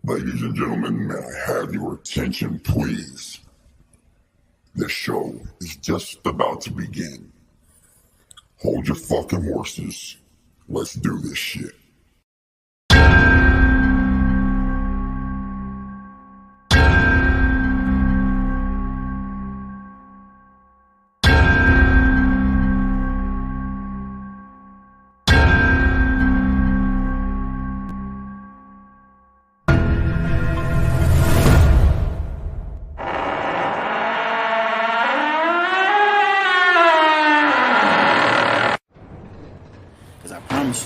Ladies and gentlemen, may I have your attention, please? The show is just about to begin. Hold your fucking horses. Let's do this shit.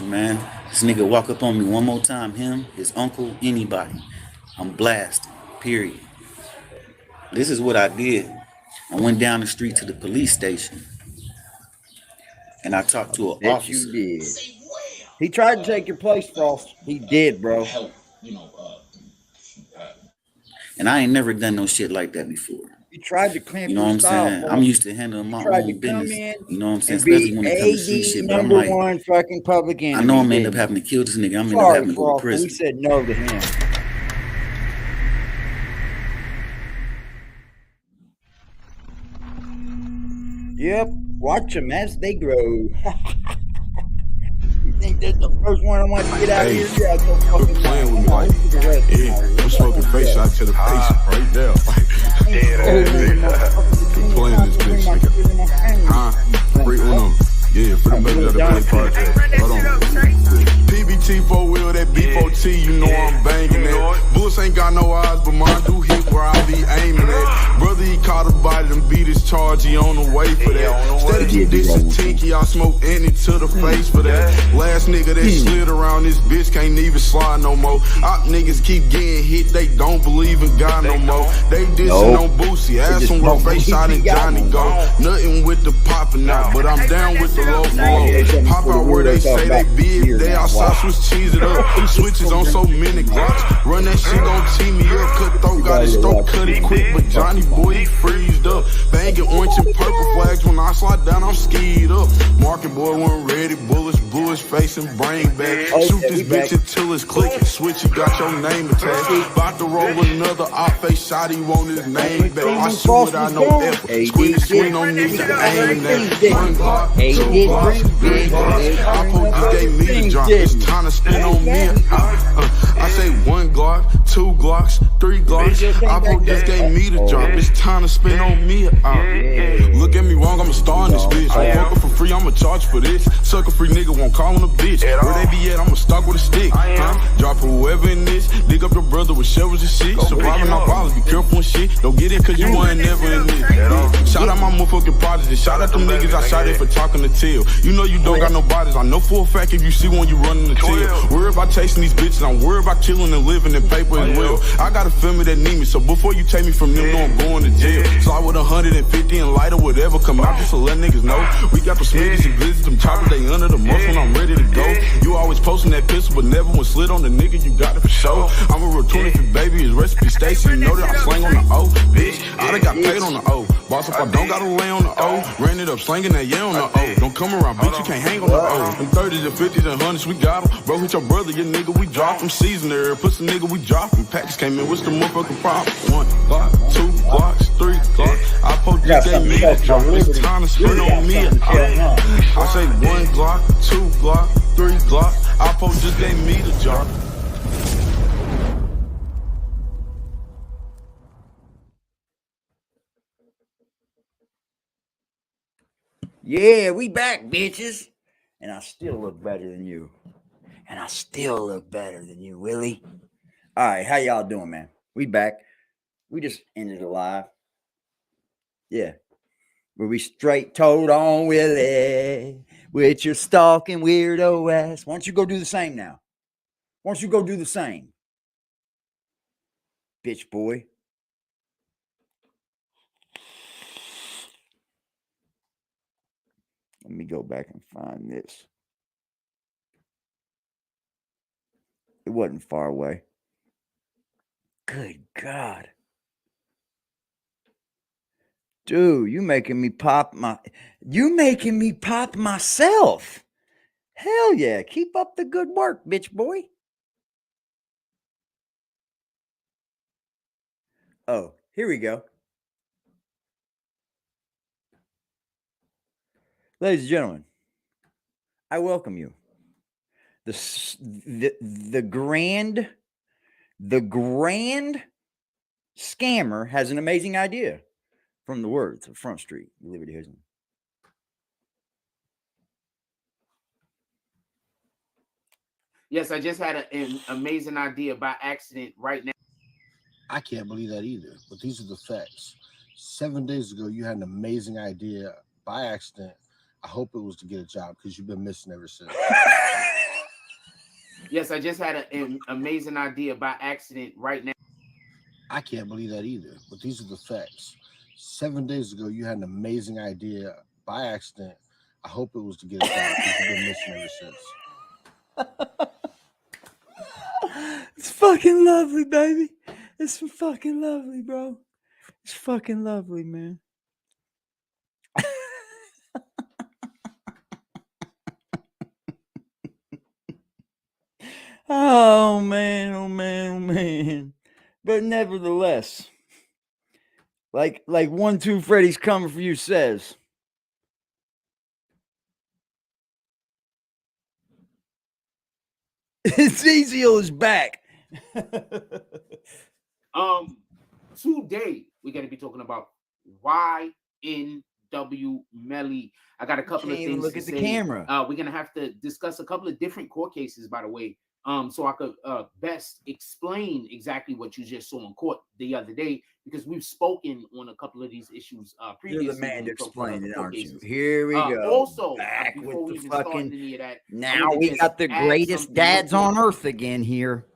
Man, this nigga walk up on me one more time, him, his uncle, anybody, I'm blasting, period. This is what I did. I went down the street to the police station and I talked to an officer. You did. He tried to take your place, Frost. He did, bro. And I ain't never done no shit like that before. You tried to clamp You know what I'm saying? Bro. I'm used to handling my own business. You know what I'm saying? Especially when it comes to street shit. But I'm like, one fucking public enemy. I know I'm gonna end up having to kill this nigga. I'm gonna end up having to go to prison. We said no to him. Yep, watch them as they grow. You think that's the first one I want to get out of here? Yeah, quit playing with me like, I'm smoking face shots to the face right there. Quit playing this bitch, nigga. Huh? Free Uno. Yeah, for the baby of the play project. Hold on. PBT 4-wheel, that B4T, you know I'm banging that. Bullets ain't got no eyes, but mine do hit where I be aiming at. Brother, he caught a body and beat his charge, he on the way for that. Steady keep dissing Tinky, I smoke any to the face for that. Last nigga that slid around this bitch can't even slide no more. Op niggas keep getting hit, they don't believe in God no more. They dissing on Boosie, ass on where face shot and Johnny go. Nothing with the popping out, but I'm down with the low blow. Pop out where they say they be, they outside, switch cheese it up. Switches on so many glocks, run that shit gon' tee me up. Cutthroat got his throat cut it quick, but Johnny boy he freezed up. Banging orange and purple flags when I slide down, I'm skied up. Market boy wasn't ready, bullets blew his face and brain back. Shoot this bitch until it's clicking, switch, he got your name attached. About to roll another off face shot, he want his name back. I shoot without no effort, squeeze on niggas, aim that. One Glock, two Glocks, three Glocks. I put you gave me the drop, it's time to spin on me. I say one Glock, two Glocks, three Glocks. I put this gave me the drop, it's time to spin on me. Look at me wrong, I'm a star in this bitch. Fuck for free, I'ma charge for this. Sucker free nigga won't call on a bitch. Where they be at, I'ma stalk with a stick. Drop for whoever in this. Dig up your brother with shovels and shit. Surviving our violence, be careful and shit. Don't get it cause you ain't never in this. Shout out my motherfucking prodigy. Shout out them niggas I shot at for talking to tail. You know you don't got no bodies. I know for a fact if you see one, you running the tail. Worried about chasing these bitches, I'm worried about killing and living in paper as well. I got a family that need me, so before you take me from them, know I'm going to jail. Slide with 150 and light or whatever, come out just to let niggas know. We got the Smitties and Blizzards, them choppers, they under the muscle when I'm ready to go. You always posting that pistol, but never when slid on the nigga, you got it for sure. I'm a real 25 baby, his recipe Stacy, you know that I slang on the O. Bitch, I done got paid on the O. Boss, if I don't gotta lay on the O, ran it up, slanging that yeah on the O. Don't come around, bitch, you can't hang on the O. Them 30s and 50s and 100s, we got them. Bro, hit your brother, your nigga, we drop him. Seasoner, pussy nigga, we drop him. Package came in, what's the motherfucking problem? One Glock, two Glocks, three Glocks. I post this gave me the drop, it's time to spin on me. I say one Glock, two Glock, three Glock. I post just gave me the drop. Yeah, we back, bitches. And I still look better than you. And I still look better than you, Willie. All right, how y'all doing, man? We back. We just ended it live. Yeah. Where we straight toed on Willie with your stalking weirdo ass. Why don't you go do the same now? Why don't you go do the same? Bitch boy. Let me go back and find this. It wasn't far away. Good God. Dude, you making me pop myself. Hell yeah. Keep up the good work, bitch boy. Oh, here we go. Ladies and gentlemen, I welcome you. The grand scammer has an amazing idea. From the words of Front Street, Liberty Houston. Yes, I just had an amazing idea by accident right now. I can't believe that either, but these are the facts. 7 days ago, you had an amazing idea by accident. I hope it was to get a job because you've been missing ever since. Yes, I just had an amazing idea by accident right now. I can't believe that either, but these are the facts. 7 days ago, you had an amazing idea by accident. I hope it was to get a job because you've been missing ever since. It's fucking lovely, baby. It's fucking lovely, bro. It's fucking lovely, man. Oh man, oh man, oh man. But nevertheless, like 1-2 Freddy's coming for you says. Ezekiel is back. Today we're gonna be talking about YNW Melly. I got a couple of things. Look to at say. The camera. We're gonna have to discuss a couple of different court cases, by the way. So I could best explain exactly what you just saw in court the other day, because we've spoken on a couple of these issues previously. You're the man to explain it, aren't you? Here we go. Also, back before with we the even start fucking. any of that, Now we got the greatest dads on earth again here.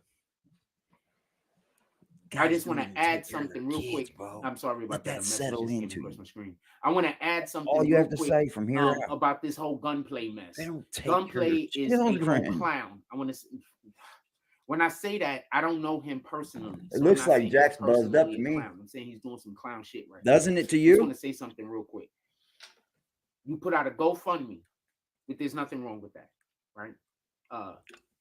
I just want to add something real quick. Bro. I'm sorry about that. Settle into my screen. I want to add something. All you real have to quick, say from here out about this whole gunplay mess. They don't take Gunplay is a children. whole clown. I want to. When I say that, I don't know him personally. It looks like Jack's buzzed up to me. I'm saying he's doing some clown shit right Doesn't now. it to you? I just want to say something real quick. You put out a GoFundMe, but there's nothing wrong with that, right?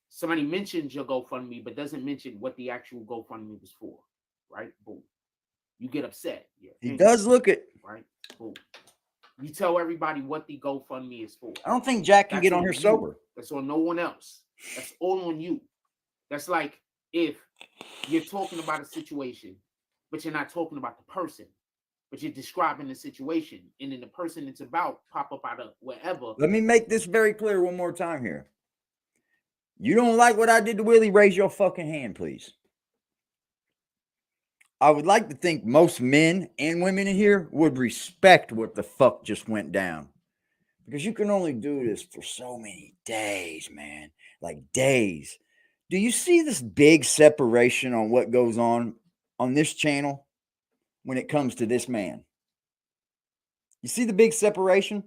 Somebody mentions your GoFundMe, but doesn't mention what the actual GoFundMe was for, right? Boom. You get upset. Yeah. He does look it. Right? Boom. You tell everybody what the GoFundMe is for. I don't think Jack can get on here sober. That's on no one else. That's all on you. That's like if you're talking about a situation, but you're not talking about the person, but you're describing the situation, and then the person it's about pop up out of wherever. Let me make this very clear one more time here. You don't like what I did to Willie? Raise your fucking hand, please. I would like to think most men and women in here would respect what the fuck just went down. Because you can only do this for so many days, man. Like days. Do you see this big separation on what goes on this channel when it comes to this man? You see the big separation?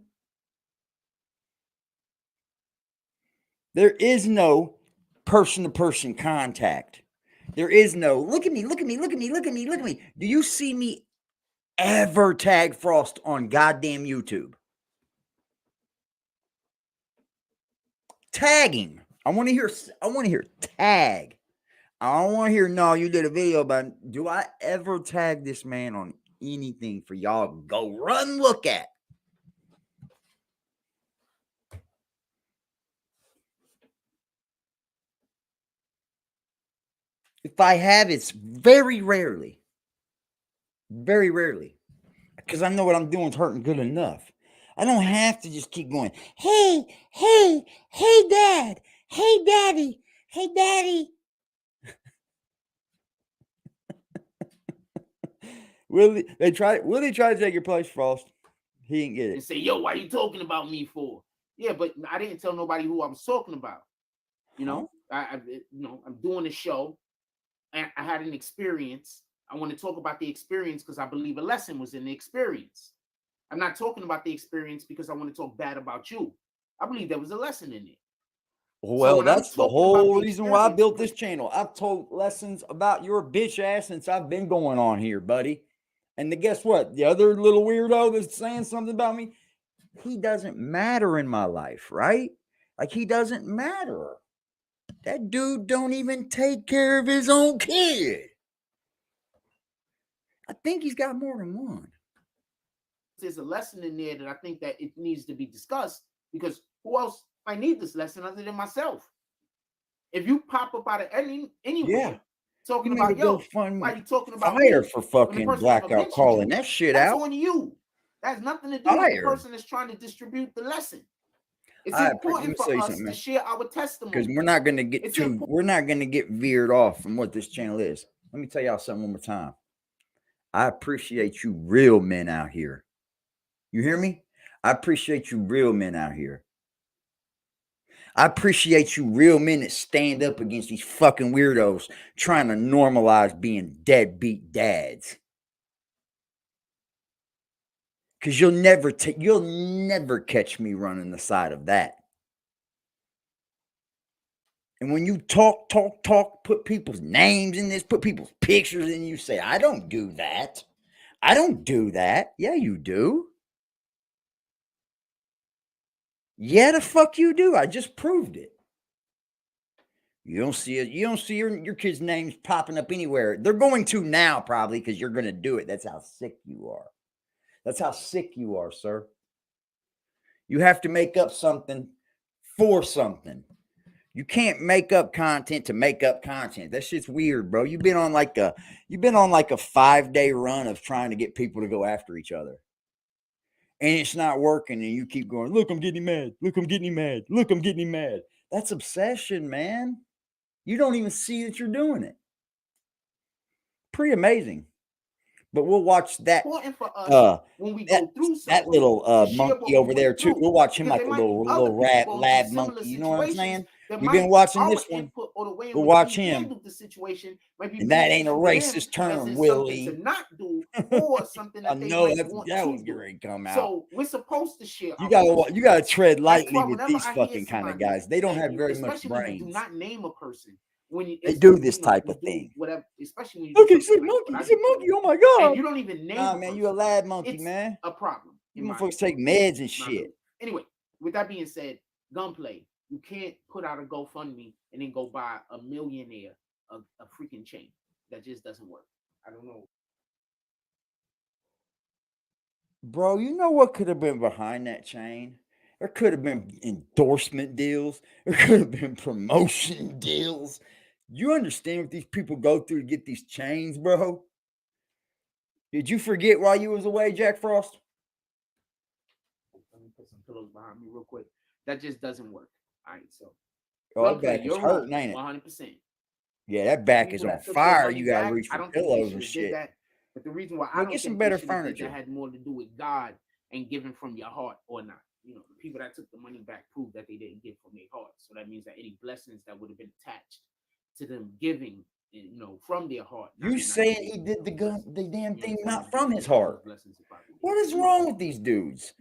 There is no person-to-person contact. There is no, look at me, look at me, look at me, look at me, look at me. Do you see me ever tag Frost on goddamn YouTube? Tagging. I want to hear tag. I don't want to hear, no, you did a video about, do I ever tag this man on anything for y'all to go run look at? If I have, it's very rarely. Very rarely. Because I know what I'm doing is hurting good enough. I don't have to just keep going, hey, dad. Hey, daddy. Hey, daddy. Willie tried to take your place, Frost. He didn't get it. And say, yo, why you talking about me for? Yeah, but I didn't tell nobody who I was talking about. You know, I'm doing a show, and I had an experience. I want to talk about the experience because I believe a lesson was in the experience. I'm not talking about the experience because I want to talk bad about you. I believe there was a lesson in it. Well, so that's the whole reason why I built this channel. I've told lessons about your bitch ass since I've been going on here, buddy. And guess what? The other little weirdo that's saying something about me, he doesn't matter in my life, right? Like, he doesn't matter. That dude don't even take care of his own kid. think he's got more than one. There's a lesson in there that I think that it needs to be discussed, because who else might need this lesson other than myself? If you pop up out of anywhere talking about why you talking about fire me? for fucking Blackout calling that shit that's out. on you. That has nothing to do with the person that's trying to distribute the lesson. It's important for us to share our testimony, because we're not going to get veered off from what this channel is. Let me tell y'all something one more time. I appreciate you real men out here. You hear me? I appreciate you real men out here. I appreciate you real men that stand up against these fucking weirdos trying to normalize being deadbeat dads. Because you'll never catch me running the side of that. And when you talk, put people's names in this, put people's pictures in, you say, I don't do that. I don't do that. Yeah, you do. Yeah, the fuck you do. I just proved it. You don't see it. You don't see your kids' names popping up anywhere. They're going to now, probably, because you're going to do it. That's how sick you are. That's how sick you are, sir. You have to make up something for something. You can't make up content to make up content. That shit's weird, bro. You've been on like a 5-day run of trying to get people to go after each other. And it's not working, and you keep going, look, I'm getting mad. Look, I'm getting mad. Look, I'm getting mad. That's obsession, man. You don't even see that you're doing it. Pretty amazing. But we'll watch that. Important for us when we go through that little monkey over there too. We'll watch him like a little lab monkey. You know what I'm saying? We've been watching this one. We'll watch him. And that ain't a racist term, Willie. To not do or something that they might want to do. Come out. So we're supposed to share. You gotta tread lightly with these fucking kind of guys. They don't have very much brains. Do not name a person. They do this type of thing. Whatever, especially when you look, he's a monkey. He's a monkey. Oh my god! And you don't even name. Nah, man, you a lad monkey, it's man. A problem. You motherfuckers take meds and shit. Anyway, with that being said, gunplay. You can't put out a GoFundMe and then go buy a millionaire a freaking chain. That just doesn't work. I don't know. Bro, you know what could have been behind that chain? There could have been endorsement deals. There could have been promotion deals. You understand what these people go through to get these chains, bro? Did you forget while you was away, Jack Frost? Let me put some pillows behind me real quick. That just doesn't work. All right, so. That back is hurting, ain't it? 100%. Yeah, that back is on fire. You got to reach for pillows and shit. But the reason why I don't get some better furniture. That had more to do with God and giving from your heart or not. You know, the people that took the money back proved that they didn't give from their heart. So that means that any blessings that would have been attached to them giving, you know, from their heart. You saying he did the damn thing not from his heart? What is wrong with these dudes?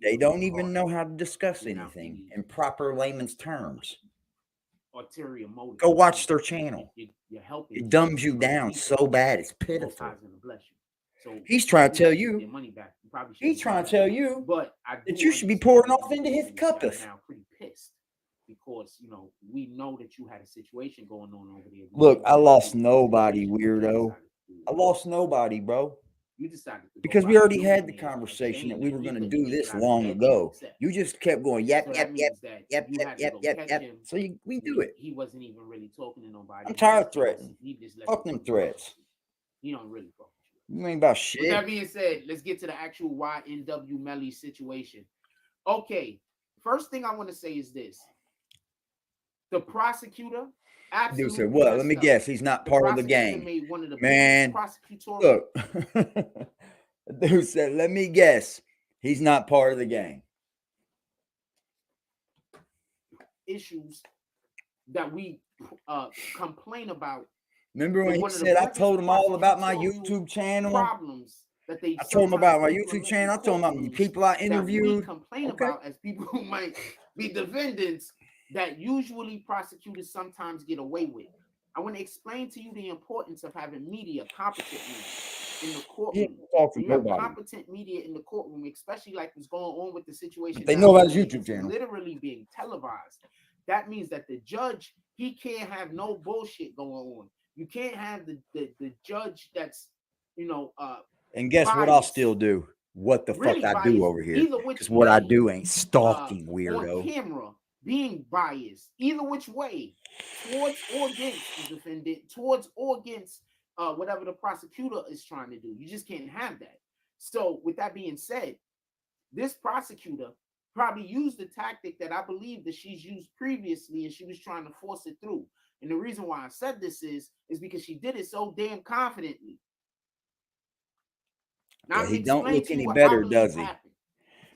They don't even know how to discuss anything in proper layman's terms. Ulterior motive. Go watch their channel. It dumbs you down so bad, it's pitiful. He's trying to tell you. He's trying to tell you that you should be pouring off into his cup. Now pretty pissed because you know we know that you had a situation going on over there. Look, I lost nobody, weirdo. I lost nobody, bro. You decided because we already had the conversation that we were going to do this long ago. You just kept going, yep. So we do it. He wasn't even really talking to nobody. I'm tired of threatening. Fuck them threats. You don't really fuck. You ain't about shit. With that being said, let's get to the actual YNW Melly situation. Okay, first thing I want to say is this: the prosecutor. Dude said, "What? Let me guess. He's not part of the gang." Man, look. Dude said, "Let me guess. He's not part of the gang." Issues that we complain about. Remember when he said, "I told him all about my YouTube channel." Problems that they. I told him about my YouTube channel. I told him about the people I interviewed. Complain about as people who might be defendants. That usually prosecutors sometimes get away with. I want to explain to you the importance of having media, competent media in the courtroom. You have competent media in the courtroom, especially like what's going on with the situation. They know about his YouTube channel. Literally being televised. That means that the judge, he can't have no bullshit going on. You can't have the judge that's And guess what? I'll still do what the really fuck I do biased over here. either which Because what I way, do ain't stalking, on weirdo. camera, being biased either which way, towards or against the defendant, towards or against whatever the prosecutor is trying to do. You just can't have that. So with that being said, this prosecutor probably used the tactic that I believe that she's used previously, and she was trying to force it through. And the reason why I said this is because she did it so damn confidently. Now, Yeah, he don't look any better, does he? happened.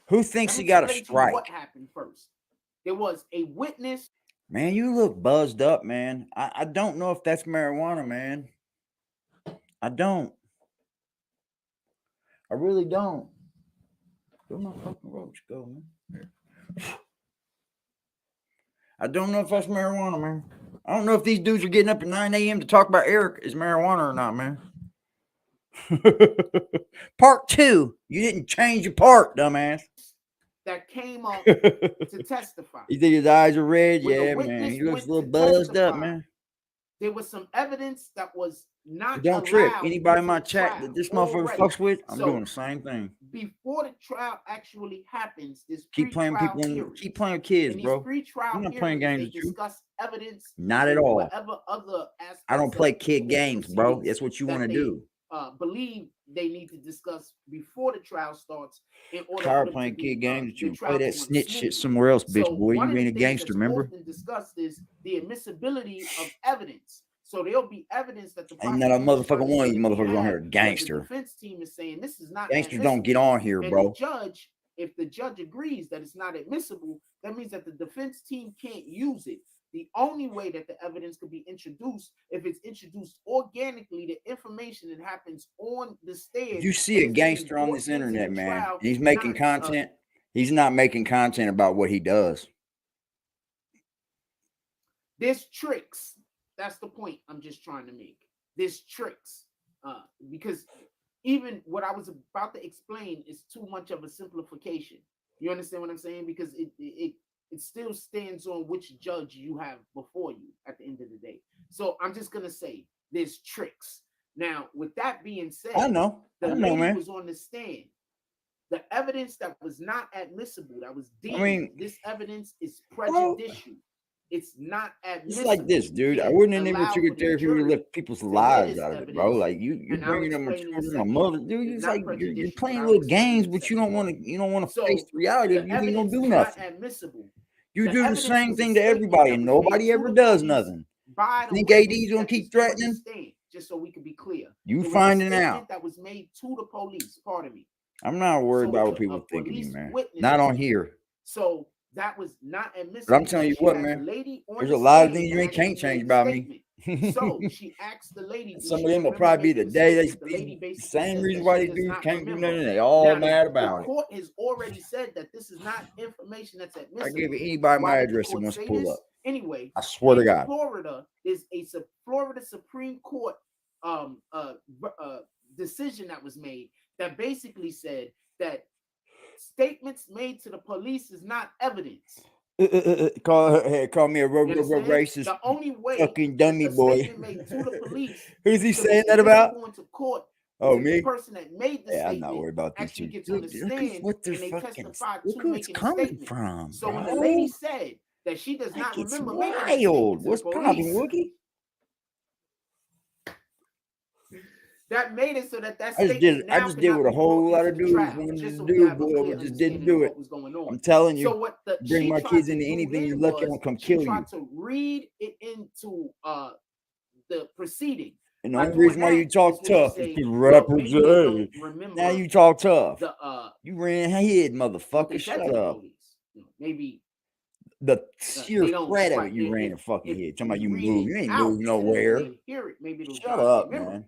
Who thinks he got a strike? What happened first? There was a witness. Man, you look buzzed up, man. I don't know if that's marijuana, man. I don't. I really don't. Where my fucking roach go, man? I don't know if that's marijuana, man. I don't know if these dudes are getting up at 9 a.m. to talk about Eric is marijuana or not, man. Part 2. You didn't change your part, dumbass. That came up to testify. You think his eyes are red? When Yeah, man. He looks a little buzzed up, man. There was some evidence that was not. Don't trip. Anybody in my chat that this motherfucker fucks with, I'm doing the same thing. Before the trial actually happens, this keep playing people in, keep playing with kids, bro. I'm not playing games with you. Discuss evidence. Not at all. Whatever other aspects. I don't play kid games, bro. That's what you want to do. Believe they need to discuss before the trial starts. In order tired playing kid games. You play that snitch shit somewhere else, bitch boy. You ain't a gangster, remember? Discussed is the admissibility of evidence. So there'll be evidence that the ain't not a motherfucking one of you motherfuckers on here a gangster. The defense team is saying this is not gangsters don't get on here, bro. If the judge agrees that it's not admissible, that means that the defense team can't use it. The only way that the evidence could be introduced, if it's introduced organically, the information that happens on the stand. You see a gangster on this internet, man. And he's making content. He's not making content about what he does. There's tricks. That's the point I'm just trying to make. There's tricks. Because even what I was about to explain is too much of a simplification. You understand what I'm saying? Because it still stands on which judge you have before you at the end of the day. So I'm just going to say there's tricks. Now, with that being said, I know, man. Was on the stand. The evidence that was not admissible, that was deemed, this evidence is prejudicial. It's not admissible. It's like this, dude. I wouldn't have never figured therapy would lift people's lives out of it, bro. Like you're bringing them a mother, dude. It's like you're playing little games, but you don't want to face the reality. You ain't gonna do nothing. You do the same thing to everybody, and nobody ever does nothing. Think AD's gonna keep threatening? Just so we can be clear, you finding out that was made to the police. Pardon me. I'm not worried about what people think of me, man. Not on here. So that was not admissible. But I'm telling you what, man. There's a lot of things you can't change about me. So she asked the lady. Some of them will probably be the day the same reason why these dudes can't do nothing. They all mad about it. The court has already said that this is not information that's admissible. I give anybody my address who wants to pull up. Anyway, I swear to God. Florida is a Florida Supreme Court decision that was made that basically said that statements made to the police is not evidence. Call me a racist. The only way fucking dummy boy. Made to the police who's he saying that about? Going to court. Oh, me? The person that made the statement. I'm not worried about these two. What they're fucking. Look who it's coming from. So when the lady said that she does not remember wild. What's popping, Wookie? That made it so that I just did what a whole lot of dudes wanted to do, boy. We just didn't do it. I'm telling you. So what bring my kids into anything you're lucky, I'm gonna come kill you. Tried to read it into the proceeding. And the only reason why you talk tough is to represent. Now you talk tough. You ran ahead, motherfucker. Shut up. Maybe the sheer threat of it, you ran a fucking head. Talking about you move. You ain't moved nowhere. Shut up, man.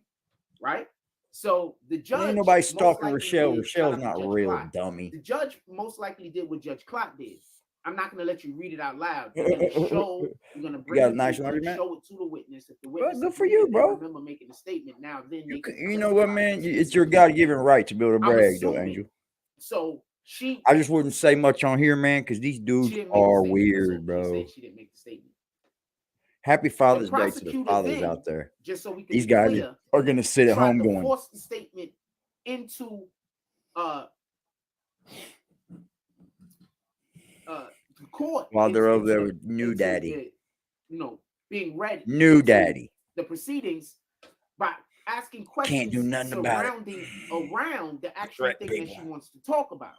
Right? So the judge. Ain't nobody stalking Rochelle. Rochelle's not real, dummy. The judge most likely did what Judge Clark did. I'm not going to let you read it out loud. You're going to show. You're going to bring it. Nice argument. Show it to the witness. If the witness good for you, bro. Remember making a statement. Now then, you know what, man? It's your God-given right to be able to brag, though, Angel. So I just wouldn't say much on here, man, because these dudes are weird, bro. She didn't make the statement. Happy Father's Day to the prosecutor fathers then, out there. just so we can These be guys clear, are going to sit at tried home to going, force the statement into the court while they're over there into with new into daddy. the, being read New into daddy. the proceedings by asking Can't questions do nothing about it. surrounding around the actual Threat thing that people. she wants to talk about.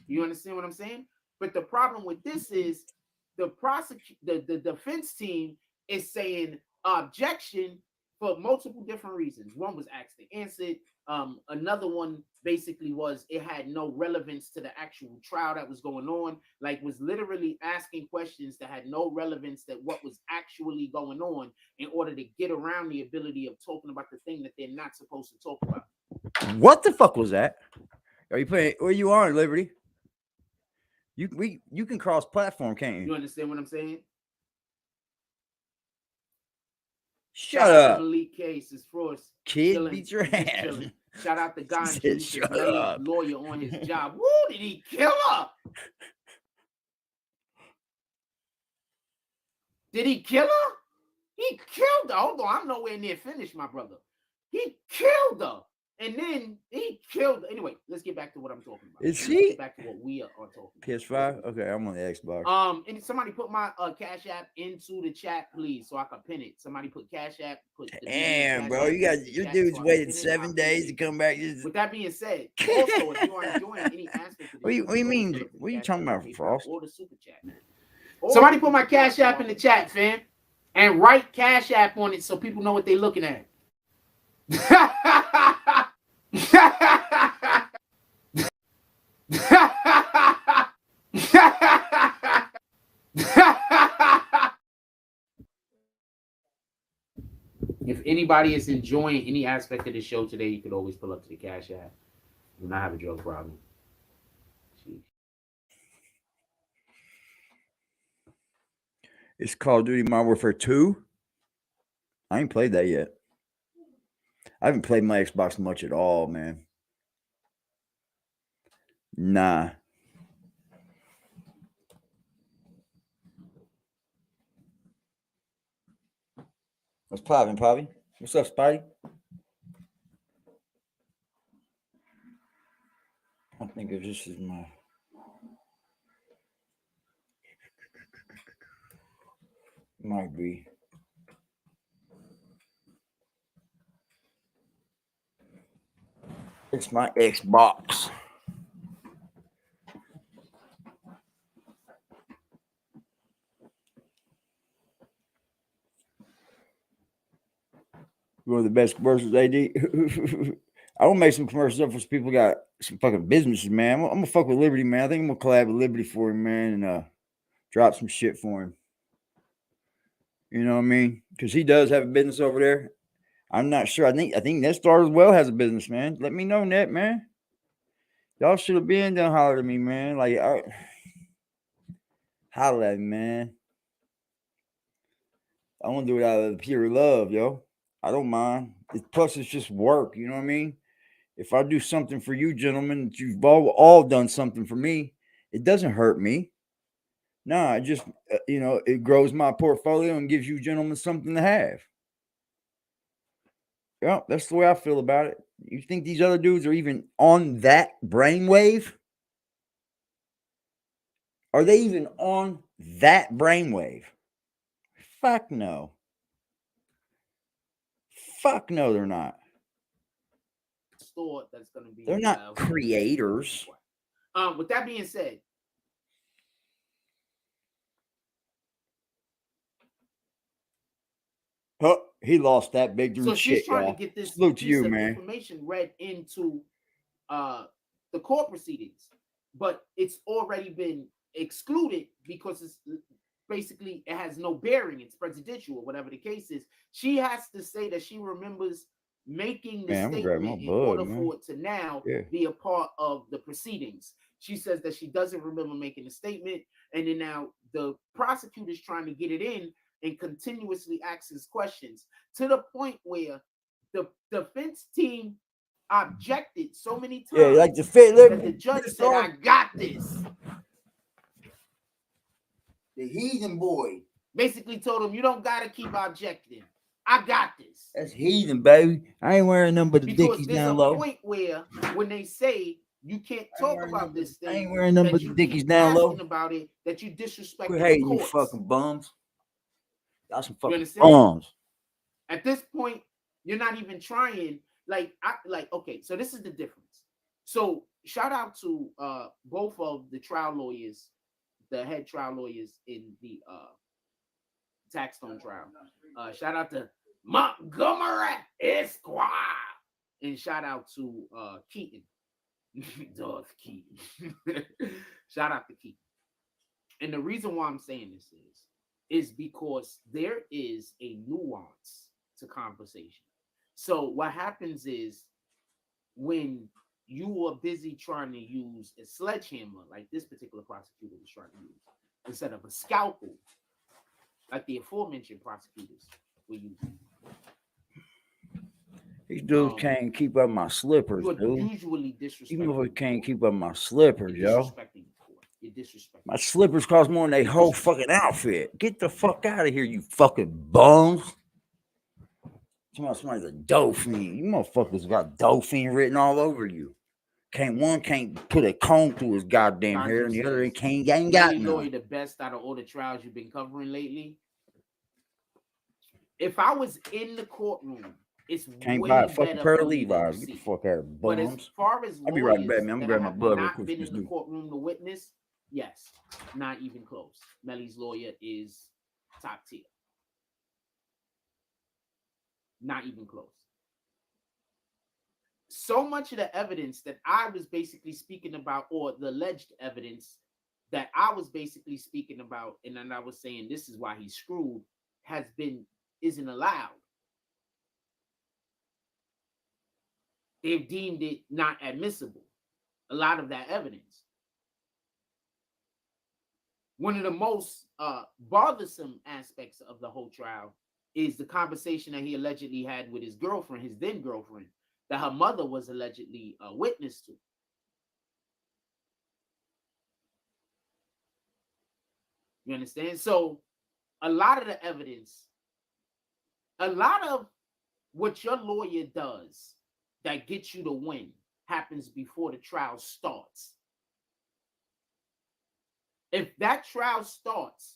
You understand what I'm saying? But the problem with this is the defense team is saying objection for multiple different reasons. One was asked and answered. Another one basically was it had no relevance to the actual trial that was going on. Like, was literally asking questions that had no relevance to what was actually going on in order to get around the ability of talking about the thing that they're not supposed to talk about. What the fuck was that? Are you playing? Where you are, Liberty? You can cross platform, can't you? You understand what I'm saying? Shut out up. to Malik Case, his force. Kid, beat your He's ass. chilling. Shout out to He Ganji, said, he's "Shut a up." lawyer on his job. Woo, did he kill her? Did he kill her? He killed her. Hold on, I'm nowhere near finished, my brother. He killed her. And then he killed. Anyway, let's get back to what I'm talking about. Is Let's he? get back to what we are talking about. PS5? Okay, I'm on the Xbox. And somebody put my Cash App into the chat, please, so I can pin it. Somebody put Cash App. Put the Damn, Cash bro, App you got into the your chat dude's so I can waited pin it. 7 I'll pin days it. to come back. With that being said, also, if you are enjoying any aspect of this, What do you mean? What are you talking about, Frost? or the super chat. Somebody put my Cash App in the chat, fam, and write Cash App on it so people know what they're looking at. If anybody is enjoying any aspect of the show today, you could always pull up to the Cash App. Do not have a drug problem. Jeez. It's Call of Duty Modern Warfare 2. I ain't played that yet. I haven't played my Xbox much at all, man. Nah. What's poppin', Poppy? What's up, Spidey? I think if this is my... Might be. It's my Xbox. One of the best commercials they did. I don't make some commercials up for people got some fucking businesses, man. I'm gonna fuck with Liberty, man. I think I'm gonna collab with Liberty for him, man, and drop some shit for him. You know what I mean? Because he does have a business over there. I'm not sure. I think NetStar as well has a business, man. Let me know, Net, man. Y'all should have been down holler at me, man. Like, holler at me, man. I want to do it out of pure love, yo. I don't mind. Plus, it's just work. You know what I mean? If I do something for you, gentlemen, that you've all done something for me, it doesn't hurt me. No, it just, it grows my portfolio and gives you gentlemen something to have. Yeah, that's the way I feel about it. You think these other dudes are even on that brainwave? Are they even on that brainwave? Fuck no. Fuck no, they're not. Store that's going to be. They're not creators. With that being said, Oh, he lost that big dude. so she's shit, trying y'all. to get this Salute to piece you, of man. information read into the court proceedings, but it's already been excluded because it's basically it has no bearing. It's prejudicial or whatever the case is. She has to say that she remembers making the statement in order for it to now be a part of the proceedings. She says that she doesn't remember making the statement, and then now the prosecutor's trying to get it in and continuously asks questions to the point where the defense team objected so many times like that the judge said, "I got this." The heathen boy Basically told him, you don't gotta keep objecting. I got this. That's heathen, baby. I ain't wearing nothing but the Because dickies there's down a low. point where when they say you can't talk about this I ain't thing, wearing nothing that but you the dickies keep down low. asking about it, that you disrespect Quit the hating, you courts. fucking bums. Y'all some You fucking understand? bums. At this point, you're not even trying. Okay, so this is the difference. So shout out to both of the trial lawyers, the head trial lawyers in the Taxstone trial. Shout out to Montgomery Esquire. And shout out to Keaton. Darth Keaton. Shout out to Keaton. And the reason why I'm saying this is because there is a nuance to conversation. So what happens is when you are busy trying to use a sledgehammer, like this particular prosecutor was trying to use, instead of a scalpel, like the aforementioned prosecutors were using. These dudes can't keep up my slippers, You are dude. usually disrespecting. Even if I can't keep up my slippers, You're yo. disrespecting the court. You're disrespecting. My slippers cost more than they whole fucking outfit. Get the fuck out of here, you fucking bums. Somebody's a dolphin. You motherfuckers got dolphin written all over you. One can't put a comb through his goddamn hair, and the other ain't got Lawyer, none. the best out of all the trials you've been covering lately. If I was in the courtroom, it's Can't way buy a fucking better pair for of me to Levi's. Get the see. fuck out of But as bums. far as I'll be right back, lawyers man. I'm that grabbing my have blood real not quick. been in the courtroom to witness, yes, not even close. Melly's lawyer is top tier. Not even close. So much of the evidence that I was basically speaking about, or the alleged evidence that I was basically speaking about, and then I was saying this is why he's screwed, isn't allowed. They've deemed it not admissible. A lot of that evidence. One of the most bothersome aspects of the whole trial is the conversation that he allegedly had with his girlfriend, his then girlfriend, that her mother was allegedly a witness to. You understand? So a lot of the evidence, a lot of what your lawyer does that gets you to win happens before the trial starts. If that trial starts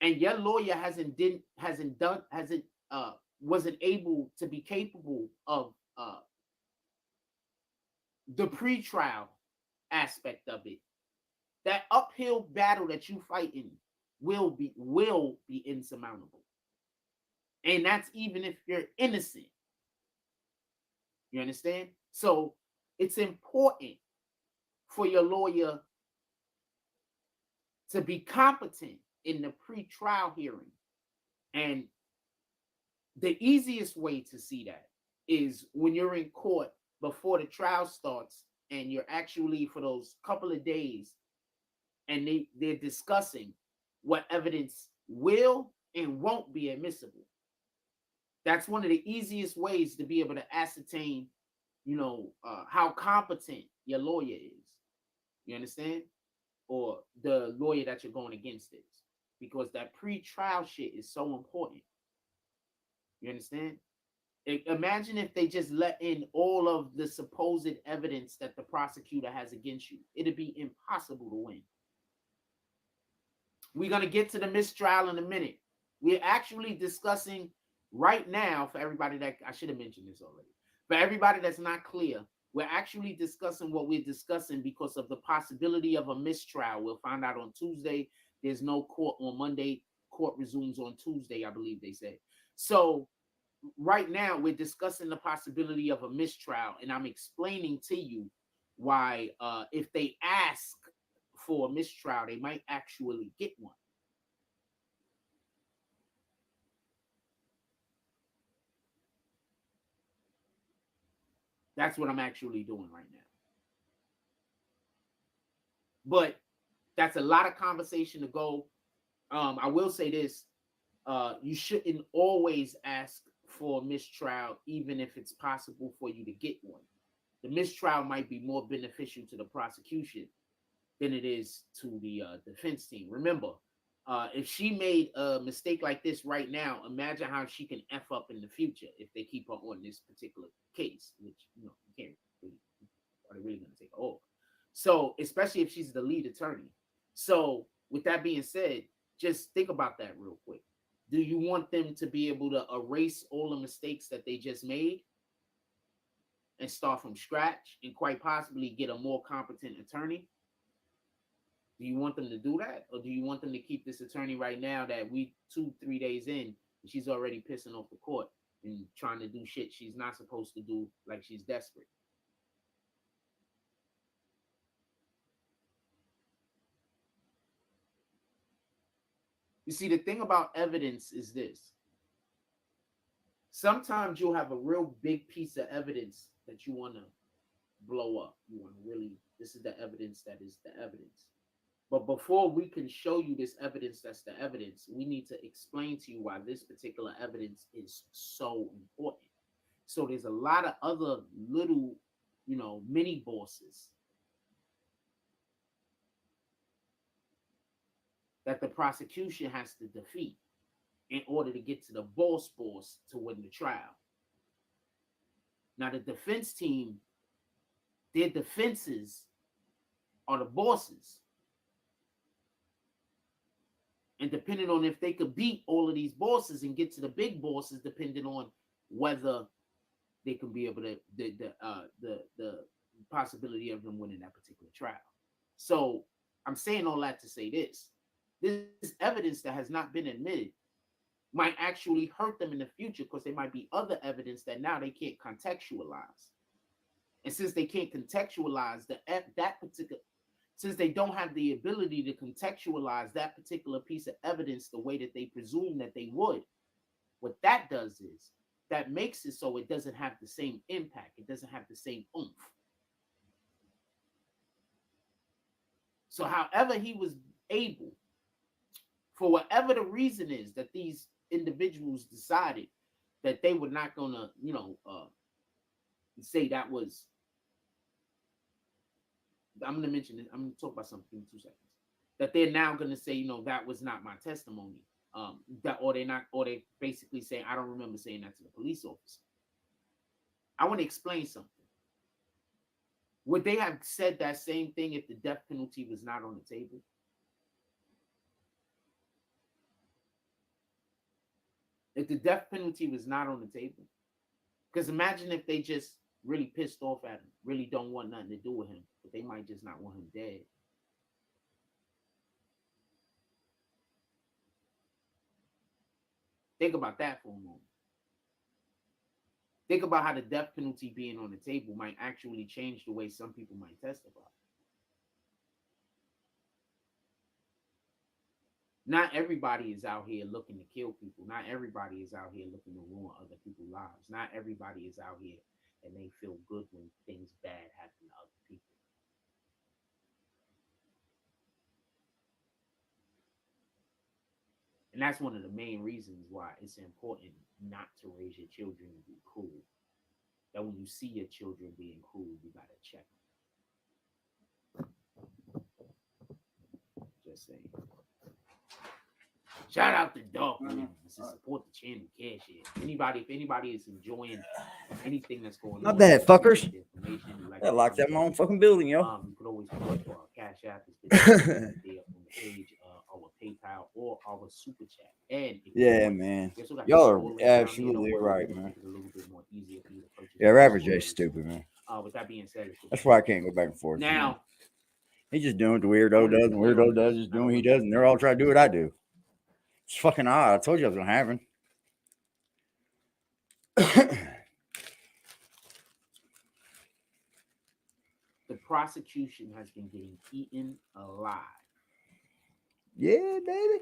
and your lawyer wasn't able to be capable of the pre-trial aspect of it, that uphill battle that you fighting will be insurmountable. And that's even if you're innocent. You understand? So it's important for your lawyer to be competent in the pre-trial hearing. And the easiest way to see that is when you're in court before the trial starts and you're actually for those couple of days and they're discussing what evidence will and won't be admissible. That's one of the easiest ways to be able to ascertain, how competent your lawyer is. You understand? Or the lawyer that you're going against is. Because that pre-trial shit is so important. You understand? Imagine if they just let in all of the supposed evidence that the prosecutor has against you. It'd be impossible to win. We're going to get to the mistrial in a minute. We're actually discussing right now, for everybody that, I should have mentioned this already, for everybody that's not clear, we're actually discussing what we're discussing because of the possibility of a mistrial. We'll find out on Tuesday. There's no court on Monday. Court resumes on Tuesday, I believe they said. So right now we're discussing the possibility of a mistrial, and I'm explaining to you why if they ask for a mistrial, they might actually get one. That's what I'm actually doing right now. But that's a lot of conversation to go. I will say this. You shouldn't always ask for a mistrial, even if it's possible for you to get one. The mistrial might be more beneficial to the prosecution than it is to the defense team. Remember, If she made a mistake like this right now, imagine how she can F up in the future if they keep her on this particular case, which you can't really, are they really going to take her over? So, especially if she's the lead attorney. So, with that being said, just think about that real quick. Do you want them to be able to erase all the mistakes that they just made and start from scratch and quite possibly get a more competent attorney? Do you want them to do that? Or do you want them to keep this attorney right now that we 2-3 days in, and she's already pissing off the court and trying to do shit she's not supposed to do, like she's desperate? You see, the thing about evidence is this. Sometimes you'll have a real big piece of evidence that you want to blow up. You want to really, this is the evidence that is the evidence. But before we can show you this evidence that's the evidence, we need to explain to you why this particular evidence is so important. So there's a lot of other little, mini bosses that the prosecution has to defeat in order to get to the boss to win the trial. Now, the defense team, their defenses are the bosses. And depending on if they could beat all of these bosses and get to the big bosses, depending on whether they can be able to, the possibility of them winning that particular trial. So I'm saying all that to say this. This evidence that has not been admitted might actually hurt them in the future because there might be other evidence that now they can't contextualize. And since they can't contextualize since they don't have the ability to contextualize that particular piece of evidence the way that they presume that they would, what that does is that makes it so it doesn't have the same impact. It doesn't have the same oomph. So however he was able, for whatever the reason is that these individuals decided that they were not going to, say that was, I'm going to mention it. I'm going to talk about something in 2 seconds. That they're now going to say, that was not my testimony. Or they basically say, I don't remember saying that to the police officer. I want to explain something. Would they have said that same thing if the death penalty was not on the table? If the death penalty was not on the table? Because imagine if they just really pissed off at him, really don't want nothing to do with him, but they might just not want him dead. Think about that for a moment. Think about how the death penalty being on the table might actually change the way some people might testify. Not everybody is out here looking to kill people. Not everybody is out here looking to ruin other people's lives. Not everybody is out here and they feel good when things bad happen to other people. And that's one of the main reasons why it's important not to raise your children to be cruel. That when you see your children being cruel, you gotta check them. Just saying. Shout out to Dog support the channel, cash it. If anybody is enjoying anything that's going on, not bad, fuckers. Like I locked that motherfucking building, yo. You could always put for our Cash App. It's on the page, our PayPal or our Super Chat. And yeah, man, y'all are absolutely right, man. Yeah, Rapper J's stupid, man. With that being said, that's why I can't go back and forth. Now, he's just doing what the weirdo does, and weirdo does just doing what he does, and they're all trying to do what I do. It's fucking odd. I told you I was gonna happen. The prosecution has been getting eaten alive. Yeah, baby.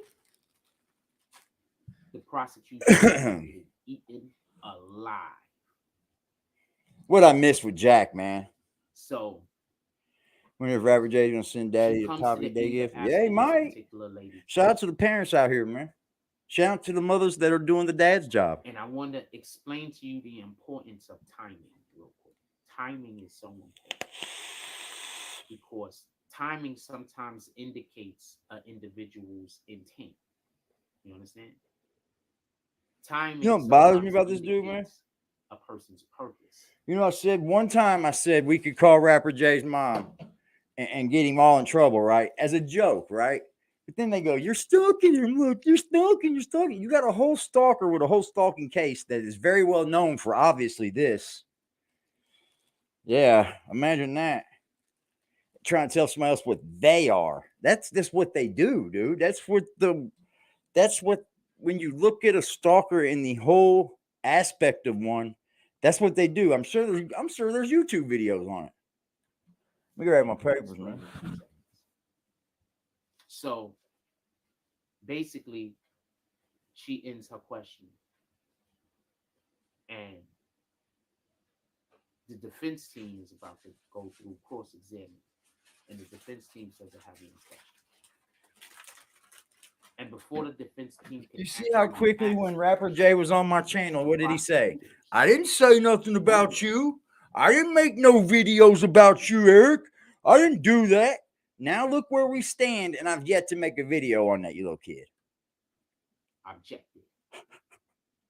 The prosecution has been getting eaten alive. What I missed with Jack, man. So whenever Rapper J's gonna send Daddy a top of the day gift, yeah, he might. Shout out to the parents out here, man. Shout out to the mothers that are doing the dad's job. And I want to explain to you the importance of timing real quick. Timing is so important because timing sometimes indicates an individual's intent. You understand? Timing. You know what bothers me sometimes about this dude, man? indicates a person's purpose. You know, I said one time, I said we could call Rapper Jay's mom and get him all in trouble, right? As a joke, right? But then they go, "You're stalking him. Look, you're stalking. You're stalking." You got a whole stalker with a whole stalking case that is very well known for obviously this. Yeah, imagine that. Trying to tell somebody else what they are. That's just what they do, dude. That's what when you look at a stalker in the whole aspect of one, that's what they do. I'm sure there's YouTube videos on it. Let me grab my papers, man. So basically, she ends her question, and the defense team is about to go through cross-examine, and the defense team says they're having a question. And before the defense team can, You see how quickly when Rapper Jay was on my channel, what did he say? I didn't say nothing about you. I didn't make no videos about you, Eric. I didn't do that. Now look where we stand, and I've yet to make a video on that, you little kid. Objected.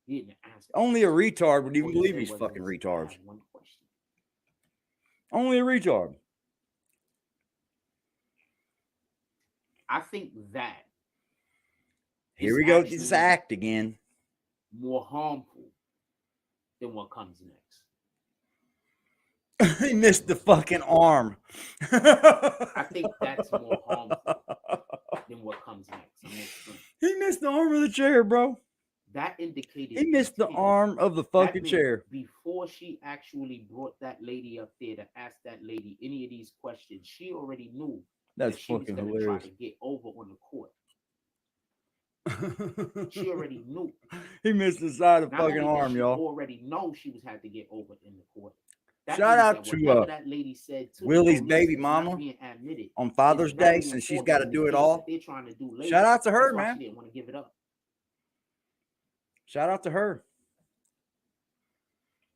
He didn't ask. Only a retard would even All he believe said these was, fucking "I retards. have one question." Only a retard. I think that Here is we go with this actually act again. more harmful than what comes next. He missed the fucking arm. I think that's more harmful than what comes next. I'm gonna explain. He missed the arm of the chair, bro. That indicated He missed the intent. arm of the That fucking meant chair. before she actually brought that lady up there to ask that lady any of these questions, she already knew That's that she was fucking going to try hilarious. to get over on the court. She already knew. He missed the side of the Not fucking only did arm, she y'all. already know she was had to get over in the court. That Shout means out that to whatever that lady said to Willie's the police baby was not mama being admitted on is Father's very Day, since she's important got to in do the it case all. that they're trying to do later. Shout out to her, That's why man. she didn't want to give it up. Shout out to her.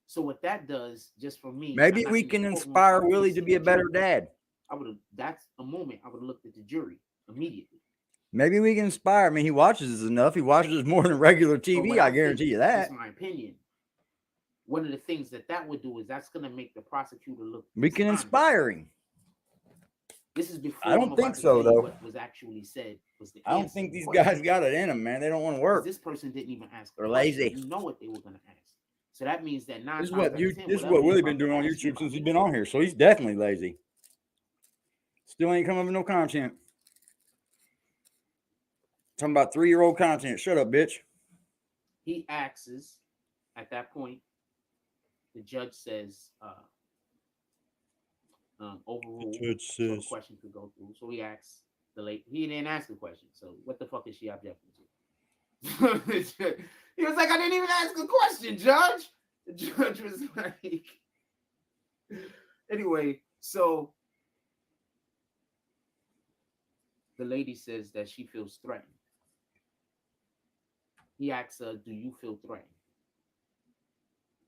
So what that does, just for me, Maybe I'm we not in can the courtroom, inspire so I can Willie see to be a the better jury. dad. I would have. That's a moment I would have looked at the jury immediately. Maybe we can inspire. I mean, he watches us enough. He watches us more than regular But TV. what I think, guarantee you this that. is my opinion. One of the things that would do is that's going to make the prosecutor look. We can dishonest. inspire him. This is before. I don't I'm think about to so, tell you though. What was actually said was the. I don't answer think to the these question. guys got it in them, man. They don't want to 'Cause work. this person didn't even ask. They're the question. lazy. You know what they were going to ask. So that means that This is what this this is what Willie been doing on YouTube since he's been on here. So he's definitely lazy. Still ain't coming up with no content. Talking about 3-year-old content. Shut up, bitch. He asks at that point. The judge says, overruled. So the question could go through. So he asks the lady. He didn't ask the question. So what the fuck is she objecting to? He was like, I didn't even ask a question, Judge. The judge was like, anyway, so the lady says that she feels threatened. He asks her, do you feel threatened?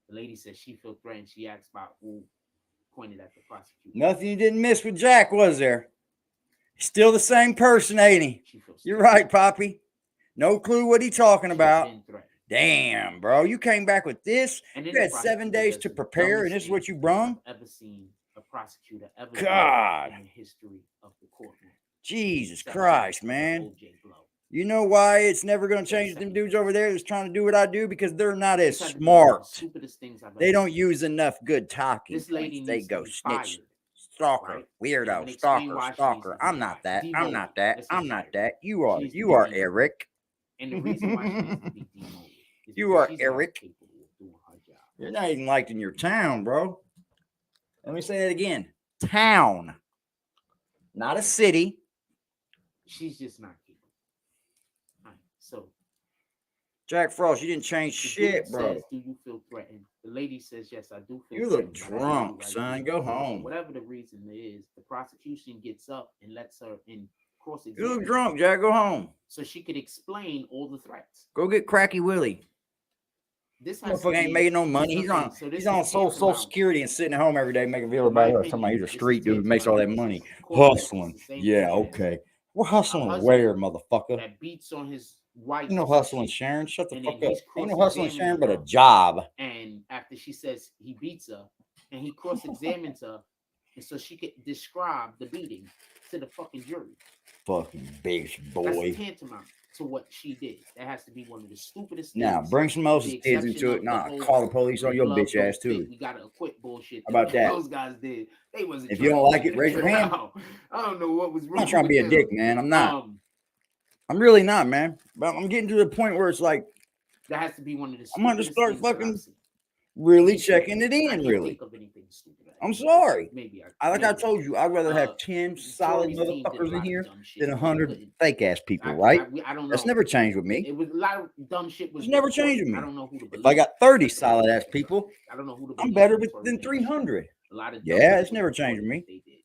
The lady says she feels threatened. She asks about who pointed at the prosecutor. Nothing you didn't miss with Jack, was there? He's still the same person, ain't he? You're right, Poppy. No clue what he's talking about. Damn, bro. You came back with this. You had 7 days to prepare, and this is what you brung? I've ever seen a prosecutor ever God. in the history of the courtroom. Jesus Christ, man. You know why it's never going to change them dudes over there that's trying to do what I do? Because they're not as smart. They don't use enough good talking points. They go snitch, stalker, weirdo, stalker. I'm not that. I'm not that. I'm not that. You are Eric. And the reason why she needs to be demoted is You are she's not Eric. capable of doing her job. You're not even liked in your town, bro. Let me say that again. Town. Not a city. She's just not capable. All right, so Jack Frost, you didn't change the shit, dude bro. says, do you feel threatened? The lady says, yes, I do feel You look threatened. but I drunk, do son. you. Go home. Whatever the reason is, the prosecution gets up and lets her in cross-examine. You look drunk, Jack. Go home. So she could explain all the threats. Go get Cracky Willie. this has to Motherfucker ain't be making no money. He's something- on so this he's on is Social tantamount- Security and sitting at home every day making videos In my about us. Talking about opinion, he's a this is street dude who makes all that money. tantamount to Hustling. the same Yeah, thing as okay. We're a hustling husband where, motherfucker? that beats on his wife. Ain't no or some hustling, shit, Sharon. Shut the and fuck then up. he's Ain't no hustling, cross-examining Sharon, but a her. job. And after she says he beats her, and he cross-examines her, and so she could describe the beating to the fucking jury. Fucking bitch, That's boy. tantamount to what she did. That has to be one of the stupidest things. Now, bring some else's The kids exception into of it. the Nah, whole call the police on your glove bitch don't ass, too. fit, we gotta acquit bullshit. How about that? Those guys did. They wasn't. If you don't trying to like get it, raise your hand. I don't know what was wrong. I'm not trying to be a with dick, them. man. I'm not. I'm really not, man. But I'm getting to the point where it's like, That has to be one of the. I'm going to start stupidest things that I've fucking seen. really checking it I in, can't really. think of anything stupid. I'm sorry. Maybe Like I maybe. told you, I'd rather have 10 solid Tory's team did a motherfuckers in lot of here dumb shit. than 100 Couldn't- fake ass people, I right? don't know. That's never changed with me. It was a lot of dumb shit. Was It's never reported. changed with me. I don't know who to believe. If I got 30 solid ass people, I don't know who to I'm believe. better Tory than Lanez. 300. A lot of dumb Yeah, shit it's was never changed with reported me. that they did.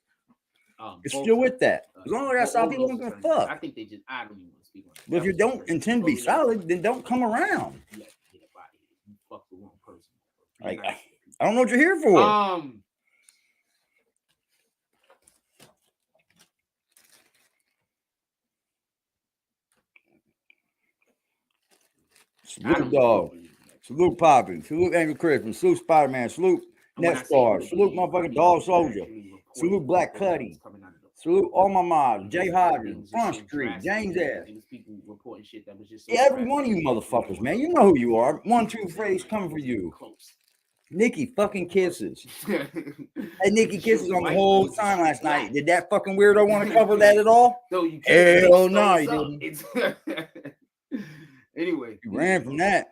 It's Both still with that. As long as I got both solid people, those I'm gonna attorneys, fuck. I think they just. I don't even want to speak on it. But if you don't intend to be solid, then don't come around. You fuck the wrong person. Like, I don't know what you're here for. Salute Dog, salute Poppy, salute Angry Christmas, salute Spider-Man, salute Netstar, salute motherfucking Dog Soldier, salute Black Cuddy, salute all my mobs, Jay Hodges, Front Street, James S. Yeah, every one of you motherfuckers, man. You know who you are. 1, 2, phrase coming for you. Nikki fucking Kisses. Hey, Nikki Kisses on the whole time last night. Did that fucking weirdo want to cover that at all? Hell no, he didn't. Anyway, he ran from that.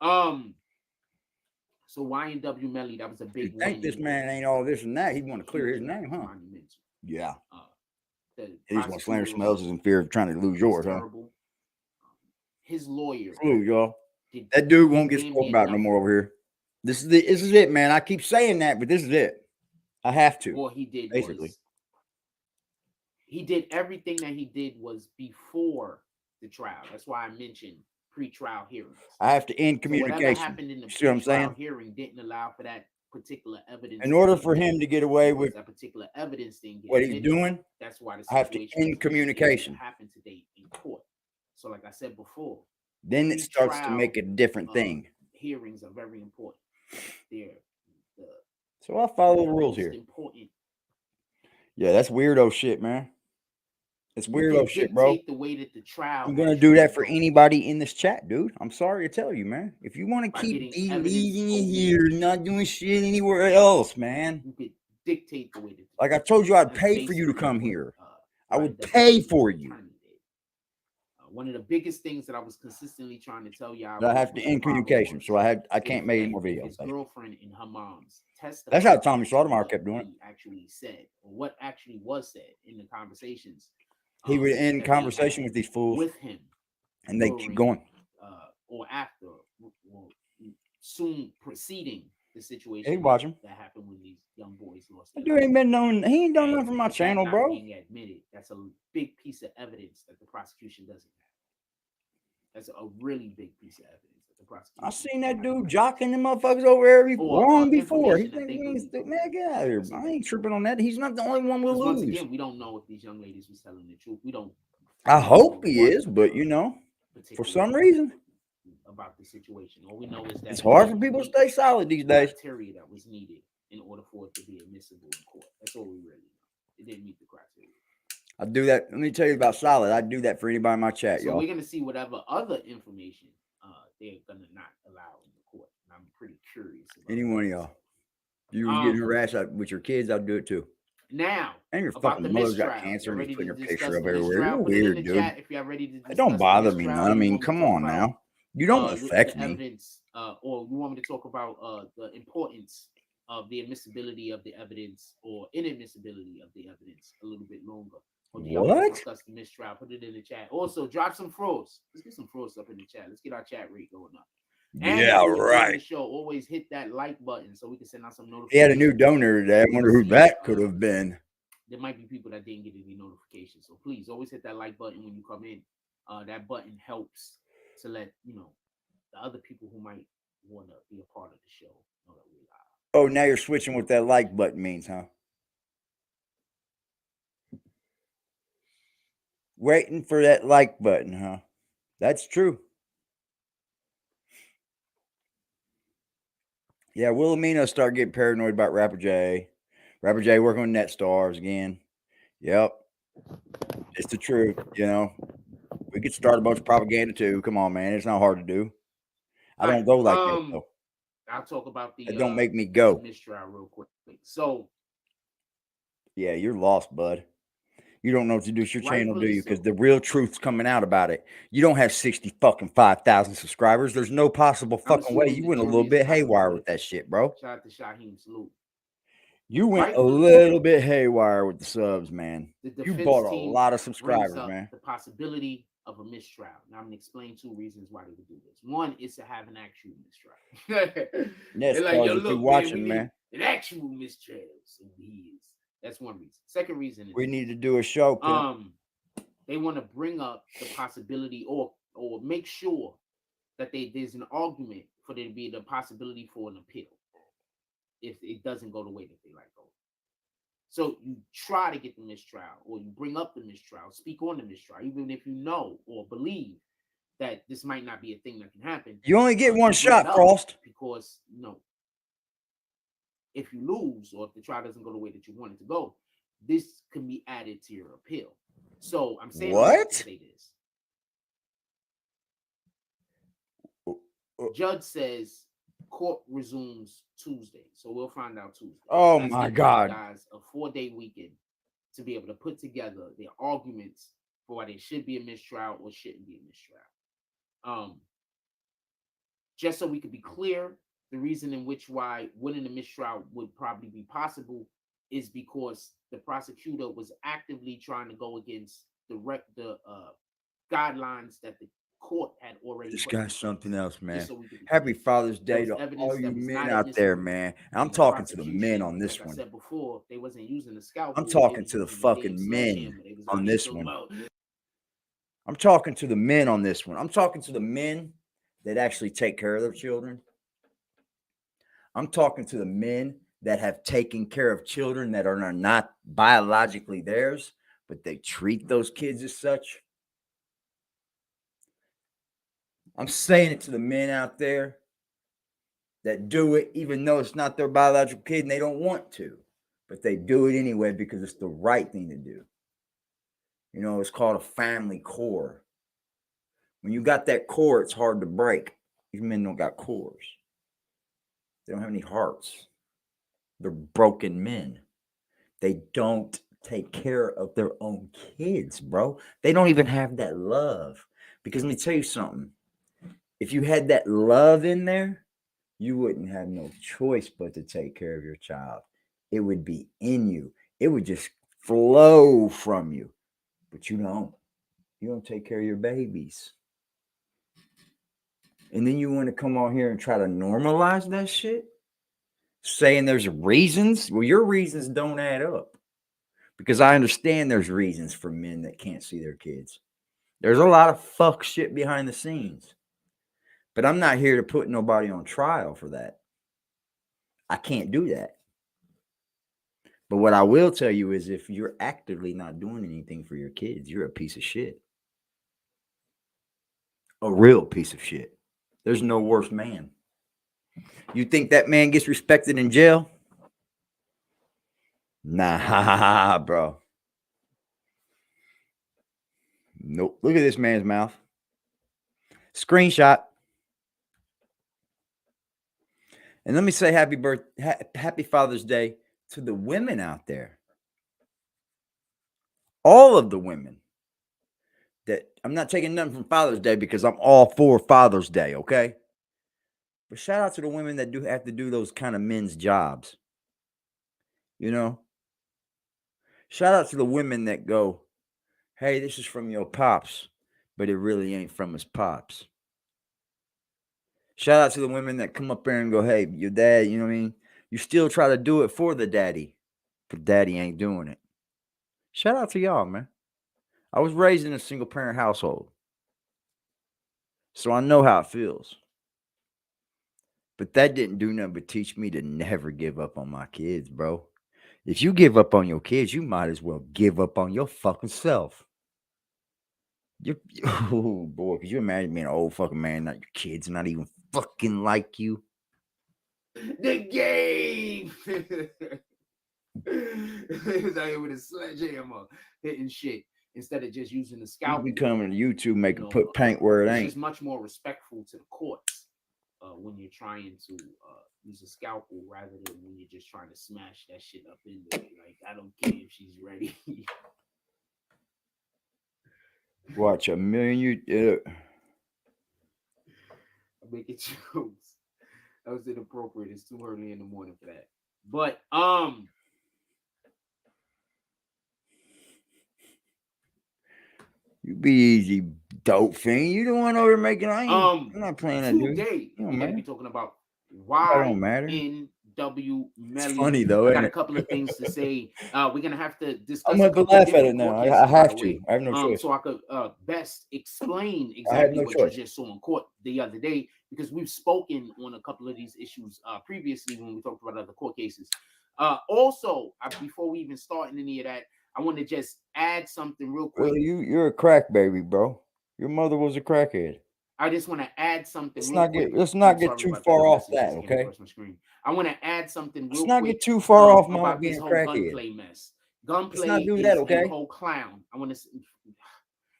So YNW Melly, that was a big. You think this man ain't all this and that? He want to clear his name, huh? Yeah. He just want to slander some else's in fear of trying to lose yours, huh? His lawyer. Salute, y'all. That dude won't get spoken about no more over here. This is it, man. I keep saying that, but this is it. I have to. What he did basically. He did everything that he did was before the trial. That's why I mentioned pre-trial hearings. I have to end communication. So whatever happened in the see what I'm saying? Hearing didn't allow for that particular evidence. In order for him to get away with that particular evidence thing, what he's doing, that's why I have to end communication. Happened today in court. So, like I said before, then it starts to make a different thing. Hearings are very important. So I'll follow the rules here. Yeah, that's weirdo shit, man. It's weirdo shit, bro. The way that the trial I'm gonna do that for anybody in this chat, dude. I'm sorry to tell you, man. If you want to keep deleting it here, not doing shit anywhere else, man. You could dictate the way that. Like I told you, I'd pay for you to come here. I would pay for you. One of the biggest things that I was consistently trying to tell y'all. I have to end communication, so I can't make any more videos. His girlfriend and her mom's testified. That's how Tommy Sotomayor kept doing it. Actually said, or what actually was said in the conversations. He would end conversation with these fools with him, and they keep going. Or after, or soon preceding the situation. Hey, watch him. That happened when these young boys lost. Dude ain't been known. He ain't done nothing for my channel, bro. Being admitted, that's a big piece of evidence that the prosecution doesn't have. That's a really big piece of evidence that the prosecution. I seen that dude jocking them motherfuckers over there long before. He think he's man, get out of here. I ain't tripping on that. He's not the only one we'll lose. Once again, we don't know if these young ladies was telling the truth. We don't. I hope he is, but you know, for some reason, about the situation, all we know is that it's hard for people to stay solid these days. Criteria that was needed in order for it to be admissible in court. That's all we really know. It didn't meet the criteria. I do that. Let me tell you about solid. I do that for anybody in my chat, y'all. So we're gonna see whatever other information they're gonna not allow in the court. And I'm pretty curious. Any one of y'all. You was getting harassed with your kids, I'll do it too. Now, and your fucking mother's got cancer and you put your picture up everywhere. You're weird, dude. If y'all ready to it don't bother me none. I mean, come on now. You don't affect me. Evidence, or you want me to talk about the importance of the admissibility of the evidence or inadmissibility of the evidence a little bit longer? What? Discuss the mistrial. Put it in the chat. Also, drop some froze. Let's get some froze up in the chat. Let's get our chat rate going up. And yeah, right. The show, always hit that like button so we can send out some notifications. He had a new donor today. I wonder who that could have been. There might be people that didn't get any notifications. So please always hit that like button when you come in. That button helps to let you know the other people who might want to be a part of the show, know that we live. Oh, now you're switching what that like button means, huh? Waiting for that like button, huh? That's true. Yeah, Wilhelmina start getting paranoid about Rapper J. Rapper J working on Net Stars again. Yep. It's the truth, you know. We could start a bunch of propaganda too. Come on, man. It's not hard to do. I don't go like that though. I'll talk about the It don't make me go. mistrial real quick. So yeah, you're lost, bud. You don't know what to do with your channel, do rightfully you? Because so. the real truth's coming out about it. You don't have 60 fucking 5,000 subscribers. There's no possible I'm fucking way. assuming You the went a jury little is bit out. haywire with that shit, bro. Shout out to Shaheem. Salute. You went a Rightfully little so. bit haywire with the subs, man. The You defense bought a team lot of brings subscribers, up man. the possibility of a mistrial. Now I'm gonna explain 2 reasons why they would do this. One is to have an actual mistrial. Yes, They're like, yo, if you look, watching, man, man. an actual mistrial. So he is. That's one reason. Second reason is We need to do a show. Pimp. they want to bring up the possibility or make sure that there's an argument for there to be the possibility for an appeal if it doesn't go the way that they like go. So you try to get the mistrial, or you bring up the mistrial, speak on the mistrial, even if you know or believe that this might not be a thing that can happen. You only get one bring shot, it up Frost. because if you lose or if the trial doesn't go the way that you want it to go, this can be added to your appeal. So I'm saying all that to say this. Judge says court resumes Tuesday, so we'll find out Tuesday. Oh That's my giving God. you guys a 4-day weekend to be able to put together their arguments for why there should be a mistrial or shouldn't be a mistrial. Just so we could be clear, the reason in which why winning a mistrial would probably be possible is because the prosecutor was actively trying to go against the guidelines that the court had already. This put in guy's place. something else, man. So Happy Father's Day There to was all evidence you that was men not out there, admissible, man. and I'm the talking to the men prosecution, on this like one. I said before, they wasn't using the scalpel. I'm they talking was to the using damn fucking men sledgehammer. They was on out this here one. talking about- I'm talking to the men on this one. I'm talking to the men that actually take care of their children. I'm talking to the men that have taken care of children that are not biologically theirs, but they treat those kids as such. I'm saying it to the men out there that do it even though it's not their biological kid and they don't want to, but they do it anyway because it's the right thing to do. You know, it's called a family core. When you got that core, it's hard to break. These men don't got cores. They don't have any hearts. They're broken men. They don't take care of their own kids, bro. They don't even have that love. Because let me tell you something. If you had that love in there, you wouldn't have no choice but to take care of your child. It would be in you. It would just flow from you. But you don't. You don't take care of your babies. And then you want to come on here and try to normalize that shit? Saying there's reasons? Well, your reasons don't add up. Because I understand there's reasons for men that can't see their kids. There's a lot of fuck shit behind the scenes. But I'm not here to put nobody on trial for that. I can't do that. But what I will tell you is if you're actively not doing anything for your kids, you're a piece of shit. A real piece of shit. There's no worse man. You think that man gets respected in jail? Nah, bro. Nope. Look at this man's mouth. Screenshot. And let me say happy Father's Day to the women out there. All of the women. That I'm not taking nothing from Father's Day because I'm all for Father's Day, okay? But shout out to the women that do have to do those kind of men's jobs. You know? Shout out to the women that go, hey, this is from your pops, but it really ain't from his pops. Shout out to the women that come up there and go, hey, your dad, you know what I mean? You still try to do it for the daddy, but daddy ain't doing it. Shout out to y'all, man. I was raised in a single parent household, so I know how it feels. But that didn't do nothing but teach me to never give up on my kids, bro. If you give up on your kids, you might as well give up on your fucking self. Oh boy, could you imagine being an old fucking man, not your kids, not even fucking like you? The game. He's out here with a sledgehammer hitting shit instead of just using the You scalpel. be coming to YouTube, making put paint where it ain't. It's much more respectful to the courts when you're trying to use a scalpel rather than when you're just trying to smash that shit up in there. Like, I don't care if she's ready. Watch a million. I'm making jokes. That was inappropriate. It's too early in the morning for that. But you be easy, dope fiend. You the one over making. I'm not playing that dude. Today You we're don't gonna be matter. talking about That why don't matter. NW It's Melly. funny though. I Ain't got a it? couple of things to say. We're gonna have to discuss. I'm gonna a couple laugh of at it different now. court I cases, by have the to. way. I have no choice. So I could best explain I have exactly no what choice. you just saw in court the other day, because we've spoken on a couple of these issues previously when we talked about other court cases. Also, before we even start in any of that, I want to just add something real quick. Really, you're a crack baby, bro. Your mother was a crackhead. I just want to add something Let's real not quick. get. Let's not I'm get sorry too about far that. off Message that. just came Okay. across my screen. I want to add something real Let's not quick get too far off mama about being this a whole crackhead. gunplay mess. Gunplay Let's not do is that, okay? a whole clown.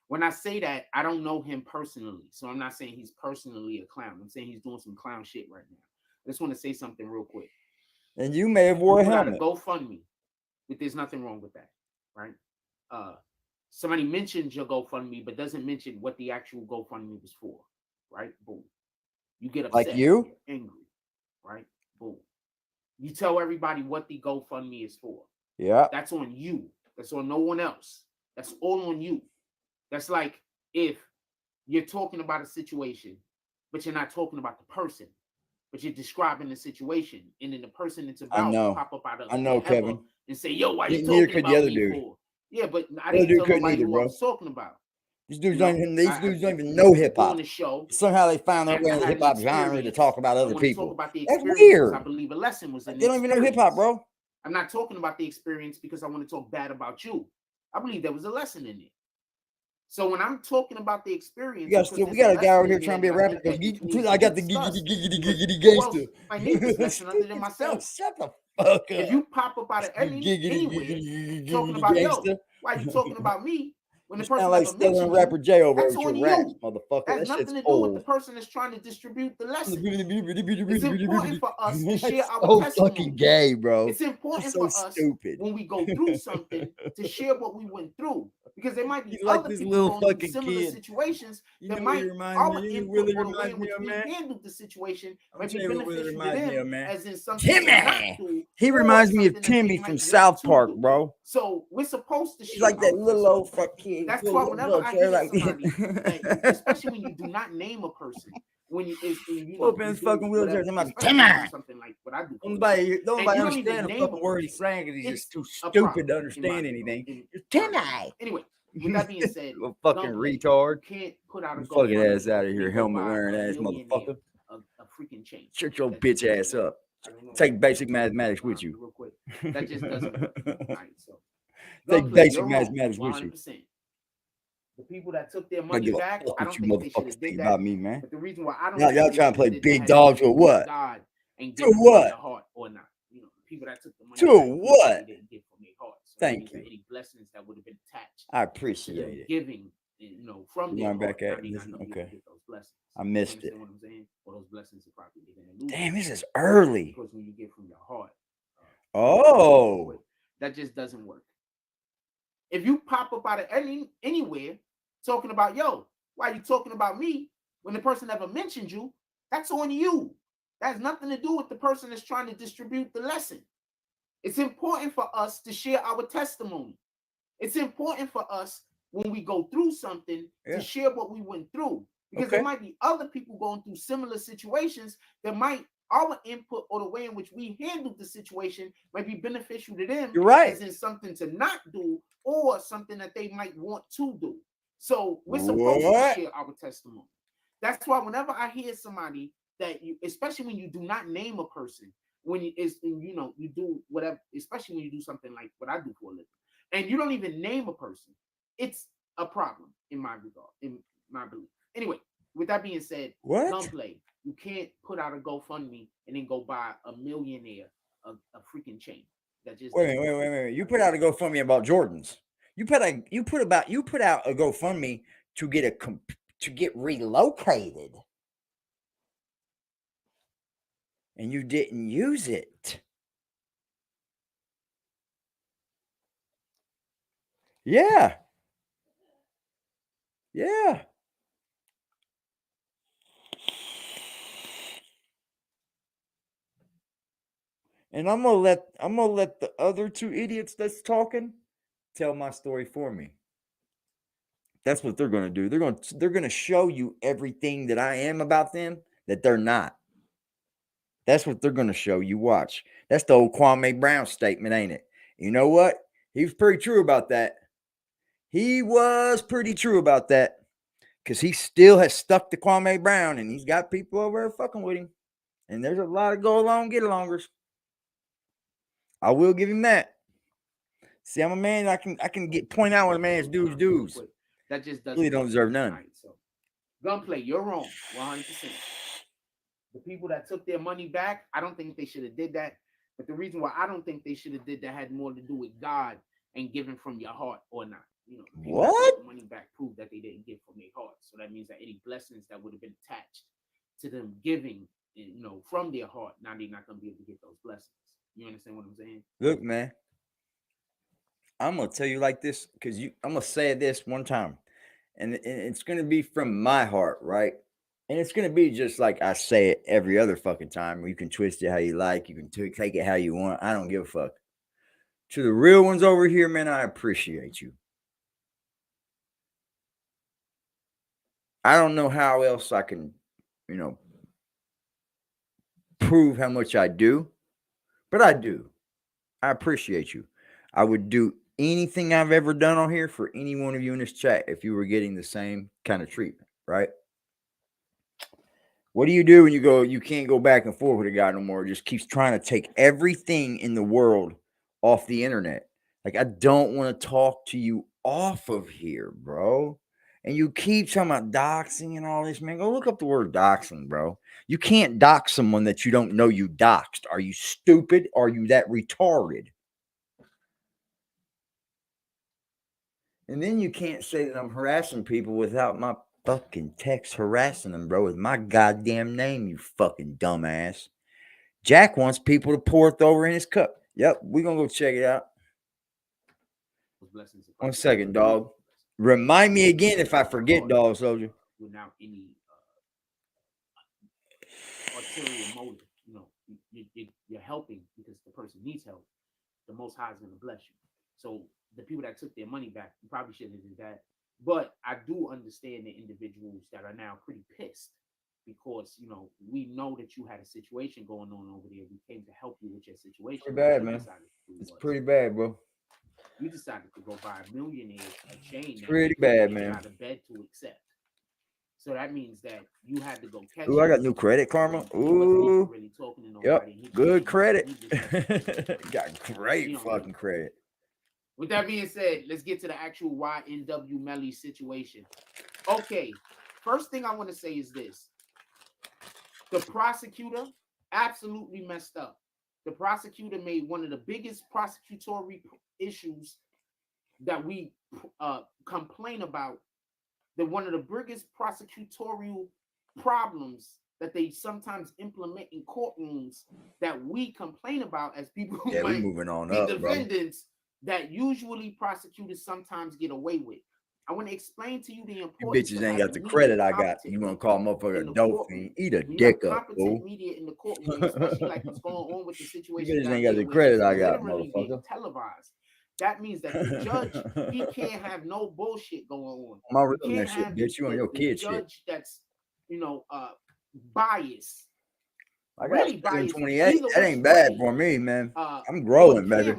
When I say that, I don't know him personally, so I'm not saying he's personally a clown. I'm saying he's doing some clown shit right now. I just want to say something real quick. And you may have wore a Put out a helmet. GoFundMe, but there's nothing wrong with that, right? Somebody mentions your GoFundMe, but doesn't mention what the actual GoFundMe was for, right? Boom. You get upset. Like you? You're angry, right? Boom. You tell everybody what the GoFundMe is for. Yeah. That's on you. That's on no one else. That's all on you. That's like if you're talking about a situation, but you're not talking about the person, but you're describing the situation, and then the person it's about pop up out of Kevin. and say, "Yo, why you Neither talking could the about other me dude. for?" Yeah, but I The other didn't dude tell couldn't nobody either, who bro. I was talking about. These dudes You know, don't even. I- These dudes don't even know hip hop. Doing the show, Somehow they found their and way I in the had hip hop an genre to experience. talk about I other want to people. talk about the That's experience because weird. I believe a lesson was in They the don't even know hip hop, experience. bro. I'm not talking about the experience because I want to talk bad about you. I believe there was a lesson in it. So when I'm talking about the experience, We got a guy out here trying to be a rapper. I got the giggity gangster. I need this lesson other than myself. Shut the fuck up. If you pop up out of anywhere talking about, yo, why you talking about me when the person like never mentioned Southern rapper you? J over That's with your on raps, you. motherfucker. That has That nothing shit's to do with the old. person that's trying to distribute the lesson. It's It's important for us to share our so testimony. fucking gay, bro. It's important so for us stupid. when we go through something to share what we went through, because there might be He's like other this people little going through fucking similar kid. situations You that know might what he reminds our me of? input Willie or the way reminds in me which of, we man. handled the situation I'm might be telling you what Willie beneficial to reminds me them, of, man. as in something to not do, He or reminds me of something that they Timmy might from want South to Park, do. bro. So we're supposed to He's share like that our little old testimony. fuck kid. That's Little why whenever I hear like somebody, that, especially when you do not name a person, when you know Open you his do fucking wheelchair. whatever, I'm like, especially come when you do on. something like what I do. Don't And nobody you don't even understand the name a fucking word he's person. saying because he's It's just too a stupid problem, to in understand my- anything. in- Timmy. Anyway, with that being said, You fucking gunplay, retard. you can't put out a You fucking GoFundMe ass out of here, and go helmet buy wearing a ass millionaire motherfucker. a freaking chain. Shut your That bitch just ass up. I don't know. Take basic mathematics with you. Real quick. That just doesn't work. All right, so Take gunplay, basic you're wrong, mathematics with you. 100%. The people that took their I money give a back, fuck I what don't you think they should motherfuckers have think did about that. me, man. But the reason why I don't Y'all think they trying to play did that big had dogs to do or with what? God and To giving from what? their heart or not. You know, the people that took the money To back, what? they didn't give from their heart. So Thank that means you. that any blessings that would have been attached I to appreciate them it. giving, from You their want heart, back at I mean, I this? know you Okay. can get those blessings. I missed You it. understand what I'm saying? Or those blessings are probably going to lose. Damn, this is early. Because when you get from your heart, Oh. that just doesn't work. If you pop up out of anywhere talking about, yo, why are you talking about me when the person never mentioned you? That's on you. That has nothing to do with the person that's trying to distribute the lesson. It's important for us to share our testimony. It's important for us when we go through something to share what we went through, because there might be other people going through similar situations that might, our input or the way in which we handled the situation might be beneficial to them. You're right. As in something to not do or something that they might want to do. So we're supposed to share our testimony. That's why whenever I hear somebody that you, especially when you do not name a person, when you do whatever, especially when you do something like what I do for a living, and you don't even name a person, it's a problem in my regard, in my belief. Anyway, with that being said, Gunplay, you can't put out a GoFundMe and then go buy a millionaire a freaking chain. That just wait a minute. You put out a GoFundMe about Jordans. You put out a GoFundMe to get relocated, and you didn't use it. Yeah. Yeah. And I'm gonna let the other two idiots that's talking tell my story for me. That's what they're gonna do. They're gonna show you everything that I am about them that they're not. That's what they're gonna show you. Watch. That's the old Kwame Brown statement, ain't it? You know what? He was pretty true about that. He was pretty true about that. Because he still has stuck to Kwame Brown, and he's got people over there fucking with him. And there's a lot of go along, get alongers. I will give him that. See, I'm a man. I can point out what a man's dues. That just doesn't really don't deserve none. Right, so, Gunplay, you're wrong, 100%. The people that took their money back, I don't think they should have did that. But the reason why I don't think they should have did that had more to do with God and giving from your heart or not. You know, people that took money back prove that they didn't give from their heart. So that means that any blessings that would have been attached to them giving, from their heart, now they're not going to be able to get those blessings. You understand what I'm saying? Look, man, I'm gonna tell you like this because I'm gonna say this one time, and it's gonna be from my heart, right? And it's gonna be just like I say it every other fucking time. You can twist it how you like. You can take it how you want. I don't give a fuck. To the real ones over here, man, I appreciate you. I don't know how else I can, prove how much I do, but I do. I appreciate you. I would do anything I've ever done on here for any one of you in this chat if you were getting the same kind of treatment, right? What do you do when you can't go back and forth with a guy no more? Just keeps trying to take everything in the world off the internet. Like, I don't want to talk to you off of here, bro. And you keep talking about doxing and all this, man. Go look up the word doxing, bro. You can't dox someone that you don't know you doxed. Are you stupid? Are you that retarded? And then you can't say that I'm harassing people without my fucking text harassing them, bro, with my goddamn name, you fucking dumbass. Jack wants people to pour it over in his cup. Yep, we're going to go check it out. 1 second, dog. Remind me again if I forget, dog soldier. Without any ulterior motive, you're helping because the person needs help. The Most High is going to bless you. So the people that took their money back, you probably shouldn't have did that. But I do understand the individuals that are now pretty pissed because, we know that you had a situation going on over there. We came to help you with your situation. Pretty bad, man. It's pretty bad, bro. You decided to go buy a millionaire a chain. It's pretty bad, man. Out of bed to accept. So that means that you had to go catch. Ooh, I got new credit, Karma. Ooh. Really talking to nobody. Yep. Good credit. Got great fucking credit. With that being said, let's get to the actual YNW Melly situation. Okay, first thing I want to say is this. The prosecutor absolutely messed up. The prosecutor made one of the biggest prosecutory issues that we complain about. One of the biggest prosecutorial problems that they sometimes implement in courtrooms that we complain about as people who we might moving on be up, defendants, bro. That usually prosecutors sometimes get away with. I want to explain to you the importance. You bitches ain't got the credit I got. You want to call motherfucker a dolphin? Eat a dick up, fool. Media in the courtroom, especially like what's going on with the situation. You bitches ain't got the credit I got, motherfucker. Televised. That means that the judge, he can't have no bullshit going on. My real shit, bitch. You on your kid shit. Judge that's, biased. I got really biased. 28. That ain't bad for me, man. I'm growing, baby.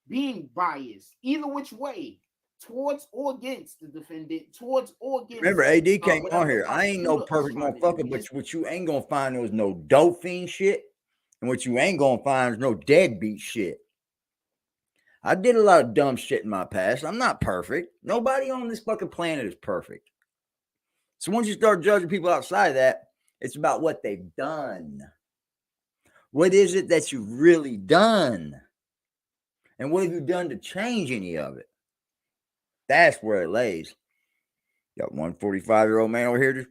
Being biased either which way towards or against the defendant, towards or against. Remember, AD came on here. the I ain't no prosecutor is perfect trying to do. motherfucker, but what you ain't gonna find is no dope fiend shit, and what you ain't gonna find is no deadbeat shit. I did a lot of dumb shit in my past. I'm not perfect. Nobody on this fucking planet is perfect. So once you start judging people outside of that, it's about what they've done. What is it that you've really done? And what have you done to change any of it? That's where it lays. Got one 45-year-old man over here just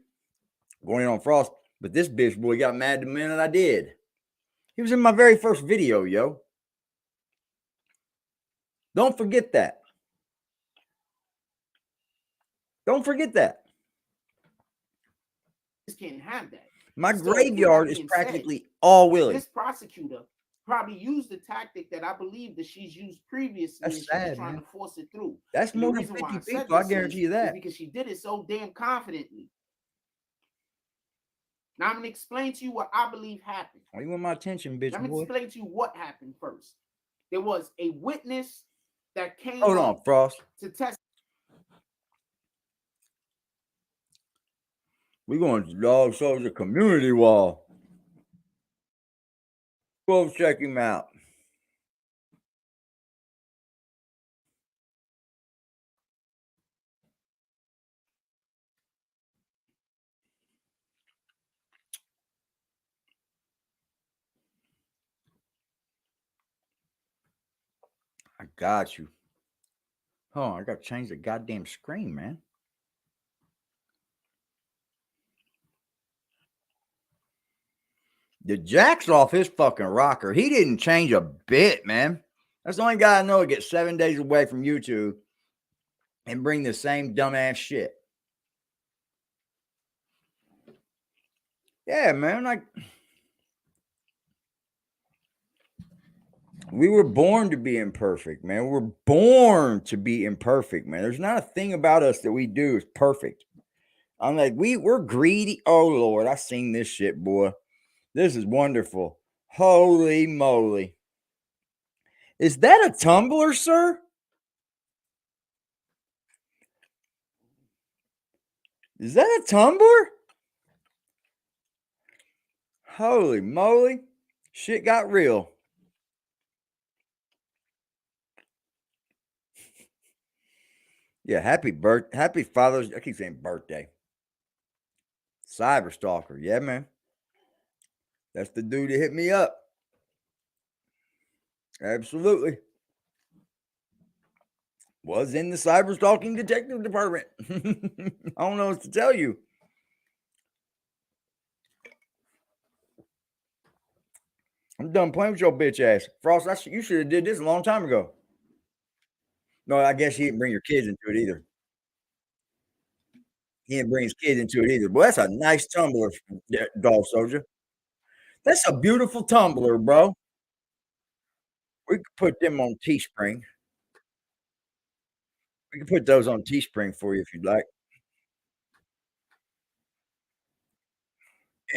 going in on Frost, but this bitch boy got mad the minute I did. He was in my very first video, yo. Don't forget that. Don't forget that. Just can't have that. My So, graveyard with is that being practically said, all Willie. This prosecutor probably used the tactic that I believe that she's used previously. That's and sad, she's trying man. to force it through. That's And more the than reason why 50 I said people, I this guarantee you is that. because she did it so damn confidently. Now I'm gonna explain to you what I believe happened. Oh, you want my attention, bitch Let me boy? explain to you what happened first. There was a witness that came Hold on, Frost. to test. We going to Dog Soldier Community Wall. Go check him out. I got you. Hold on, I got to change the goddamn screen, man. The jack's off his fucking rocker. He didn't change a bit, man. That's the only guy I know that gets 7 days away from YouTube and bring the same dumbass shit. Yeah, man. Like, we were born to be imperfect, man. We're born to be imperfect, man. There's not a thing about us that we do is perfect. I'm like, we're greedy. Oh, Lord, I seen this shit, boy. This is wonderful. Holy moly. Is that a tumbler, sir? Is that a tumbler? Holy moly. Shit got real. Yeah, happy Father's. I keep saying birthday. Cyberstalker. Yeah, man. That's the dude that hit me up. Absolutely. Was in the cyberstalking detective department. I don't know what to tell you. I'm done playing with your bitch ass. Frost, you should have did this a long time ago. No, I guess he didn't bring your kids into it either. He didn't bring his kids into it either. Boy, that's a nice tumbler, Dog Soldier. That's a beautiful tumbler, bro. We could put them on Teespring. We can put those on Teespring for you if you'd like.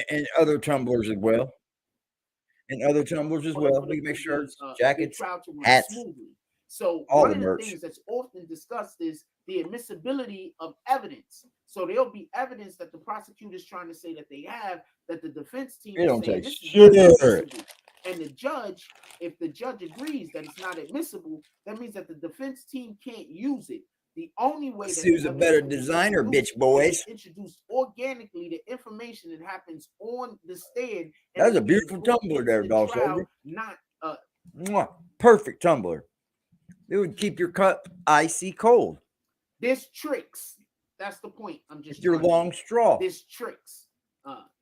And other tumblers as well. And other tumblers as well. We can make shirts, jackets, hats. Smoothly. So all one the of the merch. things that's often discussed is the admissibility of evidence. So there'll be evidence that the prosecutor is trying to say that they have, that the defense team It is don't saying take this is shit. not admissible. And the judge, if the judge agrees that it's not admissible, that means that the defense team can't use it. The only way that Sue's a better designer, bitch boys. Introduce organically the information that happens on the stand. That's a beautiful tumbler there, Dog Soldier. Not perfect tumbler. It would keep your cup icy cold. There's tricks. That's the point. I'm just your long straw. There's tricks.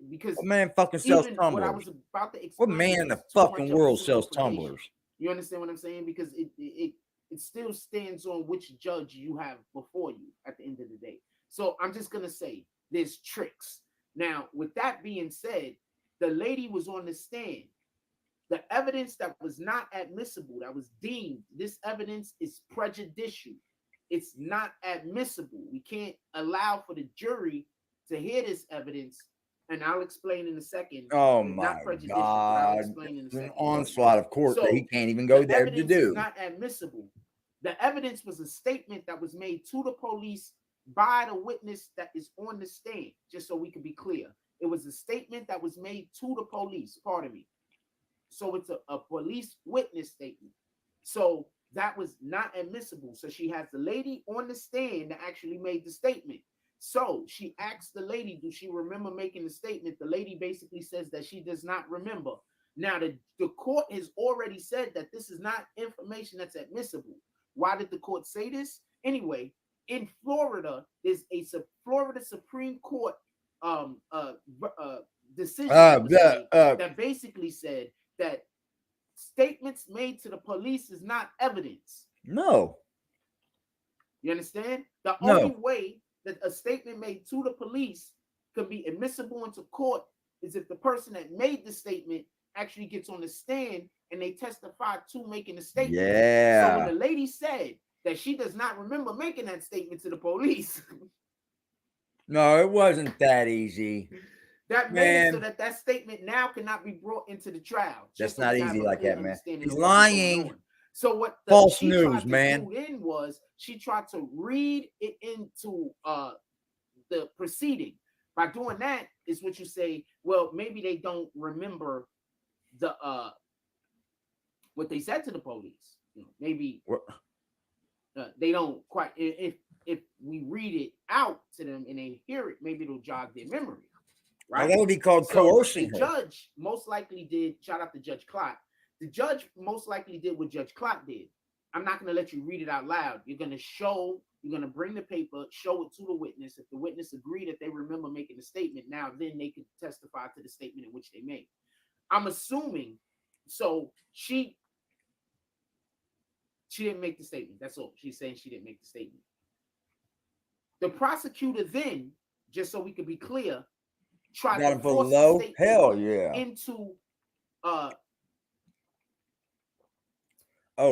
Because what man fucking sells tumblers? What I was about to what man in the fucking world sells tumblers? You understand what I'm saying? Because it still stands on which judge you have before you at the end of the day. So I'm just gonna say there's tricks. Now, with that being said, the lady was on the stand. The evidence that was not admissible, that was deemed, this evidence is prejudicial. It's not admissible. We can't allow for the jury to hear this evidence. And I'll explain in a second. Oh my God! It's an onslaught of court that he can't even go there to do. It's not admissible. The evidence was a statement that was made to the police by the witness that is on the stand, just so we can be clear. It was a statement that was made to the police, pardon me. So it's a police witness statement. So that was not admissible. So she has the lady on the stand that actually made the statement. So she asked the lady, do she remember making the statement? The lady basically says that she does not remember. Now, the court has already said that this is not information that's admissible. Why did the court say this? Anyway, in Florida, there's a Florida Supreme Court decision that basically said that statements made to the police is not evidence. No. You understand? The only way that a statement made to the police could be admissible into court is if the person that made the statement actually gets on the stand and they testify to making the statement. Yeah. So when the lady said that she does not remember making that statement to the police. No, it wasn't that easy. That made it so that that statement now cannot be brought into the trial. That's not easy like that, man. He's lying. lying. So what false news, man. In was she tried to read it into the proceeding. By doing that is what you say, well, maybe they don't remember the what they said to the police. You know, maybe they don't quite, if we read it out to them and they hear it, maybe it'll jog their memory. Right? Well, that would be called coercing. The judge most likely did, shout out to Judge Clark. The judge most likely did what Judge Clark did. I'm not going to let you read it out loud. You're going to bring the paper, show it to the witness. If the witness agree that they remember making the statement, now then they can testify to the statement in which they made. I'm assuming, so she didn't make the statement. That's all. She's saying she didn't make the statement. The prosecutor then, just so we could be clear, tried to force the statement hell yeah into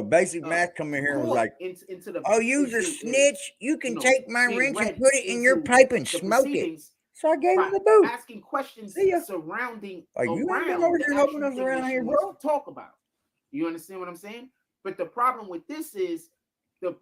basic math come in here and was like, into the, you's a snitch. You can take my wrench and put it in your pipe and smoke it. So I gave him the boot. Asking questions surrounding. You ain't been over here helping us around here, bro. Talk about. You understand what I'm saying? But the problem with this is the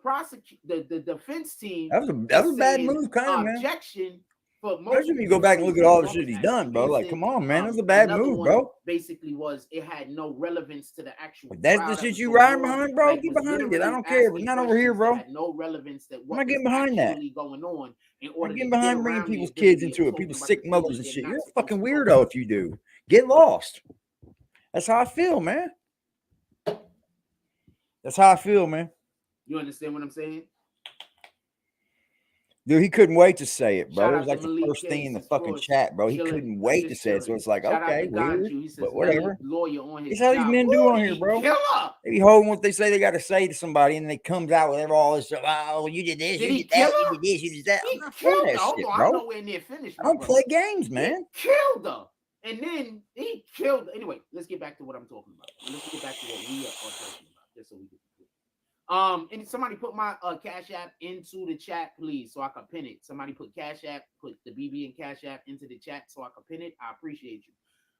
defense team. That was a bad move, kind of, man. Objection. Especially when you go back and look at all the shit he's done, bro. Like, come on, man. That was a bad move, bro. Basically, it had no relevance to the actual. If that's the shit you riding behind, bro. Get behind it. I don't care. But not over here, bro. Had no relevance that I'm not getting behind that. Going on I'm getting behind bringing people's kids into it. People's sick mothers and shit. You're a fucking weirdo if you do. Get lost. That's how I feel, man. That's how I feel, man. You understand what I'm saying? Dude, he couldn't wait to say it, bro. It was like the first thing in the fucking chat, bro. He couldn't wait to say it. So it's like, okay, weird, but whatever. It's how these men do on here, bro. They be holding what they say they got to say to somebody, and they comes out with all this stuff. Oh, you did this, you did that, you did this, you did that. I'm not playing that shit, bro. I'm nowhere near finished. I don't play games, man. He killed her. And then he killed. Anyway, let's get back to what I'm talking about. Let's get back to what we are talking about. Just so we can. And somebody put my Cash App into the chat, please, so I can pin it. Somebody put Cash App, put the BB and Cash App into the chat so I can pin it. I appreciate you.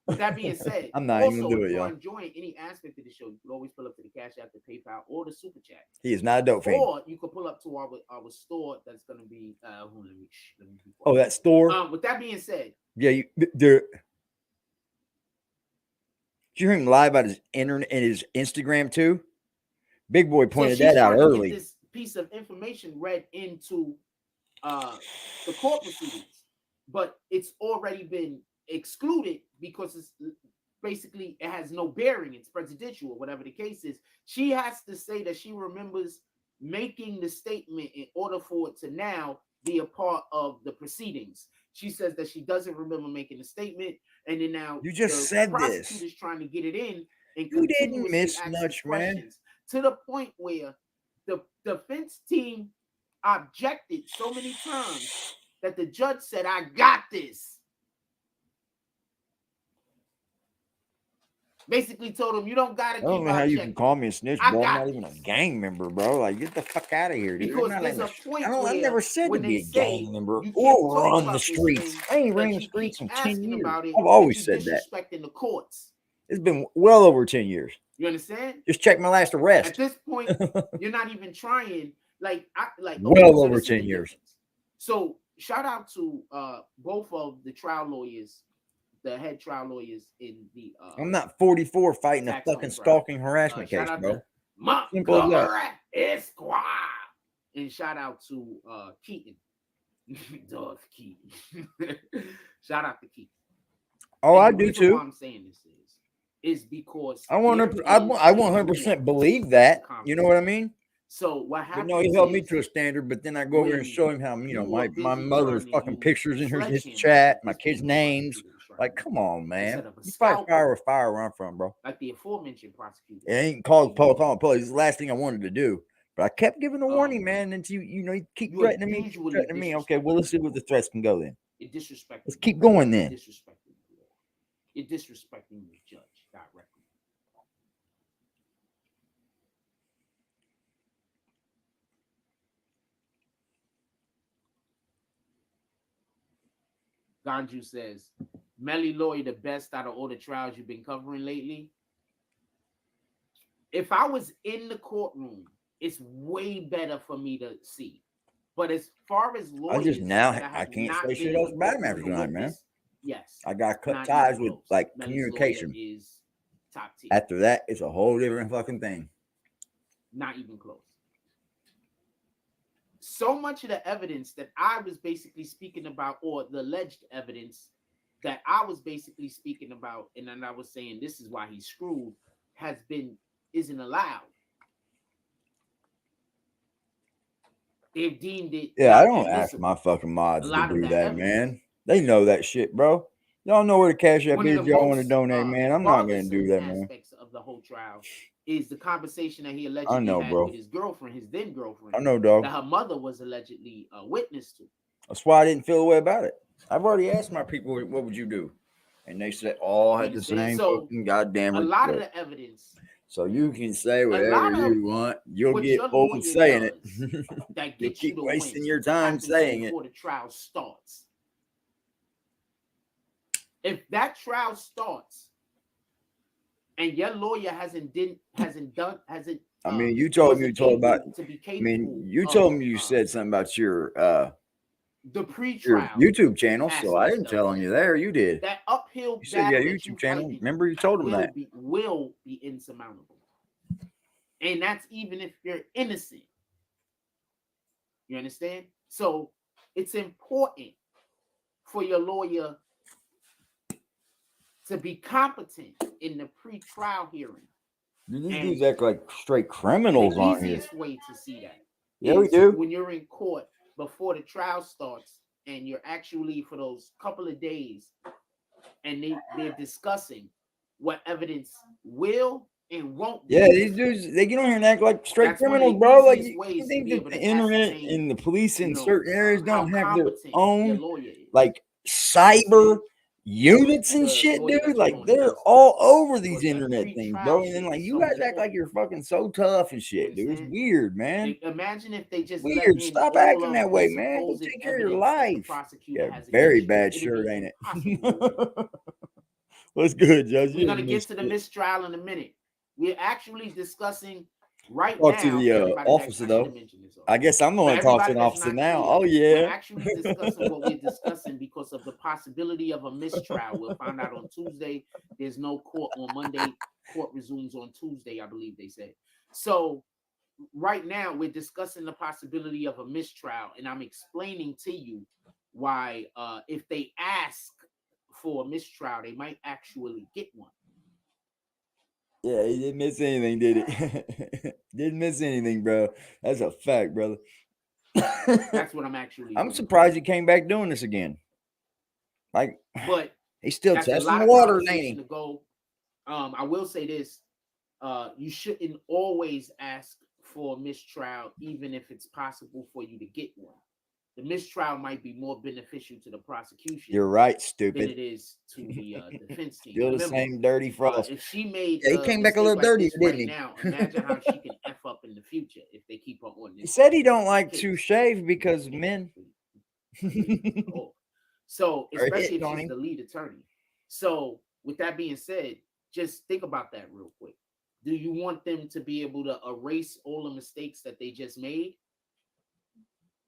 With that being said, I'm not even gonna do it, if you're y'all. Enjoying any aspect of the show, you can always pull up to the Cash App, the PayPal, or the Super Chat. He is not a dope fiend. Or you can pull up to our store that's gonna be that store. With that being said, yeah, did you hear him lie about his internet and his Instagram too? Big Boy pointed that out early. This piece of information read into the court proceedings, but it's already been excluded because it's basically it has no bearing. It's prejudicial, or whatever the case is. She has to say that she remembers making the statement in order for it to now be a part of the proceedings. She says that she doesn't remember making the statement, and then now you just said this. Prosecutor's trying to get it in, and you didn't miss much, man. To the point where the defense team objected so many times that the judge said, I got this. Basically told him, you don't got to keep I don't know how you can call me a snitch, bro. I'm not even a gang member, bro. Like, get the fuck out of here, dude. Because there's a point where I've never said to be a gang member or run the streets. I ain't ran the streets in 10 years. I've always said that. The courts. It's been well over 10 years. You understand? Just check my last At arrest. this point, you're not even trying. Like Well so over this is 10 the years. difference. So shout out to both of the trial lawyers, the head trial lawyers in the. I'm not 44 fighting a tax fucking home trial. stalking harassment Shout case, out bro. to Simple as that. Montgomery Esquire, and shout out to Keaton, Dove Keaton. Shout out to Keaton. Oh, And I the do reason too. why I'm saying this is because I 100% believe that. You know what I mean? So what But happens? no, he held me to a standard, but then I go over and show him how, you know, my mother's fucking pictures in his chat, my kids' names. Like, come on, man. You fight fire with fire where I'm from, bro. Like the aforementioned prosecutor. It ain't called police. It's the last thing I wanted to do. But I kept giving the warning, man, until you keep threatening me. Okay, well, let's see what the threats can go then. You're disrespecting. Let's keep going then. You're disrespecting the judge directly. Ganju says, Melly Lawyer, the best out of all the trials you've been covering lately. If I was in the courtroom, it's way better for me to see. But as far as lawyers, I can't say shit else about him after tonight, man. Yes. I got cut ties with like communication. Is top tier. After that, it's a whole different fucking thing. Not even close. So much of the evidence that I was basically speaking about, or the alleged evidence that I was basically speaking about, and then I was saying this is why he's screwed, isn't allowed. They've deemed it. Yeah, I don't ask my fucking mods to do that, man. They know that shit, bro. Y'all know where the cash app is. Y'all want to donate, man. I'm not gonna do that, man. Aspects of the whole trial is the conversation that he allegedly had with his girlfriend, his then girlfriend. I know, dog. That her mother was allegedly a witness to. That's why I didn't feel a way about it. I've already asked my people, what would you do? And they said all had the same fucking goddamn. A lot of the evidence. So you can say whatever you want. You'll get old saying it. That you gets keep you wasting your time saying it before the trial starts. If that trial starts and your lawyer hasn't. I mean, you told me you told me you said something about your the pre-trial YouTube channel, so I didn't tell you there. You did. That uphill. You said yeah, YouTube channel. Remember you told him that will be insurmountable, and that's even if you're innocent. You understand? So it's important for your lawyer to be competent in the pre-trial hearing. These dudes act like straight criminals on here. The easiest way to see that. Yeah, we do. When you're in court before the trial starts and you're actually for those couple of days and they're discussing what evidence will and won't be. Yeah, these dudes, they get on here and act like straight criminals, bro. Like, you think that the internet and the police in certain areas don't have their own, like, cyber units and shit, dude? Like, they're all over these internet things, bro. And then, like, you guys act like you're fucking so tough and shit, dude. It's weird, man. Imagine if they just weird. Stop acting that way, man. Go take care of your life. Yeah, very bad shirt, ain't it? What's good, Judge? We're gonna get to the mistrial in a minute. We're actually discussing right now. Talk to the officer, though. I guess I'm the one talking to the officer now. Oh, yeah. We're actually discussing what we're discussing because of the possibility of a mistrial. We'll find out on Tuesday. There's no court on Monday. Court resumes on Tuesday, I believe they said. So right now, we're discussing the possibility of a mistrial, and I'm explaining to you why if they ask for a mistrial, they might actually get one. Yeah, he didn't miss anything, did he? Didn't miss anything, bro. That's a fact, brother. That's what I'm actually I'm surprised he came back doing this again. Like, but he's still testing the water, ain't he? To go. I will say this. You shouldn't always ask for a mistrial, even if it's possible for you to get one. The mistrial might be more beneficial to the prosecution. You're right, stupid. Than it is to the defense team. Still the same dirty frost. If she made, he came back a little dirty, didn't he? Now, imagine how she can f up in the future if they keep her on this. He said he don't like to shave because men. So, especially if she's the lead attorney. So, with that being said, just think about that real quick. Do you want them to be able to erase all the mistakes that they just made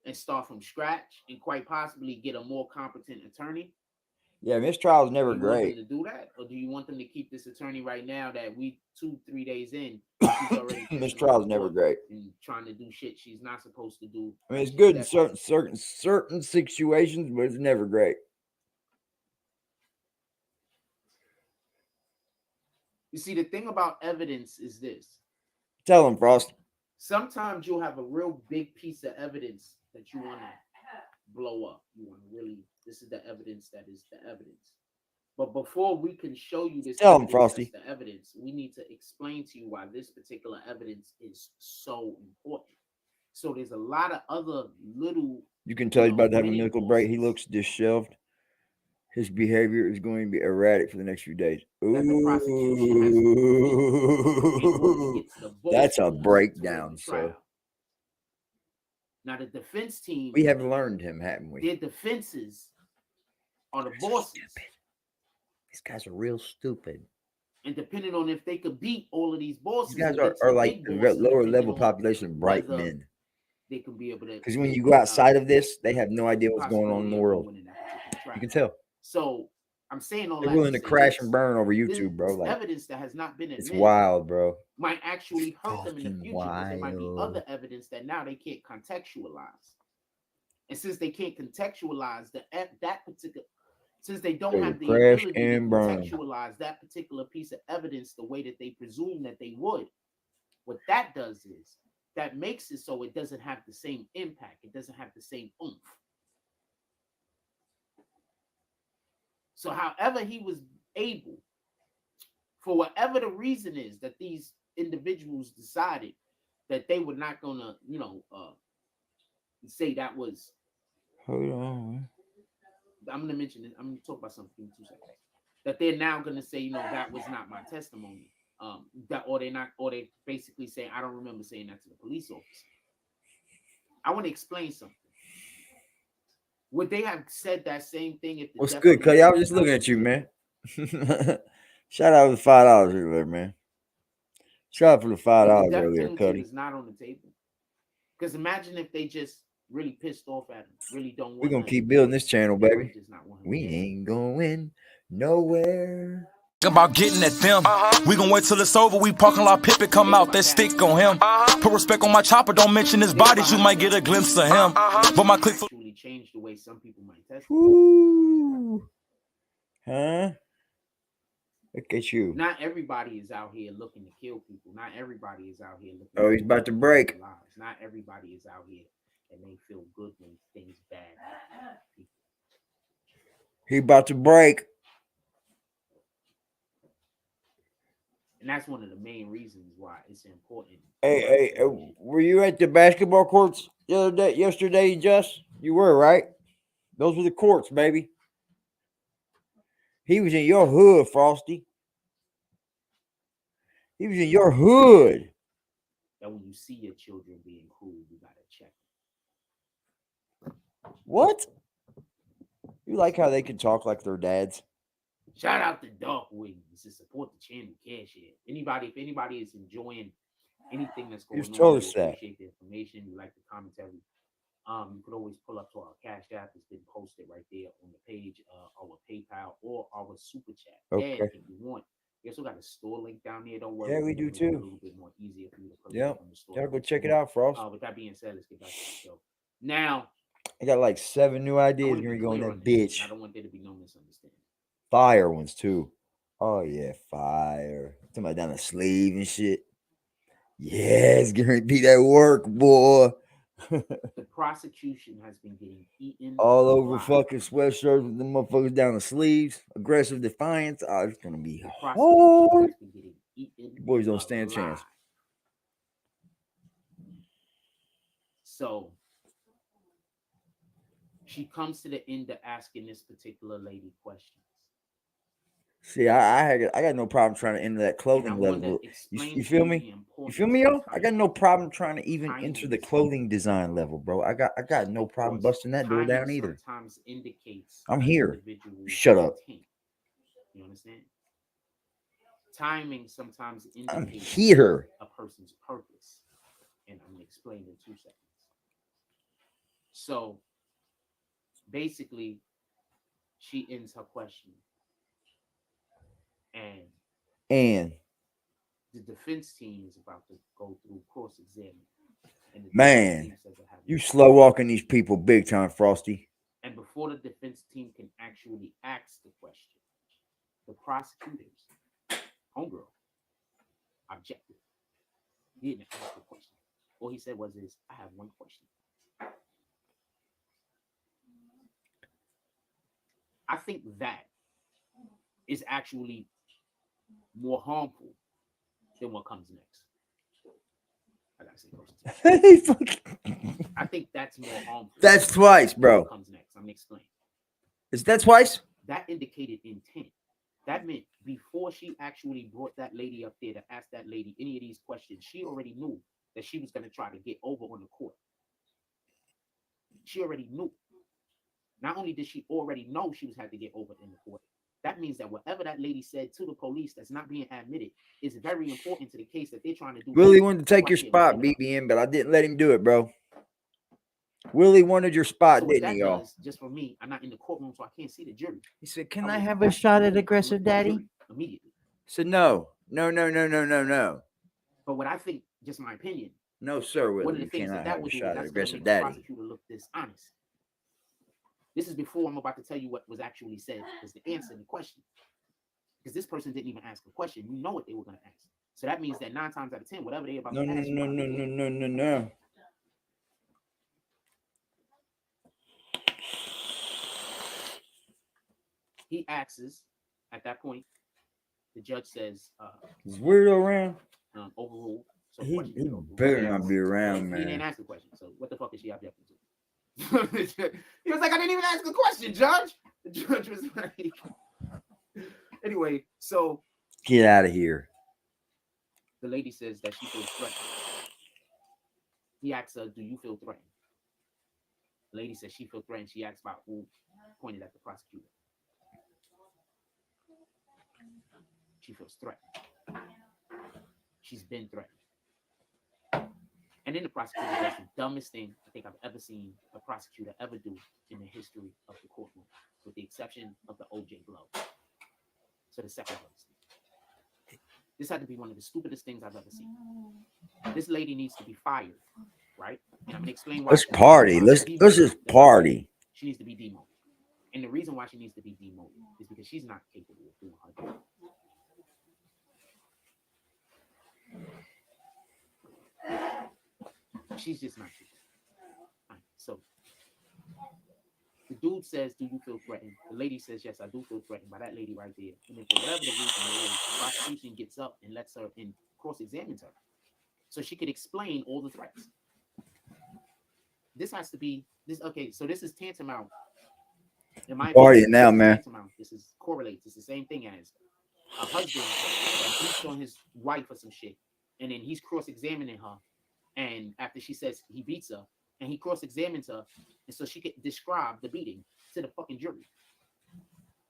and start from scratch and quite possibly get a more competent attorney? Yeah, mistrial is never Do you want them great. to do that, or do you want them to keep this attorney right now that we 2-3 days in, she's already Mistrial is never great and trying to do shit she's not supposed to do? I mean, it's good in certain situations, but it's never great. You see, the thing about evidence is this. Tell him, Frost. Sometimes you'll have a real big piece of evidence that you want to blow up. You want to really, this is the evidence that is the evidence. But before we can show you this Tell him, Frosty, the evidence, we need to explain to you why this particular evidence is so important. So there's a lot of other little. You can tell he's about to have a medical break. He looks disheveled. His behavior is going to be erratic for the next few days. Ooh, that's a breakdown. So now the defense team, we have learned him, haven't we? Their defenses are the bosses. These guys are real stupid. And depending on if they could beat all of these bosses, these guys are like the lower level population of bright men. They can be able to, because when you go outside of this, they have no idea what's going on in the world. You can tell. So I'm saying all they're that willing to crash and burn over YouTube, bro. Like evidence that has not been admitted, it's wild, bro. Might actually hurt them in the future because there might be other evidence that now they can't contextualize. And since they can't contextualize that particular, since they don't have the ability to contextualize that particular piece of evidence the way that they presume that they would, what that does is that makes it so it doesn't have the same impact. It doesn't have the same oomph. So however he was able, for whatever the reason is that these individuals decided that they were not going to, say that was. Hold on. I'm going to mention it. I'm going to talk about something in 2 seconds. That they're now going to say, that was not my testimony. They basically say, I don't remember saying that to the police officer. I want to explain something. Would they have said that same thing if the what's good, Cuddy? I was just looking at you, man. Shout out for the $5 earlier, man. Shout out for the $5 earlier, Cuddy. It's not on the table. Because imagine if they just really pissed off at him, really don't want. We're gonna keep building this channel, baby. We ain't going nowhere. About getting at them. We gon' wait till it's over. We parking lot Pimpin come out. That stick on him. Put respect on my chopper. Don't mention his bodies. You might get a glimpse of him. But my click actually changed the way some people might test. Ooh. Huh? Look at you. Not everybody is out here looking to kill people. Not everybody is out here looking. Oh, he's about to break. Not everybody is out here and they feel good when things bad happen. He about to break. And that's one of the main reasons why it's important. Hey, were you at the basketball courts yesterday, Just? You were, right? Those were the courts, baby. He was in your hood, Frosty. He was in your hood. That when you see your children being cool, you gotta check. What? You like how they can talk like their dads? Shout out to Dark Wings to support the channel. Cash it. If anybody is enjoying anything that's going on, told you us that. Appreciate the information. You like the commentary. You could always pull up to our Cash App. It's been posted right there on the page, our PayPal or our Super Chat. Okay. And if you want, you also got a store link down there. Don't worry. Yeah, we do too. A little bit more easier for you to purchase from the store. Gotta go check it out, Frost. With that being said, let's get back to the show. Now, I got like 7 new ideas. You're gonna go in that bitch. I don't want there to be no misunderstanding. Fire ones too. Oh yeah, fire. Talking about down the sleeve and shit. Yeah, it's gonna be that work, boy. The prosecution has been getting eaten all over fucking sweatshirts with the motherfuckers down the sleeves. Aggressive Defiance. Oh, it's gonna be hard. Boys don't stand a chance. So she comes to the end of asking this particular lady questions. See, I got no problem trying to enter that clothing level. You feel me? You feel me, yo? I got no problem trying to even enter the clothing design level, bro. I got no problem busting that door down either. I'm here. Shut up. You understand? timing sometimes I'm indicates here. a person's purpose, and I'm gonna explain in 2 seconds. So basically, she ends her question, and the defense team is about to go through cross-examining. And the defense man, team says I have you no slow walking these people big time, Frosty. And before the defense team can actually ask the question, the prosecutors, homegirl, objected. He didn't ask the question. All he said was, I have one question. I think that is actually more harmful than what comes next. I gotta say I think that's more harmful. That's twice, bro. What comes next? I'm gonna explain. Is that twice? That indicated intent. That meant before she actually brought that lady up there to ask that lady any of these questions, she already knew that she was going to try to get over on the court. She already knew. Not only did she already know she was had to get over in the court, that means that whatever that lady said to the police that's not being admitted is very important to the case that they're trying to do. Willie wanted to take your spot, BBN, but I didn't let him do it, bro. Willie wanted your spot, So didn't he, y'all? Just for me, I'm not in the courtroom, so I can't see the jury. He said, "Can I have a shot at Aggressive Daddy?" Immediately. I said, "No. But what I think, just my opinion, no, sir, Willie, one of the you things cannot that have would a do, shot at that's going to Aggressive make the Daddy." prosecutor look dishonest. This is before I'm about to tell you what was actually said as the answer to the question. Because this person didn't even ask a question. You know what they were going to ask. So that means that 9 times out of 10, whatever they about to ask. No. He asks, at that point, the judge says, Is Weirdo around? Overruled. So He better not be around, man. He didn't ask the question. So what the fuck is she objecting to? He was like, I didn't even ask a question, Judge. The judge was like, anyway, so get out of here. The lady says that she feels threatened. He asks her, do you feel threatened? The lady says she feels threatened. She asks about who pointed at the prosecutor. She feels threatened. She's been threatened. And then the prosecutor does the dumbest thing I think I've ever seen a prosecutor ever do in the history of the courtroom, with the exception of the OJ glove. So the second dumbest thing. This had to be one of the stupidest things I've ever seen. This lady needs to be fired, right? And I'm gonna explain why. Let's party. Let's just party. She needs to be demoted. And the reason why she needs to be demoted is because she's not capable of doing her job. She's just not capable. Right, so the dude says, do you feel threatened? The lady says, yes, I do feel threatened by that lady right there. And then for whatever the reason is, the prosecution gets up and lets her and cross-examines her so she could explain all the threats. This has to be this. Okay, so this is tantamount. In my opinion, now, man. This is correlates. It's the same thing as a husband that beats on his wife or some shit, and then he's cross-examining her. And after she says he beats her, and he cross-examines her, and so she could describe the beating to the fucking jury.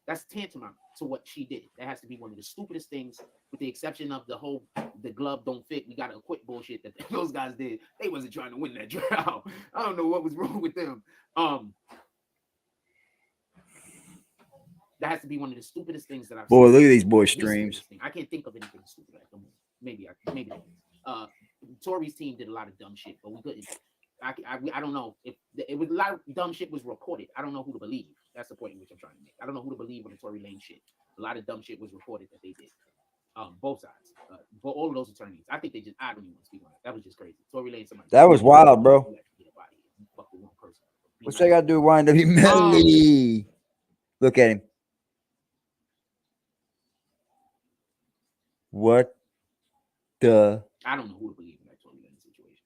That's tantamount to what she did. That has to be one of the stupidest things, with the exception of the glove don't fit, we gotta quit bullshit that those guys did. They wasn't trying to win that trial. I don't know what was wrong with them. That has to be one of the stupidest things that I've seen. Boy, look at these boys' streams. I can't think of anything stupid at the moment. Maybe. Tory's team did a lot of dumb shit, but we couldn't. I don't know if it was a lot of dumb shit was reported. I don't know who to believe. That's the point in which I'm trying to make. I don't know who to believe on the Tory Lane shit. A lot of dumb shit was reported that they did. Both sides, but all of those attorneys. I think they just. I don't even want to speak on it. That was just crazy. Tory Lane, somebody. That was wild, bro. What's that got to do with YNW Melly? Look at him. What the? I don't know who to believe in that Tory Lane situation.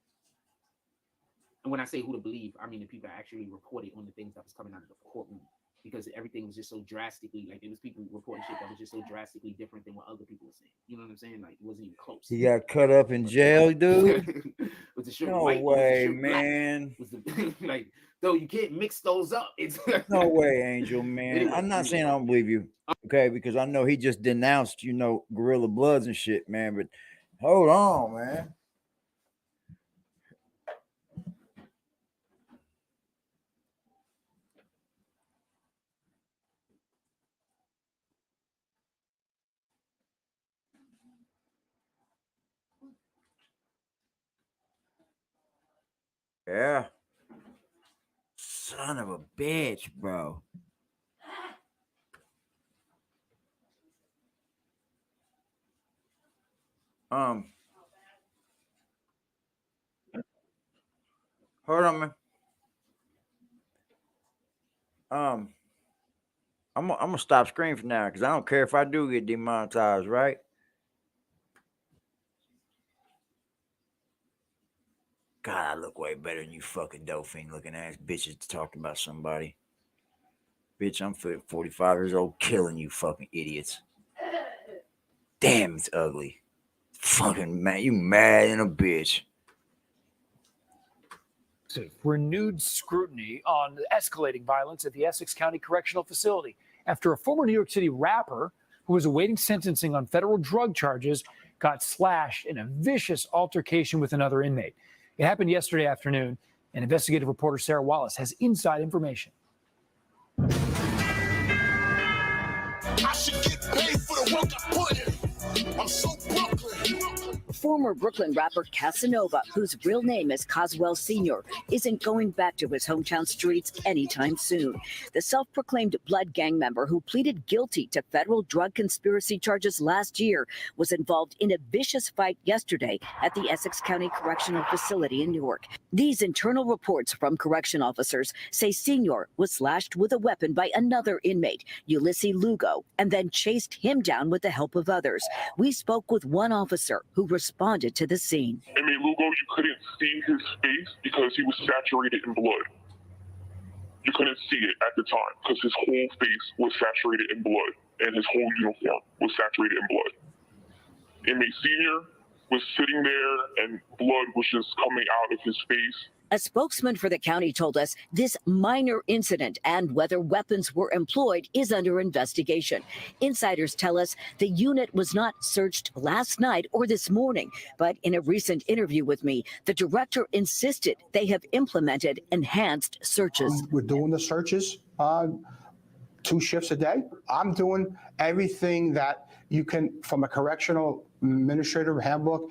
And when I say who to believe, I mean the people that actually reported on the things that was coming out of the courtroom. because everything was just so drastically, like, there was people reporting shit that was just so drastically different than what other people were saying. You know what I'm saying? Like, it wasn't even close. He got cut up in jail, dude. Was the shirt No white? way, Was the shirt black? man. Was the like, though you can't mix those up. It's No way, Angel, man. Anyway, I'm not saying I don't believe you, okay? Because I know he just denounced, Gorilla Bloods and shit, man. But hold on, man. Yeah. Son of a bitch, bro. Hold on, man. I'm gonna stop screaming for now because I don't care if I do get demonetized, right? God, I look way better than you fucking dolphin looking ass bitches talking about somebody. Bitch, I'm 45 years old killing you fucking idiots. Damn, it's ugly. Fucking man, you mad in a bitch. Renewed scrutiny on the escalating violence at the Essex County Correctional Facility after a former New York City rapper who was awaiting sentencing on federal drug charges got slashed in a vicious altercation with another inmate. It happened yesterday afternoon, and investigative reporter Sarah Wallace has inside information. I should get paid for the work I put in. I'm so Brooklyn. Former Brooklyn rapper Casanova, whose real name is Coswell Sr., isn't going back to his hometown streets anytime soon. The self-proclaimed Blood gang member who pleaded guilty to federal drug conspiracy charges last year was involved in a vicious fight yesterday at the Essex County Correctional Facility in Newark. These internal reports from correction officers say Sr. was slashed with a weapon by another inmate, Ulysses Lugo, and then chased him down with the help of others. We spoke with one officer who responded to the scene. Inmate Lugo, you couldn't see his face because he was saturated in blood. You couldn't see it at the time because his whole face was saturated in blood and his whole uniform was saturated in blood. Inmate Senior was sitting there and blood was just coming out of his face. A spokesman for the county told us this minor incident and whether weapons were employed is under investigation. Insiders tell us the unit was not searched last night or this morning, but in a recent interview with me, the director insisted they have implemented enhanced searches. We're doing the searches 2 shifts a day. I'm doing everything that you can from a correctional administrator handbook.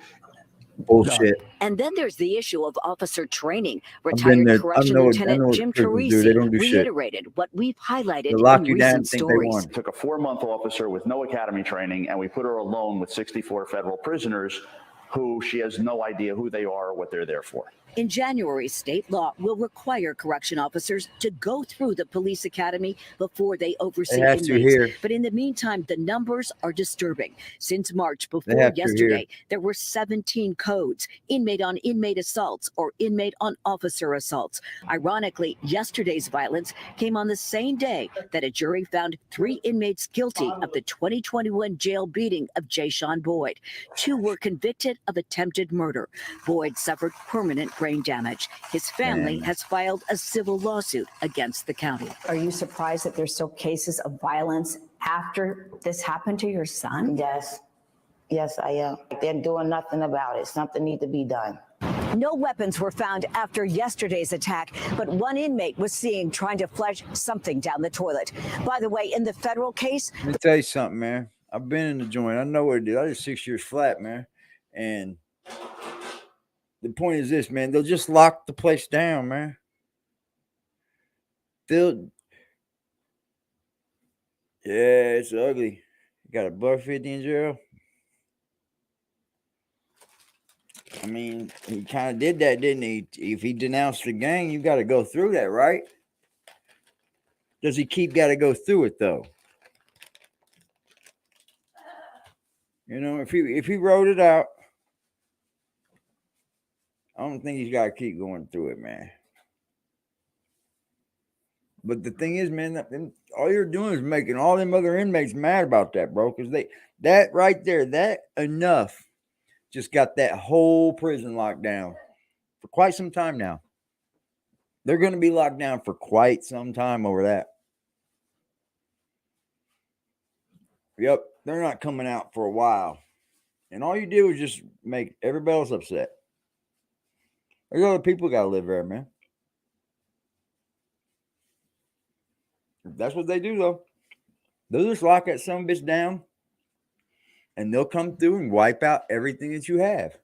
Bullshit. And then there's the issue of officer training. Retired Correction Lieutenant Jim Teresi reiterated what we've highlighted in recent stories. Took a 4-month officer with no academy training, and we put her alone with 64 federal prisoners who she has no idea who they are or what they're there for. In January, state law will require correction officers to go through the police academy before they oversee inmates. But in the meantime, the numbers are disturbing. Since March, before yesterday, there were 17 codes, inmate on inmate assaults or inmate on officer assaults. Ironically, yesterday's violence came on the same day that a jury found 3 inmates guilty of the 2021 jail beating of Jayshawn Boyd. 2 were convicted of attempted murder. Boyd suffered permanent brain damage. His family has filed a civil lawsuit against the county. Are you surprised that there's still cases of violence after this happened to your son? Yes. Yes, I am. They're doing nothing about it. Something needs to be done. No weapons were found after yesterday's attack, but one inmate was seen trying to flush something down the toilet. By the way, in the federal case... Let me tell you something, man. I've been in the joint. I know what it is. I did 6 years flat, man. And the point is this, man. They'll just lock the place down, man. Yeah, it's ugly. You got $150 in jail. I mean, he kind of did that, didn't he? If he denounced the gang, you got to go through that, right? Does he got to go through it though? You know, if he wrote it out, I don't think he's got to keep going through it, man. But the thing is, man, all you're doing is making all them other inmates mad about that, bro. Because that right there, that enough just got that whole prison locked down for quite some time now. They're going to be locked down for quite some time over that. Yep, they're not coming out for a while. And all you do is just make everybody else upset. There's other people got to live there, man. That's what they do, though. They'll just lock that son of a bitch down, and they'll come through and wipe out everything that you have.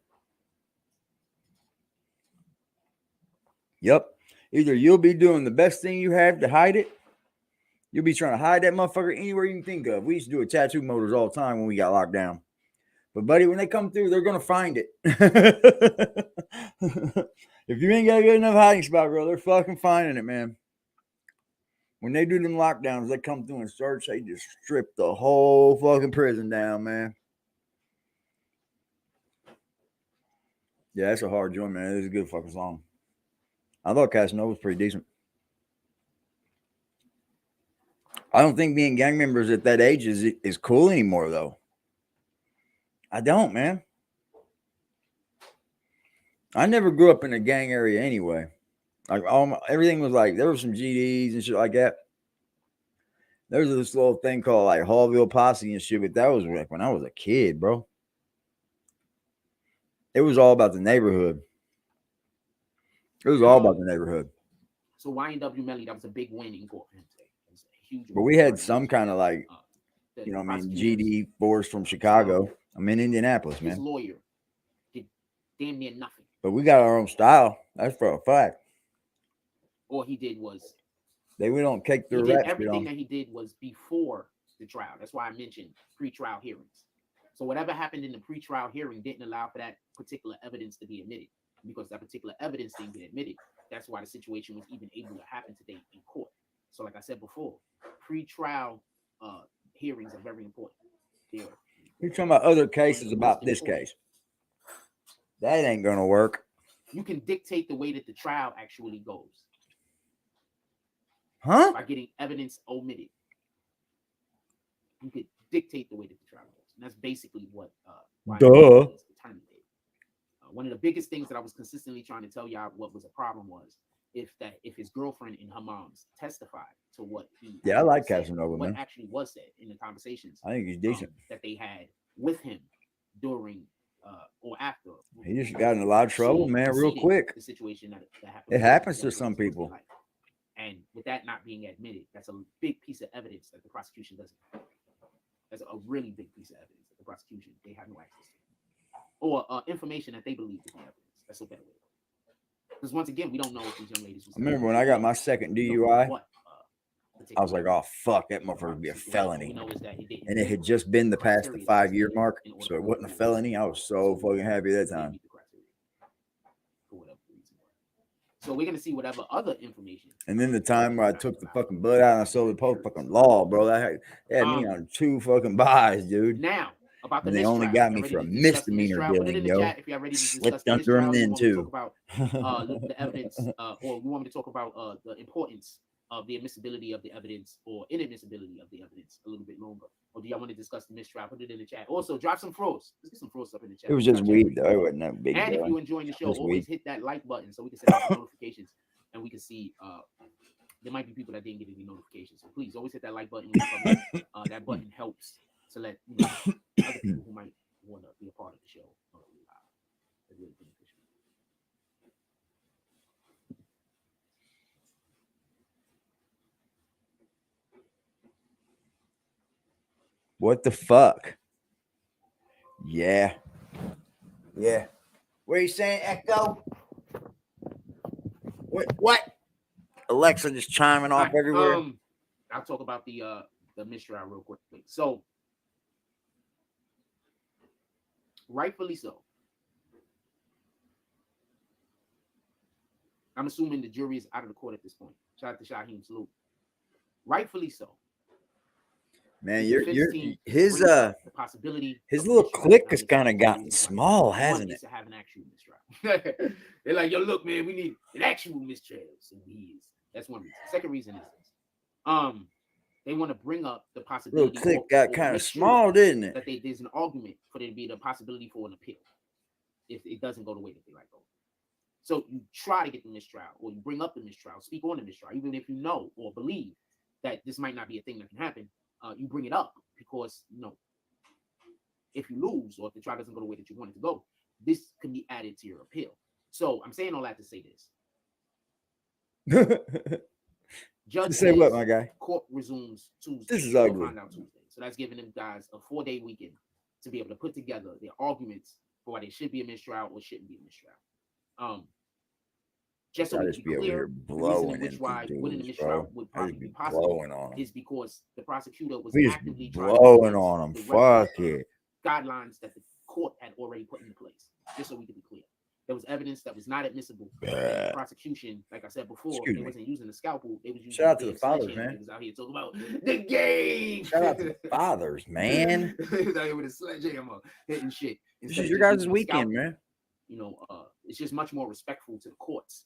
Yep. Either you'll be doing the best thing you have to hide it. You'll be trying to hide that motherfucker anywhere you can think of. We used to do a tattoo motors all the time when we got locked down. But, buddy, when they come through, they're going to find it. If you ain't got a good enough hiding spot, bro, they're fucking finding it, man. When they do them lockdowns, they come through and search. They just strip the whole fucking prison down, man. Yeah, that's a hard joint, man. It's a good fucking song. I thought Casanova was pretty decent. I don't think being gang members at that age is cool anymore, though. I don't, man. I never grew up in a gang area anyway. Like everything was like, there were some GDs and shit like that. There was this little thing called like Hallville Posse and shit, but that was like when I was a kid, bro. It was all about the neighborhood. It was all about the neighborhood. So YNW Melly, that was a big win in court for him today. It was a huge. But we had some kind of like, you know what I mean, GD force from Chicago. I'm in Indianapolis, His man. lawyer did damn near nothing. But we got our own style. That's for a fact. All he did was we don't kick the did rap. everything that he did was before the trial. That's why I mentioned pre-trial hearings. So whatever happened in the pre-trial hearing didn't allow for that particular evidence to be admitted. Because that particular evidence didn't get admitted, that's why the situation was even able to happen today in court. So like I said before, pre-trial hearings are very important. You're talking about other cases about this case. That ain't gonna work. You can dictate the way that the trial actually goes. Huh? By getting evidence omitted. You could dictate the way that the trial goes. And that's basically what Duh. One of the biggest things that I was consistently trying to tell y'all what was a problem was if his girlfriend and her moms testified to what he I like said, Casanova, what man. actually was said in the conversations. I think he's decent. That they had with him during or after. He just got in a lot of trouble, man, real quick. The situation that happened. It happens to some people. And with that not being admitted, that's a big piece of evidence that the prosecution doesn't have. That's a really big piece of evidence that the prosecution, they have no access to. Or information that they believe to be evidence. That's a better way. Because once again, we don't know if these young ladies. I remember when I got my second DUI, I was like, "Oh fuck, that motherfucker would be a felony," and it had just been past the 5-year mark, so it wasn't a felony. I was so fucking happy at that time. So we're gonna see whatever other information. And then the time where I took the fucking blood out and I sold the post fucking law, bro. That had me on 2 fucking buys, dude. Now. About the and they only got me for a misdemeanor dealing, yo. If you're ready to slipped under them then too. About the evidence, or we want me to talk about the importance of the admissibility of the evidence or inadmissibility of the evidence a little bit longer, or do y'all want to discuss the mistrial? Put it in the chat. Also, drop some froze. Let's get some froze up in the chat. It was just weed, though. It wasn't that big. And deal. if you're enjoying the show, Just always weed. hit that like button so we can set up notifications and we can see. There might be people that didn't get any notifications, so please always hit that like button. That button helps to let other people who might want to be a part of the show. Really beneficial. What the fuck? Yeah. Yeah. What are you saying, Echo? What? Alexa just chiming off everywhere. I'll talk about the mistrial real quick. So, rightfully so. I'm assuming the jury is out of the court at this point. Shout out to Shaheem, salute. Rightfully so. Man, his little clique has kind of gotten small, hasn't it? To have an actual mistrial. They're like, yo, look, man, we need an actual mistrial. So that's one reason. Second reason is this. They want to bring up the possibility. Little clip got kind of small, didn't it? That there's an argument for there to be the possibility for an appeal if it doesn't go the way that they like go. So you try to get the mistrial, or you bring up the mistrial, speak on the mistrial, even if you know or believe that this might not be a thing that can happen. You bring it up because if you lose or if the trial doesn't go the way that you want it to go, this can be added to your appeal. So I'm saying all that to say this. Judge say what, my guy? Court resumes Tuesday. This is ugly. Find out Tuesday. So that's giving them guys a 4-day weekend to be able to put together their arguments for why there should be a mistrial or shouldn't be a mistrial. Just so we can be clear, the reason in which why winning the mistrial would probably be possible is because the prosecutor was actively blowing on them. Fuck it. Guidelines that the court had already put into place. Just so we can be clear. There was evidence that was not admissible. The prosecution, like I said before, they wasn't using the scalpel. They was using shout out to the fathers, man. They was out here talking about the game. Shout out to the fathers, man. They was out here with a sledgehammer hitting shit. This is your guys' weekend, man. It's just much more respectful to the courts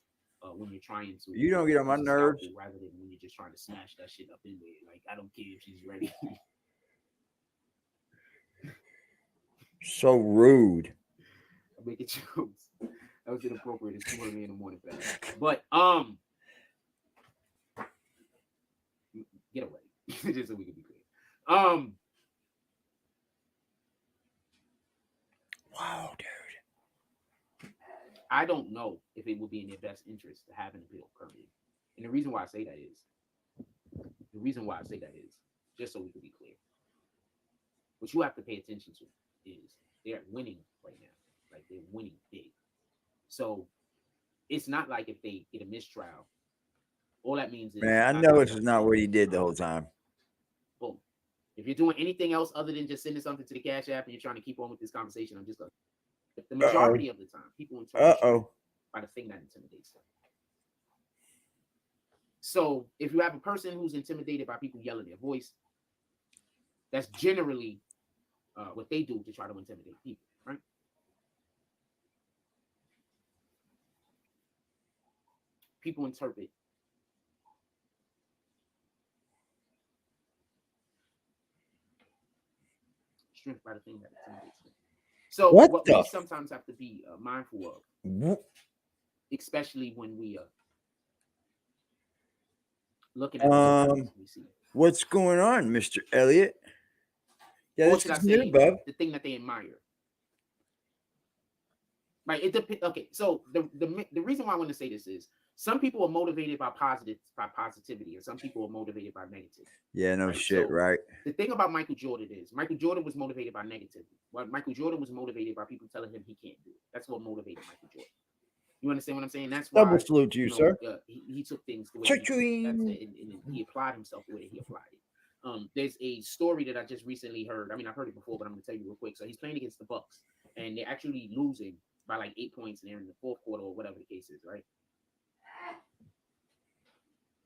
when you're trying to. You don't get on my nerves. Rather than when you're just trying to smash that shit up in there. Like, I don't care if she's ready. So rude. I make it jokes. That was inappropriate. It's 2:00 in the morning for that. But get away. Just so we can be clear. Wow, dude. I don't know if it would be in their best interest to have an appeal currently. And the reason why I say that is just so we can be clear. What you have to pay attention to is they're winning right now. Like, they're winning big. So it's not like if they get a mistrial, all that means is, man, I know this is not what he did the whole time. Boom. If you're doing anything else other than just sending something to the Cash App and you're trying to keep on with this conversation, I'm just going to. The majority of the time, people interpret by the thing that intimidates them. So if you have a person who's intimidated by people yelling their voice, that's generally what they do to try to intimidate people, right? People interpret strength by the thing that intimidates them. So what we sometimes have to be mindful of, especially when we looking at we see. What's going on, Mr. Elliott? Yeah, this is new, bub. The thing that they admire. Right. It depends. Okay. So the reason why I want to say this is some people are motivated by positivity, and some people are motivated by negativity. Yeah, no shit, right? The thing about Michael Jordan is Michael Jordan was motivated by negativity. Well, Michael Jordan was motivated by people telling him he can't do it. That's what motivated Michael Jordan. You understand what I'm saying? That's why. Double salute to you, sir. He took things the way he applied himself the way he applied it. There's a story that I just recently heard. I mean, I've heard it before, but I'm going to tell you real quick. So he's playing against the Bucks, and they're actually losing by like 8 points, and they're in the fourth quarter or whatever the case is, right?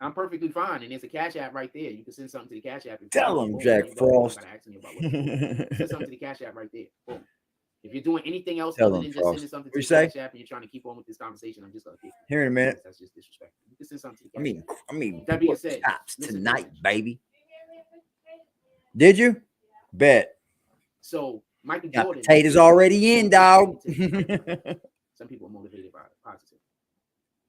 I'm perfectly fine, and there's a Cash App right there. You can send something to the Cash App. Tell him, Jack Frost. Send something to the Cash App right there. Boom. If you're doing anything else other than just sending something to the Cash App and you're trying to keep on with this conversation, I'm just going to kick you. Here in a minute. That's just disrespectful. You can send something to the Cash App. I mean, that being said, tonight, baby. Did you? Bet. So Michael got Jordan. Potatoes already in, dog. Some people are motivated by positive.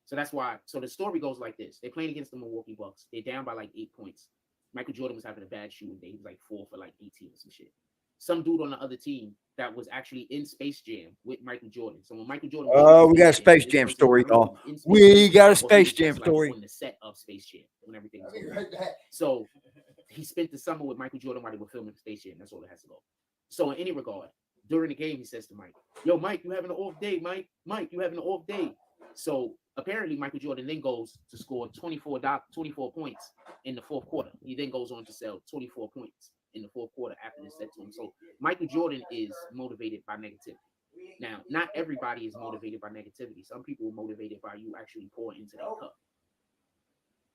So that's why. So the story goes like this: they're playing against the Milwaukee Bucks. They're down by like 8 points. Michael Jordan was having a bad shooting day. He was like 4 for like 18 or some shit. Some dude on the other team that was actually in Space Jam with Michael Jordan. So when Michael Jordan, we got a Space Jam story, y'all. We got a Space Jam story on the set of Space Jam when everything was going on. So he spent the summer with Michael Jordan while they were filming Space Jam. That's all it has to go. So in any regard, during the game, he says to Mike, "Yo, Mike, you having an off day, Mike? Mike, you having an off day?" So apparently, Michael Jordan then goes to score 24 points in the fourth quarter. He then goes on to sell 24 points in the fourth quarter after this said to him. So Michael Jordan is motivated by negativity. Now, not everybody is motivated by negativity. Some people are motivated by you actually pouring into their cup.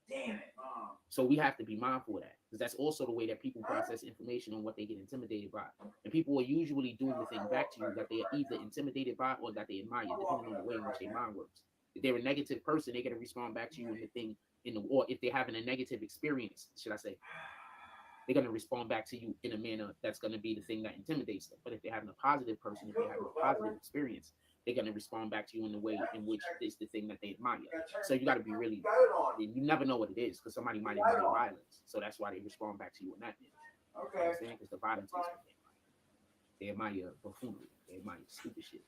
Damn it, Mom. So we have to be mindful of that, because that's also the way that people process information on what they get intimidated by. And people are usually doing the thing back to you that they are either intimidated by or that they admire, depending on the way in which their mind works. If they're a negative person, they're gonna respond back to you in the thing or if they're having a negative experience, should I say, they're gonna respond back to you in a manner that's gonna be the thing that intimidates them. But if they're having a positive person, if they're having a positive experience, they're gonna respond back to you in the way in which is the thing that they admire. So you got to be really, you never know what it is because somebody might admire violence, so that's why they respond back to you in that manner. Okay. Because the violence is what they admire buffoonery, they admire stupid shit,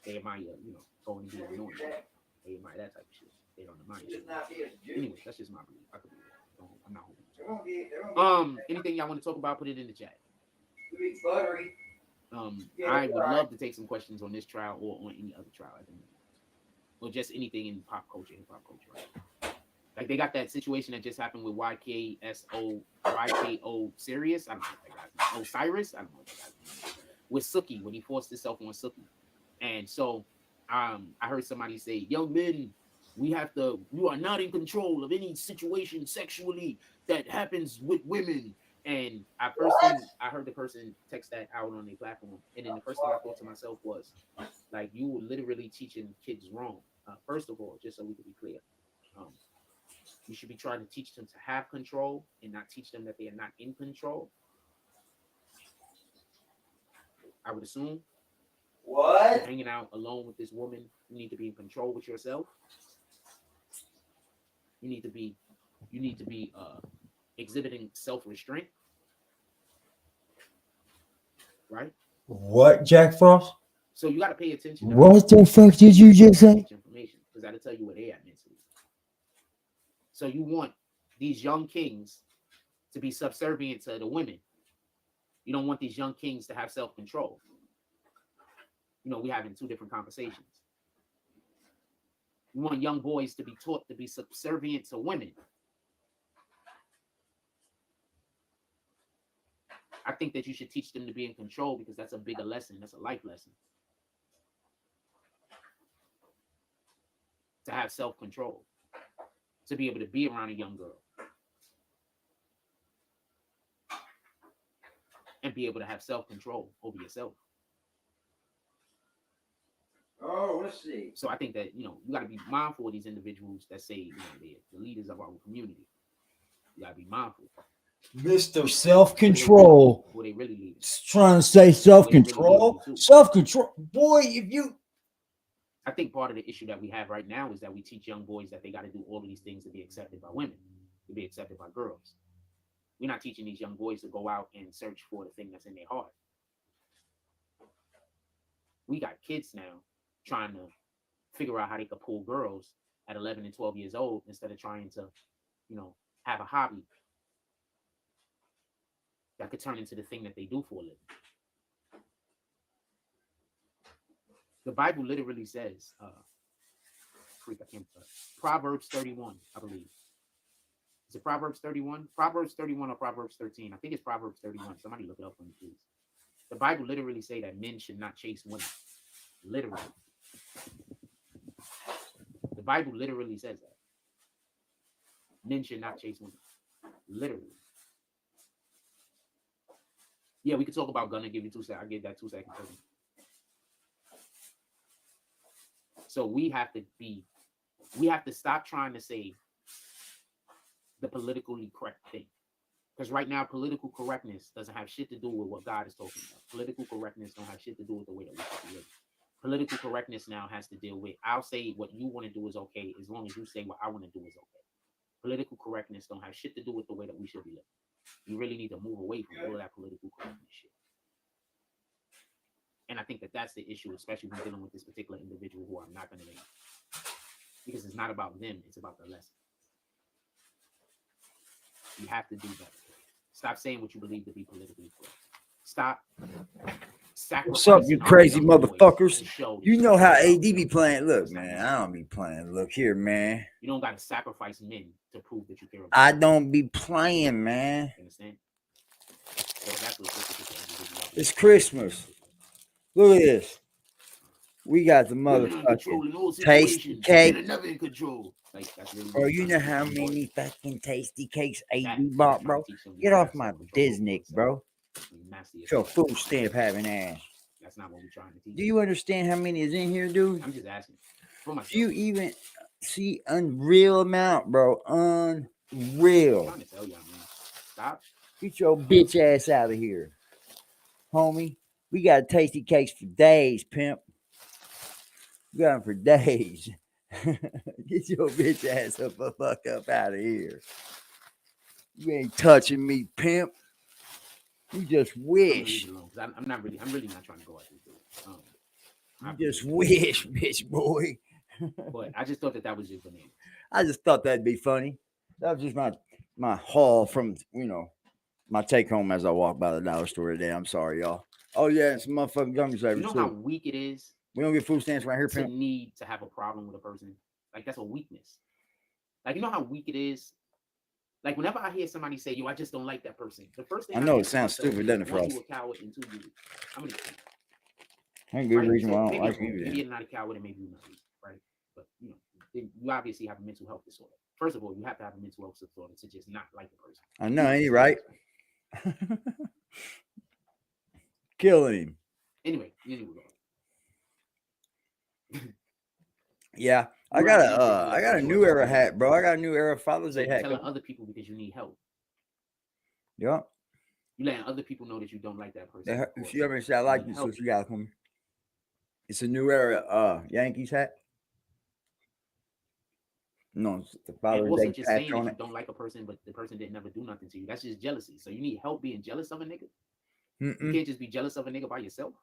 they admire going and being annoying, they admire that type of shit. They don't admire shit. Anyway, that's just my belief. I could be wrong. I'm not holding. Anything y'all want to talk about? Put it in the chat. I would love to take some questions on this trial or on any other trial, or just anything in pop culture, hip hop culture. Right? Like they got that situation that just happened with YKO Sirius. I don't know what that guy's name. Osiris. I don't know what that guy's name. With Suki when he forced himself on Suki, and so I heard somebody say, "Young men, you are not in control of any situation sexually that happens with women." And I heard the person text that out on their platform, and then the first thing I thought to myself was, like, you were literally teaching kids wrong. First of all, just so we can be clear, you should be trying to teach them to have control and not teach them that they are not in control. I would assume. What? You're hanging out alone with this woman, you need to be in control with yourself. You need to be exhibiting self-restraint, right? What, Jack Frost? So you got to pay attention. What the fuck did you just say? Information, because that'll tell you where they at mentally. So you want these young kings to be subservient to the women. You don't want these young kings to have self-control. We're having two different conversations. You want young boys to be taught to be subservient to women. I think that you should teach them to be in control because that's a bigger lesson. That's a life lesson. To have self-control. To be able to be around a young girl. And be able to have self-control over yourself. Oh, let's see. So I think that, you got to be mindful of these individuals that say, they're the leaders of our community. You got to be mindful. Mr. Self-Control. Who they really lead. Trying to say self-control? Self-control. Boy, if you... I think part of the issue that we have right now is that we teach young boys that they got to do all of these things to be accepted by women, to be accepted by girls. We're not teaching these young boys to go out and search for the thing that's in their heart. We got kids now trying to figure out how they could pull girls at 11 and 12 years old instead of trying to, have a hobby that could turn into the thing that they do for a living. The Bible literally says, Proverbs 31, I believe. Is it Proverbs 31? Proverbs 31 or Proverbs 13? I think it's Proverbs 31. Somebody look it up for me, please. The Bible literally say that men should not chase women. Literally. The Bible literally says that. Men should not chase women. Literally. Yeah, we could talk about gun and give you 2 seconds. I'll give that 2 seconds. So we have to stop trying to say the politically correct thing. Because right now, political correctness doesn't have shit to do with what God is talking about. Political correctness don't have shit to do with the way that we should live. Political correctness now has to deal with, I'll say what you want to do is okay, as long as you say what I want to do is okay. Political correctness don't have shit to do with the way that we should be living. You really need to move away from all of that political correctness shit. And I think that that's the issue, especially when dealing with this particular individual who I'm not going to name. Because it's not about them, it's about the lesson. You have to do better. Stop saying what you believe to be politically correct. Stop. What's up, you crazy motherfuckers? You know how AD be playing. Look, man, I don't be playing. Look here, man. You don't got to sacrifice men to prove that you care about I don't be playing, man. Understand? So that's what it's Christmas. Look at this. We got the motherfucking tasty cake. In control. Like, really bro, you know how many fucking tasty cakes AD bought, bro? Get off my Disney, bro. Your food stamp having ass. That's not what we're trying to teach. Do you understand how many is in here, dude? I'm just asking. For myself. If you even see unreal amount, bro, unreal. I'm trying to tell y'all, man. Stop. Get your bitch ass out of here, homie. We got tasty cakes for days, pimp. We got them for days. Get your bitch ass the fuck up out of here. You ain't touching me, pimp. You just wish. I'm really not trying to go at this dude. You just wish, bitch boy. But I just thought that was just bananas. I just thought that'd be funny. That was just my haul from, my take home as I walk by the dollar store today. I'm sorry, y'all. Oh, yeah, and some motherfucking gummy You know how weak it is? We don't get food stamps right here, to pimp. need to have a problem with a person. Like, that's a weakness. Like, you know how weak it is? Like, whenever I hear somebody say, yo, I just don't like that person, the first thing I know it sounds stupid, doesn't it, for us? you a coward, and 2, I'm gonna Ain't good reason why I don't maybe like you. Maybe you're not a coward, and maybe you're not, right? But, you obviously have a mental health disorder. First of all, you have to have a mental health disorder to just not like a person. I know, ain't he right? Killing him. Anyway. Yeah, I got a new era hat, bro. I got a new era Father's Day hat. Telling other people because you need help. Yeah. You letting other people know that you don't like that person. If you ever say I like you, so you got from me. It's a new era Yankees hat. No, it's the Father's Day just patch saying on that it. you don't like a person, but the person didn't never do nothing to you. That's just jealousy. So you need help being jealous of a nigga. You can't just be jealous of a nigga by yourself.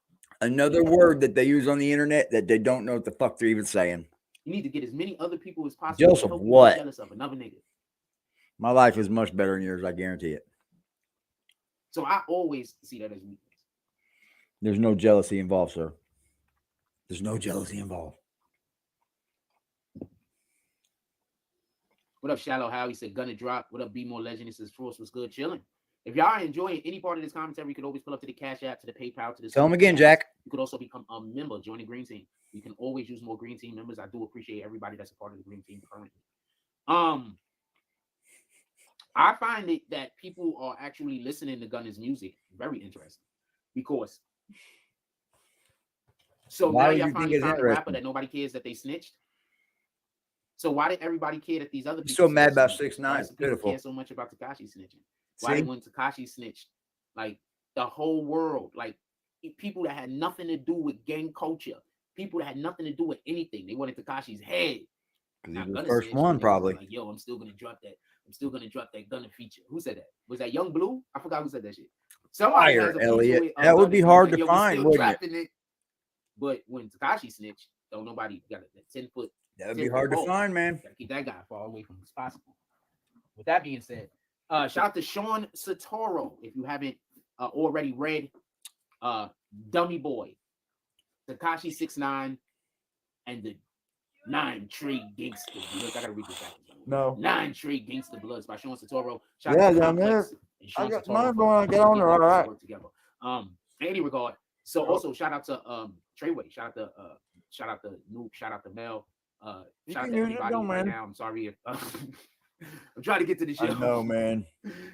Another word that they use on the internet that they don't know what the fuck they're even saying. You need to get as many other people as possible. Jealous of what? Jealous of another nigga. My life is much better than yours, I guarantee it. So I always see that as weakness. There's no jealousy involved, sir. There's no jealousy involved. What up, Shallow How? He said, gonna drop. What up, Be More Legend? This is Frost. Was good chilling. If y'all are enjoying any part of this commentary, you could always pull up to the Cash App, to the PayPal, to the. Tell them again, Jack. You could also become a member, join the Green Team. You can always use more Green Team members. I do appreciate everybody that's a part of the Green Team currently. I find it that people are actually listening to Gunna's music very interesting because. So why now do y'all you think finally it's found a interesting? rapper that nobody cares that they snitched. So why did everybody care that these other people? So mad about snitched? 6ix9ine. Why does people Pitiful. care so much about Tekashi snitching? Why did when Tekashi snitched, like the whole world, like people that had nothing to do with gang culture, people that had nothing to do with anything, they wanted Tekashi's head. Because he was the first one, probably. Like, yo, I'm still gonna drop that. I'm still gonna drop that Gunna feature. Who said that? Was that Young Blue? I forgot who said that shit. Somebody has a feature Elliot. with, That would be hard to yo, find, wouldn't it? But when Tekashi snitched, don't nobody got a 10-foot. That would be hard to find, man. Gotta keep that guy far away from as possible. With that being said, shout out to Sean Satoro. If you haven't already read Dummy Boy, Tekashi 6ix9ine, and the 9 Tree Gangsta Bloods. I gotta read this back. No. 9 Tree Gangsta Bloods by Sean Satoro. Yeah, down there. I got mine going to get on there, all right. Work together. In any regard, so also shout out to Treyway. Shout out to Nuke. Shout out to Mel. Shout out to everybody right now. I'm sorry if I'm trying to get to the show. I know, man.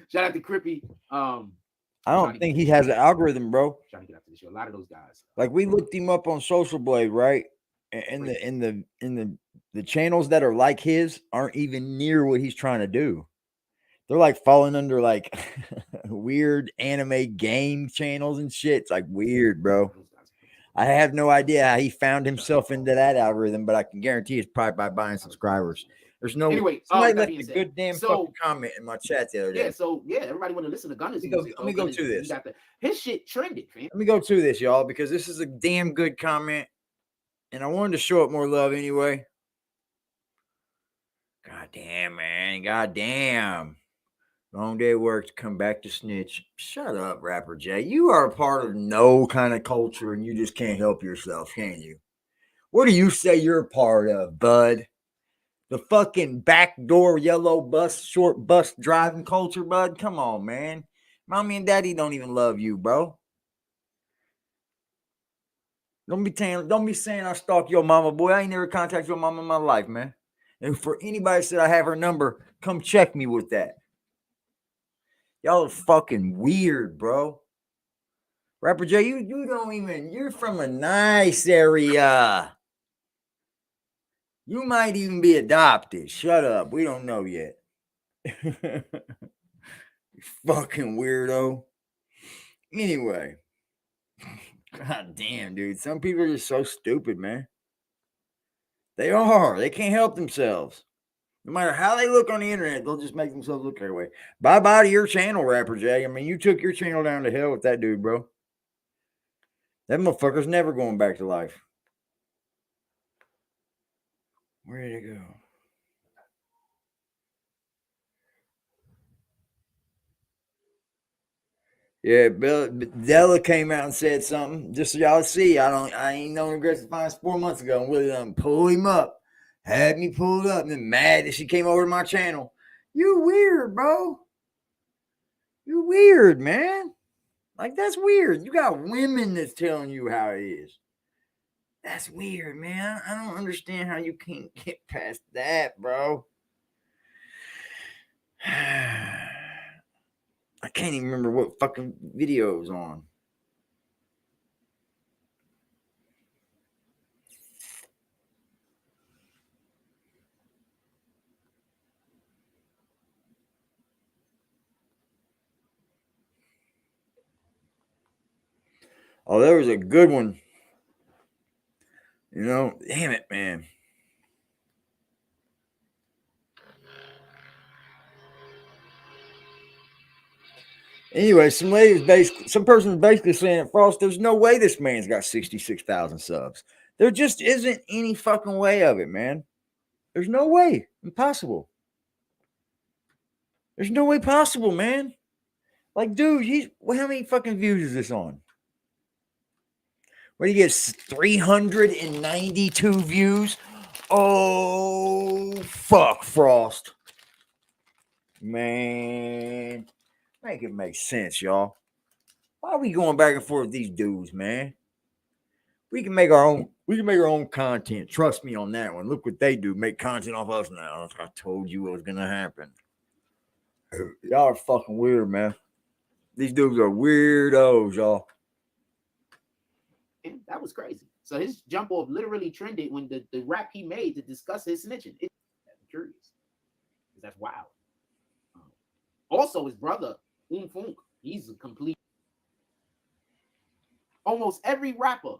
Shout out to Crippy. I don't think he has an algorithm, bro. Trying to get up to the show. A lot of those guys. Like we looked him up on Social Blade, right? And the channels that are like his aren't even near what he's trying to do. They're like falling under like weird anime game channels and shit. It's like weird, bro. I have no idea how he found himself into that algorithm, but I can guarantee it's probably by buying subscribers. There's no anyway. Somebody left a good damn fucking comment in my chat the other day. Yeah, so yeah, everybody want to listen to Gunna's music. Let me go to this. His shit trended, fam. Let me go to this, y'all, because this is a damn good comment, and I wanted to show it more love anyway. God damn, man. God damn. Long day at work to come back to snitch. Shut up, Rapper J. You are a part of no kind of culture, and you just can't help yourself, can you? What do you say you're a part of, bud? The fucking backdoor yellow bus, short bus driving culture, bud? Come on, man. Mommy and daddy don't even love you, bro. Don't be saying I stalk your mama, boy. I ain't never contacted your mama in my life, man. And for anybody that said I have her number, come check me with that. Y'all are fucking weird, bro. Rapper J, you don't even, you're from a nice area. You might even be adopted. Shut up. We don't know yet. You fucking weirdo. Anyway. God damn, dude. Some people are just so stupid, man. They are. They can't help themselves. No matter how they look on the internet, they'll just make themselves look that way. Bye-bye to your channel, Rapper J. I mean, you took your channel down to hell with that dude, bro. That motherfucker's never going back to life. Where did it go? Yeah, Della came out and said something. Just so y'all see, I ain't known AggressiveDefiance 4 months ago, and Willie done pulled him up. Had me pulled up and then mad that she came over to my channel. You weird, bro. You weird, man. Like, that's weird. You got women that's telling you how it is. That's weird, man. I don't understand how you can't get past that, bro. I can't even remember what fucking video it was on. Oh, there was a good one. You know, damn it, man. Anyway, some person was basically saying, Frost, there's no way this man's got 66,000 subs. There just isn't any fucking way of it, man. There's no way. Impossible. There's no way possible, man. Like, dude, how many fucking views is this on? Where he gets 392 views? Oh, fuck, Frost. Man. Make it make sense, y'all. Why are we going back and forth with these dudes, man? We can make our own content. Trust me on that one. Look what they do. Make content off us now. I told you what was gonna happen. Y'all are fucking weird, man. These dudes are weirdos, y'all. And that was crazy. So his jump off literally trended when the rap he made to discuss his snitching. I'm curious. That's wild. Also, his brother, Funk, he's a complete. Almost every rapper.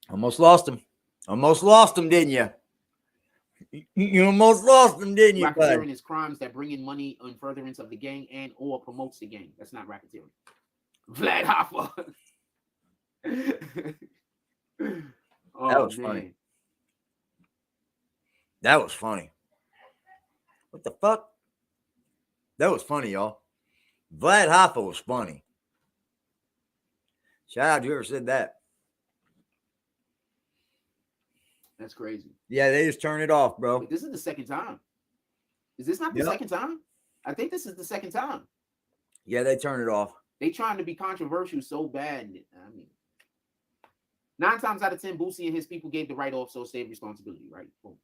Almost lost him. Almost lost him, didn't you? You almost lost him, didn't you, bud? Racketeering is crimes that bring in money in furtherance of the gang and or promotes the gang. That's not racketeering. Vlad Hoffa. That was funny. That was funny. What the fuck? That was funny, y'all. Vlad Hoffa was funny. Shout out to whoever said that. That's crazy. Yeah, they just turned it off, bro. Wait, this is the second time. Is this not the second time? I think this is the second time. Yeah, they turned it off. They trying to be controversial so bad. I mean, 9 times out of 10, Boosie and his people gave the right off, so save responsibility, right? Boom.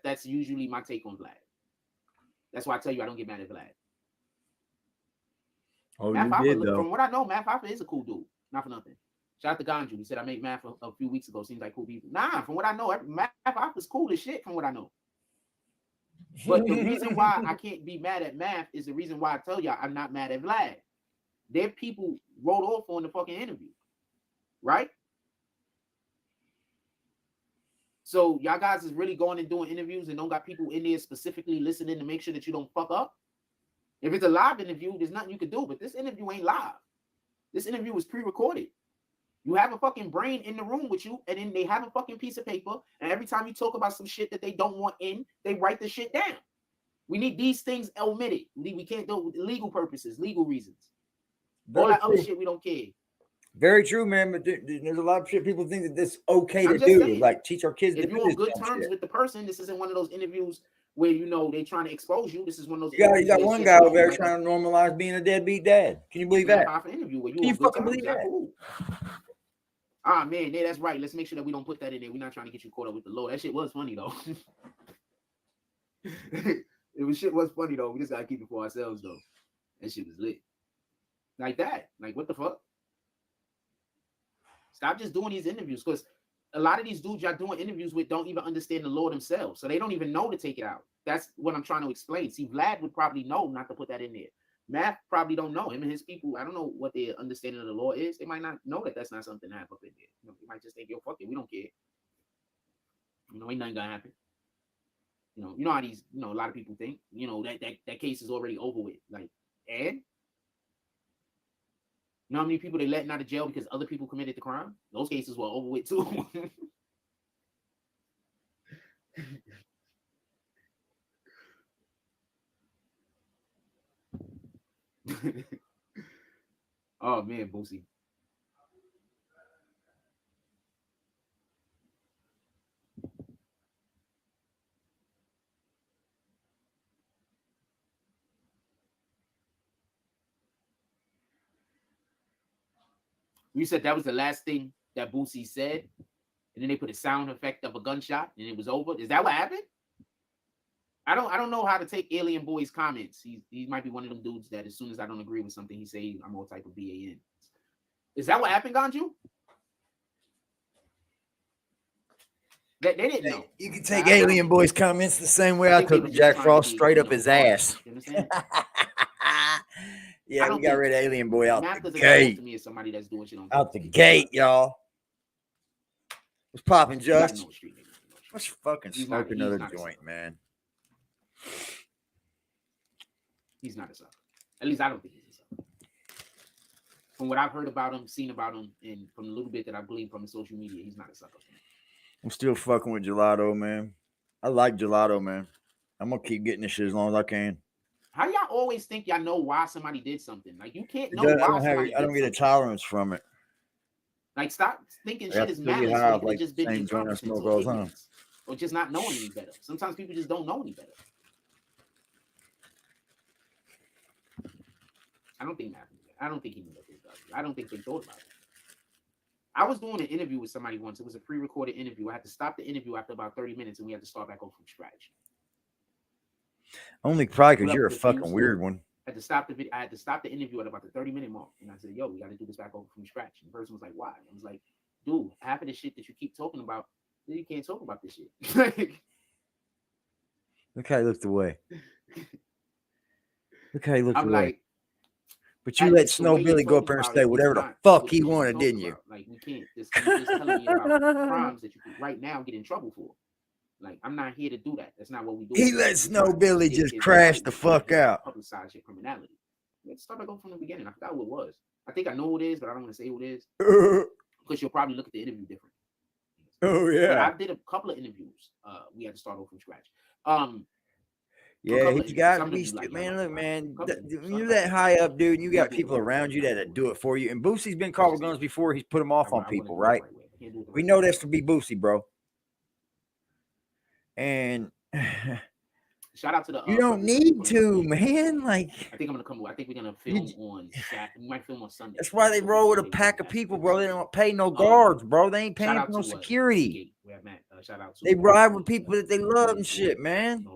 That's usually my take on Vlad. That's why I tell you I don't get mad at Vlad. Oh, Math you Hoffa, did, though. From what I know, Math Hoffa is a cool dude. Not for nothing. Shout out to Ganju. He said I made Math a few weeks ago. Seems like cool people. Nah, from what I know, Math Hoffa's cool as shit from what I know. But the reason why I can't be mad at Math is the reason why I tell y'all I'm not mad at Vlad. Their people wrote off on the fucking interview. Right? So y'all guys is really going and doing interviews and don't got people in there specifically listening to make sure that you don't fuck up. If it's a live interview, there's nothing you can do. But this interview ain't live. This interview was pre-recorded. You have a fucking brain in the room with you, and then they have a fucking piece of paper, and every time you talk about some shit that they don't want in, they write the shit down. We need these things omitted. We can't do it with legal purposes, legal reasons. All that other shit we don't care. Very true, man. But there's a lot of shit people think that this okay to do. Saying, like teach our kids. If you're on good terms with the person, this isn't one of those interviews where they're trying to expose you. This is one of those. You got one guy over there trying to normalize being a deadbeat dad. Can you believe that? Interview where Can you fucking believe that? Ah, man, yeah, that's right. Let's make sure that we don't put that in there. We're not trying to get you caught up with the law. That shit was funny though. Shit was funny though. We just gotta keep it for ourselves though. That shit was lit. Like that. Like what the fuck? Stop just doing these interviews because a lot of these dudes y'all doing interviews with don't even understand the law themselves. So they don't even know to take it out. That's what I'm trying to explain. See, Vlad would probably know not to put that in there. Matt probably don't know. Him and his people, I don't know what their understanding of the law is. They might not know that that's not something to have up in there. You know, they might just think, yo, fuck it, we don't care. You know, ain't nothing gonna happen. You know how these, a lot of people think, that case is already over with. Like, and you know how many people they letting out of jail because other people committed the crime? Those cases were over with too. Oh man, Boosie. You said that was the last thing that Boosie said, and then they put a sound effect of a gunshot, and it was over. Is that what happened? I don't know how to take Alien Boy's comments. He might be one of them dudes that as soon as I don't agree with something, he say I'm all type of BAN. Is that what happened, Ganju? They didn't know. You can take Alien Boy's comments the same way I took Jack Frost straight up his ass. You understand? Yeah, we got rid of Alien Boy out the to gate. me as somebody that's doing shit on Out the gate, y'all. What's popping, Just? Let's fucking smoke another joint, man. He's not a sucker. At least I don't think he's a sucker. From what I've heard about him, seen about him, and from the little bit that I believe from the social media, he's not a sucker. I'm still fucking with Gelato, man. I like Gelato, man. I'm gonna keep getting this shit as long as I can. How y'all always think y'all know why somebody did something? Like you can't know why somebody I don't get a tolerance from it. Like stop thinking shit is malice. Like just been incompetent or just not knowing any better. Sometimes people just don't know any better. I don't think that. I don't think he knew what this does. I don't think they thought about it. I was doing an interview with somebody once. It was a pre-recorded interview. I had to stop the interview after about 30 minutes, and we had to start back over from scratch. Only probably because you're a fucking weird one. I had to stop the video. I had to stop the interview at about the 30-minute mark, and I said, "Yo, we got to do this back over from scratch." And the person was like, "Why?" I was like, "Dude, half of the shit that you keep talking about, you can't talk about this shit." Look how he looked away. Look how he looked away. Like, but you let Snow Billy go up there and say whatever the fuck he wanted, didn't you? Like, we can't just telling you about crimes that you could right now get in trouble for. Like, I'm not here to do that. That's not what we do. He let Snow Billy just crash the fuck out. Publicize your criminality. Let's start back over from the beginning. I forgot what it was. I think I know who it is, but I don't want to say who it is because you'll probably look at the interview different. Oh yeah. But I did a couple of interviews. We had to start over from scratch. Yeah, you got to be man. Look, man, you're that high up, dude. And you got people around you that do it for you. And Boosie's been caught with guns before. He's put them off on people, right? We know this to be Boosie, bro. And shout out to the. You don't need to, man. Like, I think I'm gonna come. I think we're gonna film on Saturday. We might film on Sunday. That's why they roll with a pack of people, bro. They don't pay no guards, bro. They ain't paying for no security. Shout out to they ride with people that they love and shit, man.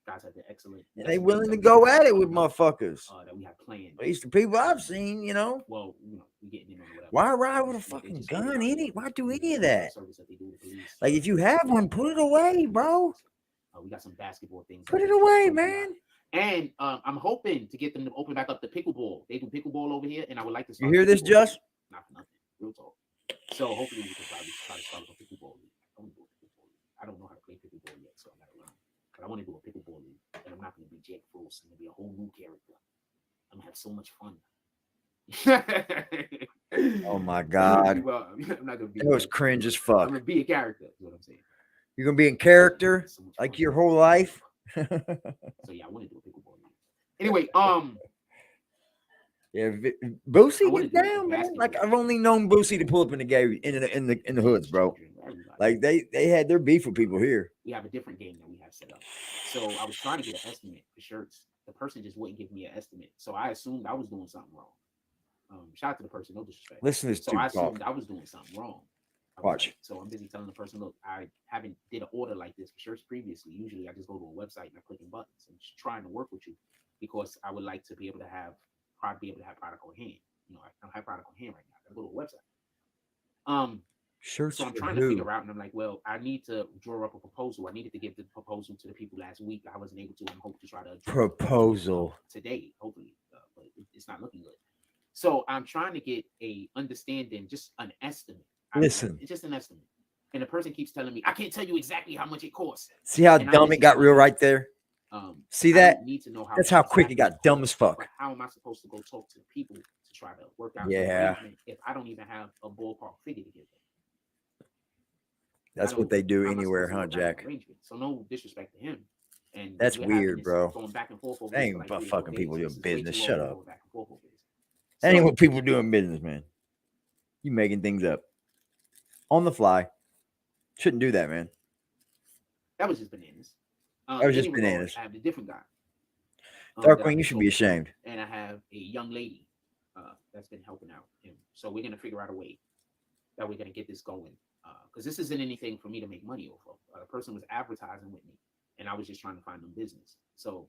Guys have the excellent. And they willing to go at it with motherfuckers. That we have planned. At least the people I've seen, you know. Well, we getting in on whatever. Why ride with a fucking gun? Why do any of that? Like, if you have one, put it away, bro. We got some basketball things. Put it away, man. And I'm hoping to get them to open back up the pickleball. They do pickleball over here, and I would like to start. You hear this, Just? Not for nothing. Real talk. So hopefully we can probably try to start a pickleball league. I don't know how to play pickleball yet, so I gotta learn. But I want to do a pickleball league, and I'm not going to be Jake Frost. I'm going to be a whole new character. I'm going to have so much fun. Oh my God. Well, I'm not gonna be. It was cringe as fuck. I'm going to be a character, is what I'm saying. You're going to be in character like your whole life? So yeah, I want to do a pickleball league. Anyway, yeah, Boosie gets down, man. Like, I've only known Boosie to pull up in the hoods, bro. Like, they had their beef with people here. We have a different game that we have set up. So I was trying to get an estimate for shirts. The person just wouldn't give me an estimate. So I assumed I was doing something wrong. Shout out to the person, no disrespect. Listen to this. So I assumed I was doing something wrong. Watch. So I'm busy telling the person, look, I haven't did an order like this for shirts previously. Usually I just go to a website and I'm clicking buttons. I'm just trying to work with you because I would like to be able to have product on hand. I don't have product on hand right now. I gotta go to a website. Shirts So I'm for trying who? to figure out, and I'm like, well, I need to draw up a proposal. I needed to give the proposal to the people last week. I wasn't able to, and hope to try to Proposal today, hopefully, but it's not looking good. So I'm trying to get a understanding, just an estimate. Listen. It's just an estimate. And the person keeps telling me, I can't tell you exactly how much it costs. See how And dumb it got real right there? See that? Need to know how That's how quick it got dumb as fuck. But how am I supposed to go talk to the people to try to work out Yeah. the arrangement if I don't even have a ballpark figure to give them? That's what they do anywhere, huh, Jack? So no disrespect to him. And That's weird, bro. Going back and forth over That ain't like about 3 to 4 fucking days. people doing This is way business. too Shut long up. going back and forth over this. That ain't what people do in business, man. You making things up on the fly. Shouldn't do that, man. That was just bananas. That was just bananas. I have a different guy. Dark Queen, you should be ashamed. And I have a young lady that's been helping out him. So we're gonna figure out a way that we're gonna get this going. Because this isn't anything for me to make money off of. A person was advertising with me, and I was just trying to find them business. So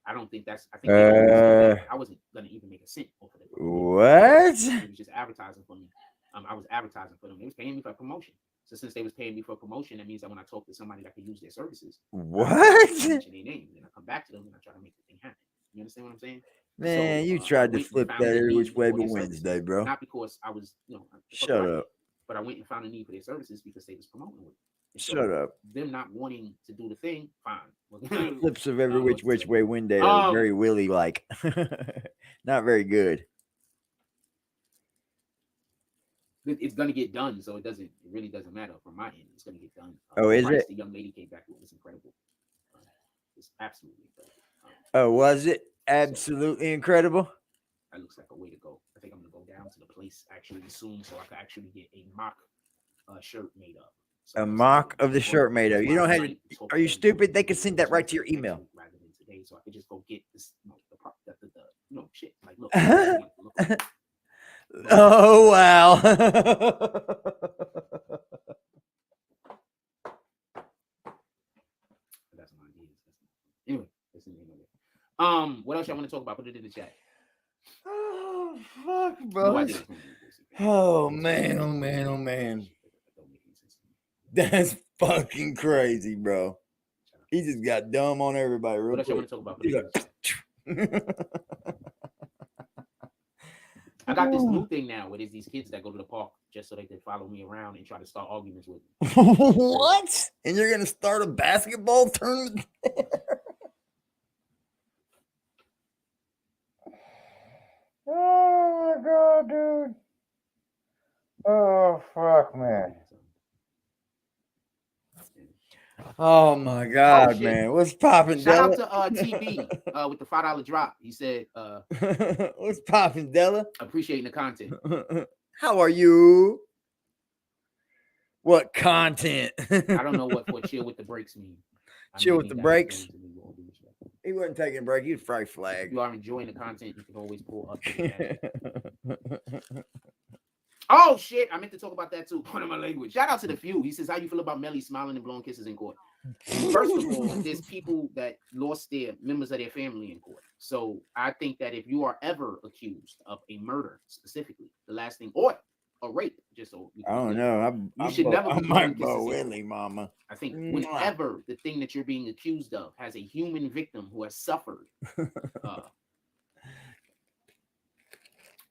I don't think that's. I think I wasn't gonna even make a cent off of it. What? It was just advertising for me. I was advertising for them. They was paying me for a promotion. So since they was paying me for a promotion, that means that when I talk to somebody that could use their services, what? I mention their name, and I come back to them and I try to make the thing happen. You understand what I'm saying? Man, you tried to flip that every which way but Wednesday, bro. Not because I was, Shut up. But I went and found a need for their services because they was promoting it. So Shut up. Them not wanting to do the thing, fine. Flips of every which way Wednesday are very Willie like. Not very good. It's gonna get done, so it really doesn't matter from my end. It's gonna get done. Oh, is it? The young lady came back with was incredible. It's absolutely incredible. Oh, was it absolutely incredible? That looks like a way to go. I think I'm gonna go down to the place actually soon, so I can actually get a mock shirt made up. So A mock of the shirt made up. You don't have to. Are you stupid? They can send that right to your email. Rather than today, so I could just go get this, the shit. Like, look. Oh wow. That's my idea. Anyway, that's what else y'all want to talk about? Put it in the chat. Oh fuck, bro. Oh man, oh man, oh man. That's fucking crazy, bro. He just got dumb on everybody real quick. What else y'all want to talk about? I got this new thing now where there's these kids that go to the park just so they can follow me around and try to start arguments with me. What? And you're gonna start a basketball tournament? Oh my god, dude. Oh fuck, man. Oh my god, man. What's popping, Shout Della? out to TB with the $5 drop. He said what's popping, Della? Appreciating the content. How are you? What content? I don't know what chill with the breaks mean. Chill with the breaks? He wasn't taking a break. He was fried flag. If you are enjoying the content, you can always pull up. Oh shit! I meant to talk about that too. Point of my language. Shout out to the few. He says, "How you feel about Melly smiling and blowing kisses in court?" First of all, there's people that lost their members of their family in court. So I think that if you are ever accused of a murder, specifically, the last thing, or a rape, just so I don't know. you should never. I might blow Willie, mama. I think whenever the thing that you're being accused of has a human victim who has suffered.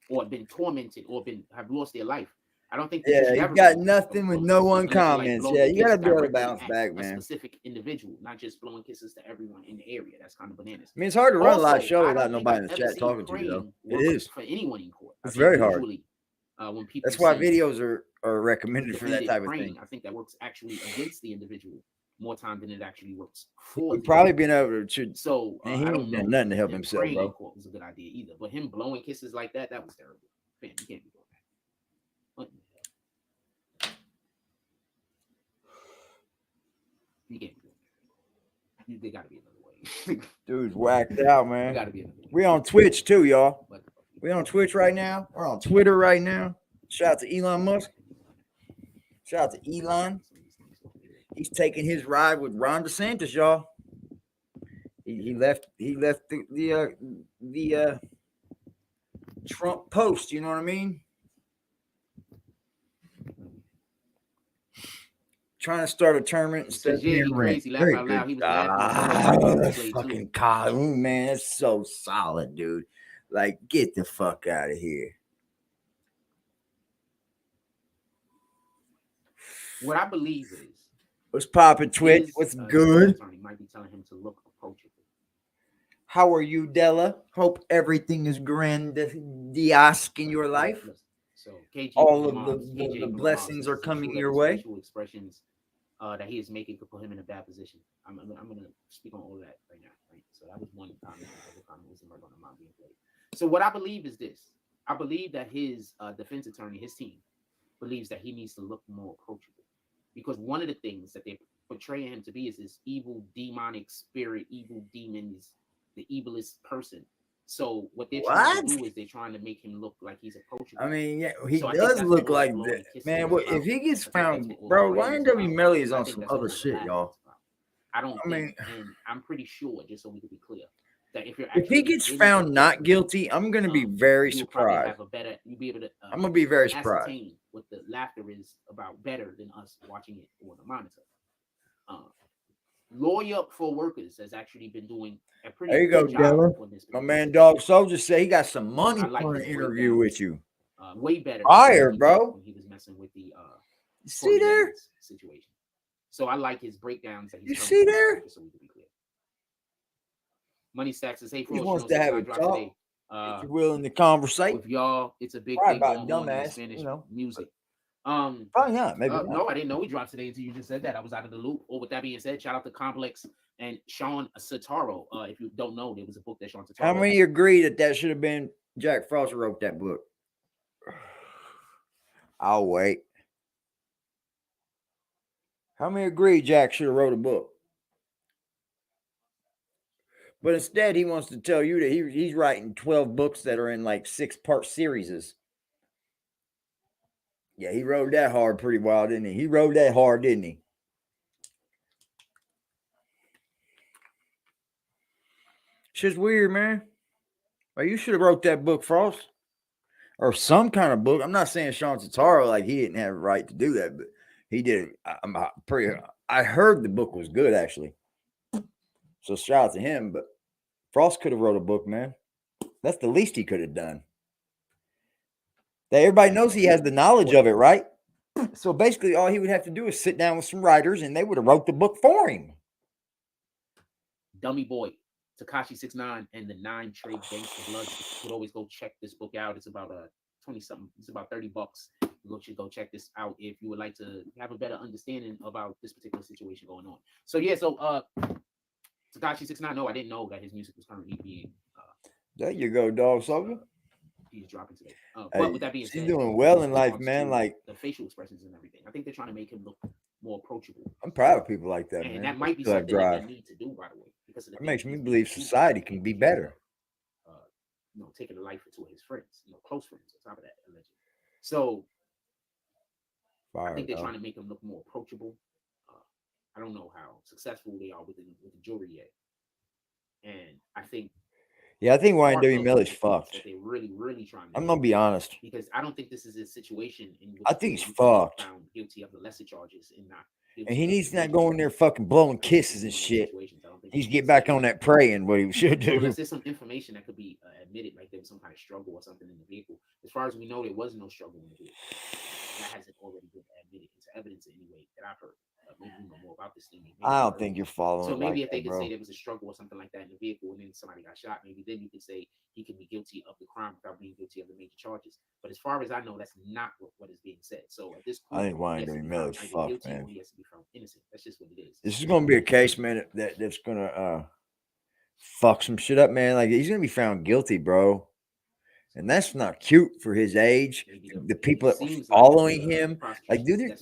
Or been tormented, or have lost their life. I don't think. Yeah, you got nothing with no one comments. Yeah, you gotta be able to bounce back, man. A specific individual, not just blowing kisses to everyone in the area. That's kind of bananas. I mean, it's hard to run a live show without nobody in the chat talking to you, though. It is for anyone in court. It's very hard. When people That's why videos are recommended for that type of thing. I think that works actually against the individual more time than it actually works for. We've probably been able to. So he ain't done nothing to help himself, bro. Court was a good idea either, but him blowing kisses like that was terrible. Man, you can't be doing that. What in the hell? You can't be doing that. There gotta be another way. Dude's whacked out, man. Gotta be another way. We on Twitch too, y'all. We on Twitch right now. We're on Twitter right now. Shout out to Elon Musk. Shout out to Elon. He's taking his ride with Ron DeSantis, y'all. He left the Trump post, you know what I mean? trying to start a tournament instead of yeah, paying he rent. crazy. Laugh out loud. He was That's fucking God, man. That's so solid, dude. Like, get the fuck out of here. What I believe is, what's poppin', Twitch? What's good? Attorney might be telling him to look approachable. How are you, Della? Hope everything is grandiose in your life. So KG all of the blessings are coming your way. Facial expressions that he is making could put him in a bad position. I'm gonna speak on all that right now. Right? So that was one comment. The other comment was on the mom being played. So what I believe is this: I believe that his defense attorney, his team, believes that he needs to look more approachable, because one of the things that they portray him to be is this evil demonic spirit, evil demons, the evilest person. So what they're trying to do is they're trying to make him look like he's approachable. I mean, yeah, he does look like that, man. What if he gets found, bro? Ryan W. Melly is on some other shit, y'all. I mean, and I'm pretty sure, just so we can be clear, that if he gets found not guilty, I'm gonna be very surprised. You'll be able to. I'm gonna be very surprised. What the laughter is about better than us watching it on the monitor. Lawyer for Workers has actually been doing a pretty good job on this. My man Dog Soldier say he got some money for an interview with you. Way better. Fire, bro. He was messing with the see there situation. So I like his breakdowns. That you see there. So we can be clear. Money Stacks says, "Hey, he wants to have a talk. Today. If you're willing to conversate with y'all, it's a big thing about dumbass, Spanish music." Probably not. Maybe not. No, I didn't know he dropped today until you just said that. I was out of the loop. Or with that being said, shout out to Complex and Sean Sataro. If you don't know, there was a book that Sean Sataro. How many agree that should have been Jack Frost who wrote that book? I'll wait. How many agree Jack should have wrote a book? But instead, he wants to tell you that he's writing 12 books that are in like 6-part series. Yeah, he rode that hard pretty wild, didn't he? He rode that hard, didn't he? It's just weird, man. Like, you should have wrote that book, Frost. Or some kind of book. I'm not saying Sean Sataro, like, he didn't have a right to do that, but he did. I heard the book was good, actually. So shout out to him, but Frost could have wrote a book, man. That's the least he could have done. That everybody knows he has the knowledge of it, right? So basically, all he would have to do is sit down with some writers, and they would have wrote the book for him. Dummy Boy, Tekashi 6ix9ine, and the 9 Trade Gangsta Blood. You could always go check this book out. It's about 20-something. It's about $30. You should go check this out if you would like to have a better understanding about this particular situation going on. So yeah, so Tekashi 6ix9ine. No, I didn't know that his music was currently being. There you go, Dog Soldier. He's dropping today. But with that being said, he's doing well in life, man. Like the facial expressions and everything. I think they're trying to make him look more approachable. I'm proud of people like that, and man. that might be something that they need to do, by the way, because it makes me believe society can be better. Taking a life for 2 of his friends, close friends. On top of that, allegedly. So I think they're trying to make him look more approachable. I don't know how successful they are with the jury yet, and I think. Yeah, I think Ryan W. Melly's fucked. They're really, really trying to. I'm gonna be honest. Because I don't think this is a situation in which I think he's fucked. Found guilty of the lesser charges and not. And he needs to not go in there fucking blowing kisses and shit. He's get back on that praying what he should do. Unless there's some information that could be admitted, like there was some kind of struggle or something in the vehicle. As far as we know, there was no struggle in the vehicle. That hasn't already been admitted into evidence in any way that I've heard. Maybe you know more about this thing. I don't think you're following. So maybe like if they that, could say there was a struggle or something like that in the vehicle, and then somebody got shot, maybe then you could say he could be guilty of the crime without being guilty of the major charges. But as far as I know, that's not what is being said. So at this point, I think Ryan W. Melly's fucked, man. He has to be found innocent. That's just what it is. This is gonna be a case, man, that's gonna fuck some shit up, man. Like he's gonna be found guilty, bro. And that's not cute for his age. The people that were following him, like, dude,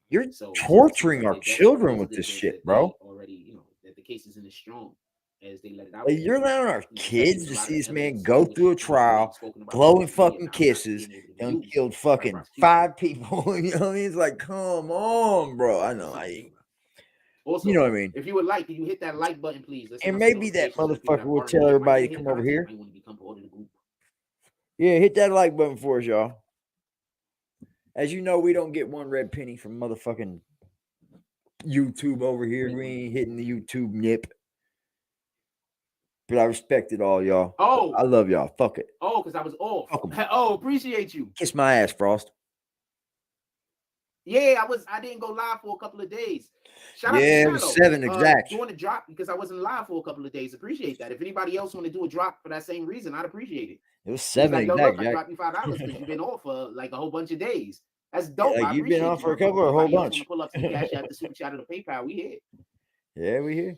you're torturing our children with this shit, bro. Already, that the case isn't as strong as they let it out. Like, you're allowing our kids to see this man go through a trial, blowing fucking kisses, and killed fucking 5 people. You know what I mean? It's like, come on, bro. I know. Also, you know what I mean? If you would like, can you hit that like button, please? And maybe that motherfucker will tell everybody to come over here. Yeah, hit that like button for us, y'all. As you know, we don't get 1 red penny from motherfucking YouTube over here. We ain't hitting the YouTube nip. But I respect it all, y'all. Oh, I love y'all. Fuck it. Oh, because I was off. Oh, appreciate you. Kiss my ass, Frost. Yeah, I didn't go live for a couple of days. Shout out to it was 7 exact. Doing the drop because I wasn't live for a couple of days. Appreciate that. If anybody else want to do a drop for that same reason, I'd appreciate it. It was 7 exact. Look, I dropped you $5 because you've been off for like a whole bunch of days. That's dope. Yeah, you've been off for a couple or a whole bunch. Pull up some cash out the super chat or the PayPal. We here. Yeah, we here.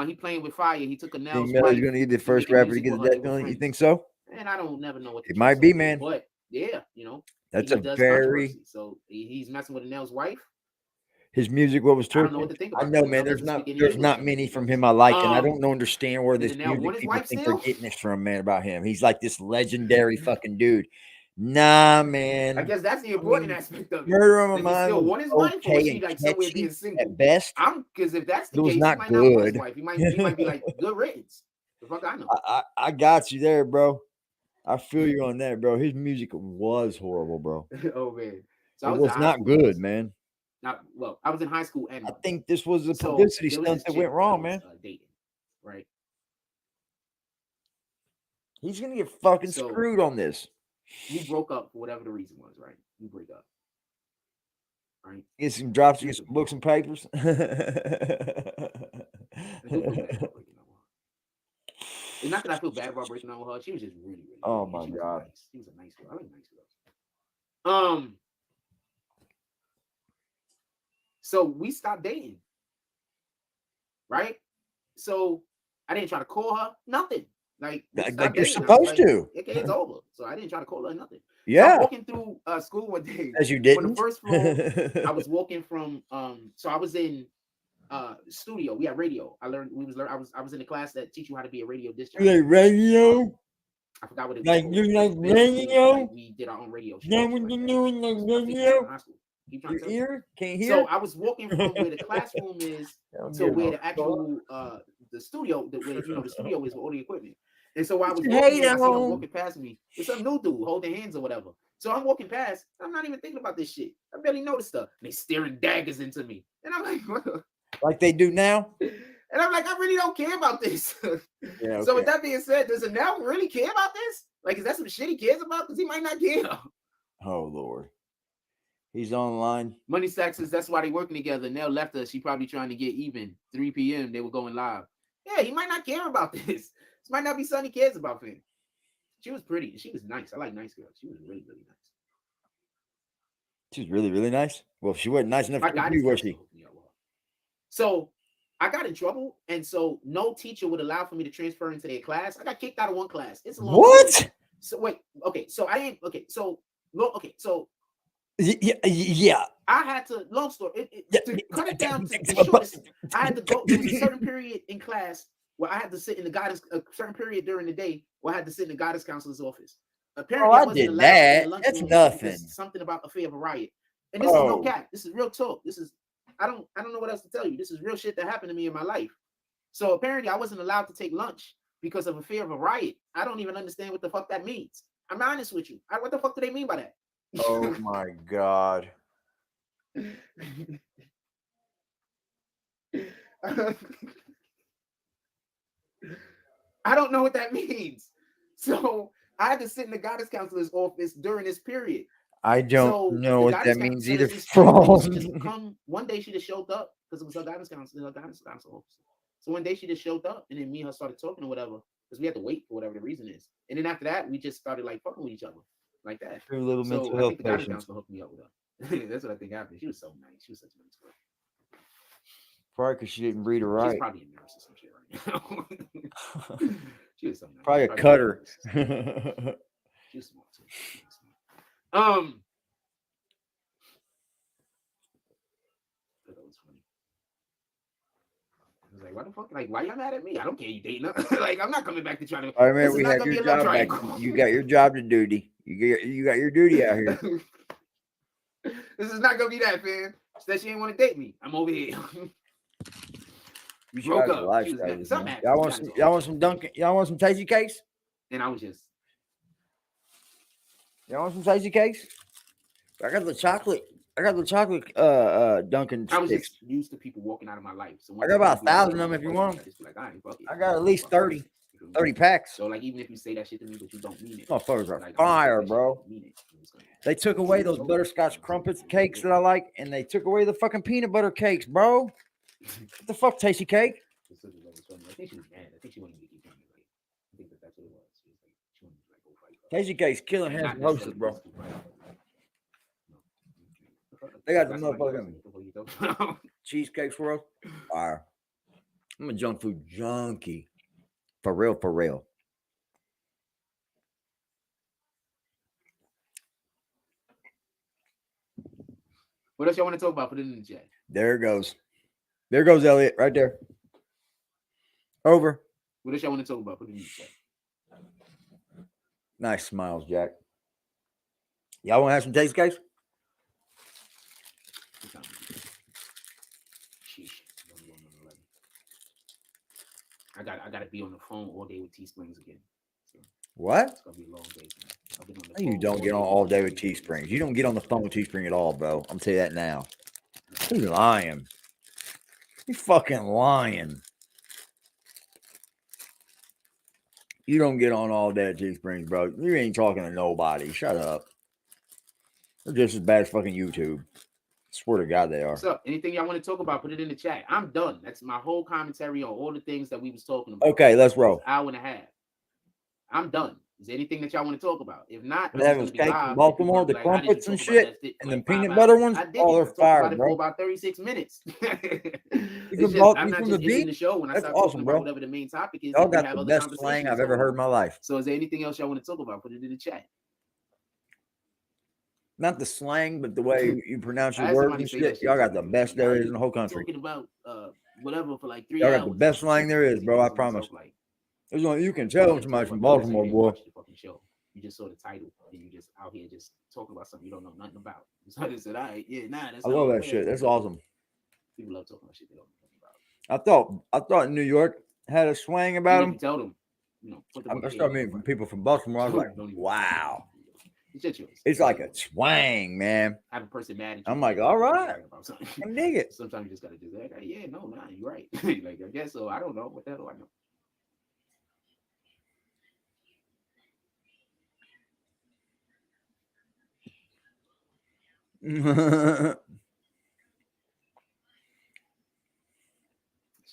He playing with fire. He took a nail. Think Melly's gonna be the first rapper to get the death penalty? You think so? And I don't never know what it might be, man. But yeah, you know, that's a very. So he's messing with Nell's wife. His music, what was true? I don't know what to think about. I know, man. There's not many from him I like, and I don't understand where this music people think they're getting this from, man. About him, he's like this legendary fucking dude. Nah, man. I guess that's the important aspect of it. Murder on My Mind still want his wife, or is he like somewhere being single? At best, because if that's the case, he might not good. Not want his wife. He might be like good riddance. The fuck I know. I got you there, bro. I feel you on that, bro. His music was horrible, bro. Oh man, so it was not good, man. Well, I was in high school, and I think this was a publicity stunt that went wrong, man. Dating, right? He's gonna get fucking screwed on this. We broke up for whatever the reason was, right? We break up, right? Get some drops, get some books and papers. It's not that I feel bad about breaking up with her. She was just really, really. Oh my god, nice. She was a nice girl. I like nice girls. So we stopped dating, right? So I didn't try to call her, nothing. Like you're supposed to. Okay, it's over. So I didn't try to call her, nothing. Yeah. So I'm walking through school one day. As you didn't. On the first floor, I was walking from. So I was in studio. We had radio. I was in the class that teach you how to be a radio disc jockey. Like radio. I forgot what it was. Like you like radio. Like we did our own radio show. Now when you're doing like radio. Your ear can't hear. So I was walking from where the classroom is to where the actual the studio, where the studio is with all the equipment. And so I was walking, I see them walking past me. It's some new dude holding hands or whatever. So I'm walking past. I'm not even thinking about this shit. I barely know this stuff. And they staring daggers into me. And I'm like, what? Like they do now. And I'm like, I really don't care about this. Yeah, okay. So with that being said, does it now really care about this? Like, is that some shit he cares about? Because he might not care. Oh Lord. He's online. Money Stacks says that's why they working together. Nell left us. She probably trying to get even. 3 p.m. They were going live. Yeah, he might not care about this. This might not be something he cares about for him. She was pretty and she was nice. I like nice girls. She was really, really nice. She was really, really nice. Well, she wasn't nice enough for you, was she? So I got in trouble, and so no teacher would allow for me to transfer into their class. I got kicked out of one class. It's a long what? Story. So wait, okay. So I didn't. Okay, so So yeah. I had to. Long story. To cut it down to the shortest, I had to go to a certain period in class where I had to sit in the guidance. A certain period during the day where I had to sit in the guidance counselor's office. Apparently, I did that. That's nothing. Something about a fear of a riot, and this is no cap. This is real talk. This is. I don't know what else to tell you. This is real shit that happened to me in my life. So apparently, I wasn't allowed to take lunch because of a fear of a riot. I don't even understand what the fuck that means. I'm honest with you. What the fuck do they mean by that? Oh my god. I don't know what that means. So I had to sit in the guidance counselor's office during this period. I don't know what that means either. One day she just showed up because it was her guidance counselor, officer. So one day she just showed up, and then me and her started talking or whatever because we had to wait for whatever the reason is. And then after that, we just started like fucking with each other like that. True little so mental I health think the guidance patients. counselor hooked me up with her. That's what I think happened. She was so nice. She was such a nice girl. Probably because she didn't read her right. She's probably a nurse or some shit right now. She was so nice. Probably a cutter. She was smart too. That was funny. I was like, what the fuck? Like, why y'all mad at me? I don't care you dating her. Like, I'm not coming back to try to. All right, man, we have your job back. You got your job to duty. You got your duty out here. This is not gonna be that, fam. Said she ain't want to date me. I'm over here. You broke up. Y'all want some Dunkin'? Y'all want some tasty cakes? And I was just. Y'all want some tasty cakes? I got the chocolate I got the chocolate Dunkin' I was sticks. just used to people walking out of my life. So I got about 1,000 of them if you want. I just be like, I ain't fuck it. I got at least 30 30 packs. So like, even if you say that shit to me, but you don't mean it. Motherfuckers are Like, fire, bro. They took away those butterscotch crumpets cakes that I like, and they took away the fucking peanut butter cakes, bro. What the fuck, tasty cake? I think she was mad. I think she wanted me to keep doing it. Like, I think that's what it was. She was like, she wanted me to like go fight. Tasty cake's killing hands and hostess, bro. They got the motherfucking cheesecake swirls. Fire. I'm a junk food junkie. For real, for real. What else y'all want to talk about? Put it in the chat. There it goes. There goes Elliot, right there. Over. What else y'all want to talk about? Put it in the chat. Nice smiles, Jack. Y'all want to have some taste cakes? I got to be on the phone all day with Teesprings again. So What? it's gonna be a long day. I've been on the You phone don't get on all day with Teesprings. You don't get on the phone with Teespring at all, bro. I'm telling you that now. He's lying. He's fucking lying. You don't get on all day at Teesprings, bro. You ain't talking to nobody. Shut up. They're just as bad as fucking YouTube. Swear to God they are. What's up? Anything y'all want to talk about, put it in the chat. I'm done. That's my whole commentary on all the things that we was talking about. Okay, let's roll. Hour and a half. I'm done. Is there anything that y'all want to talk about? If not, They have cake in Baltimore, the crumpets and shit, and the peanut butter ones. Oh, they're fire, bro. For about 36 minutes. I'm not just ending the show when I start talking about whatever the main topic is. Y'all got the best slang I've ever heard in my life. So is there anything else y'all want to talk about? Put it in the chat. Not the slang, but the way you pronounce your words and shit. Y'all got the best there is in the whole country. Talking about whatever for like 3 Y'all hours. got the best slang there is, bro. I promise. You can tell somebody from Baltimore, boy. You just saw the title and you just out here just talking about something you don't know nothing about. So I just said, all right, yeah, nah, that's I love that shit. That's awesome. People love talking about shit they don't know nothing about. I thought New York had a swang about them. Tell them, I started meeting from people from Baltimore. I was like, wow. It's like a twang, man. Have a person mad at you. I'm like, all right. I dig it. Sometimes you just gotta do that. Yeah, no, nah, you're right. Like, I guess so. I don't know. What the hell do I know?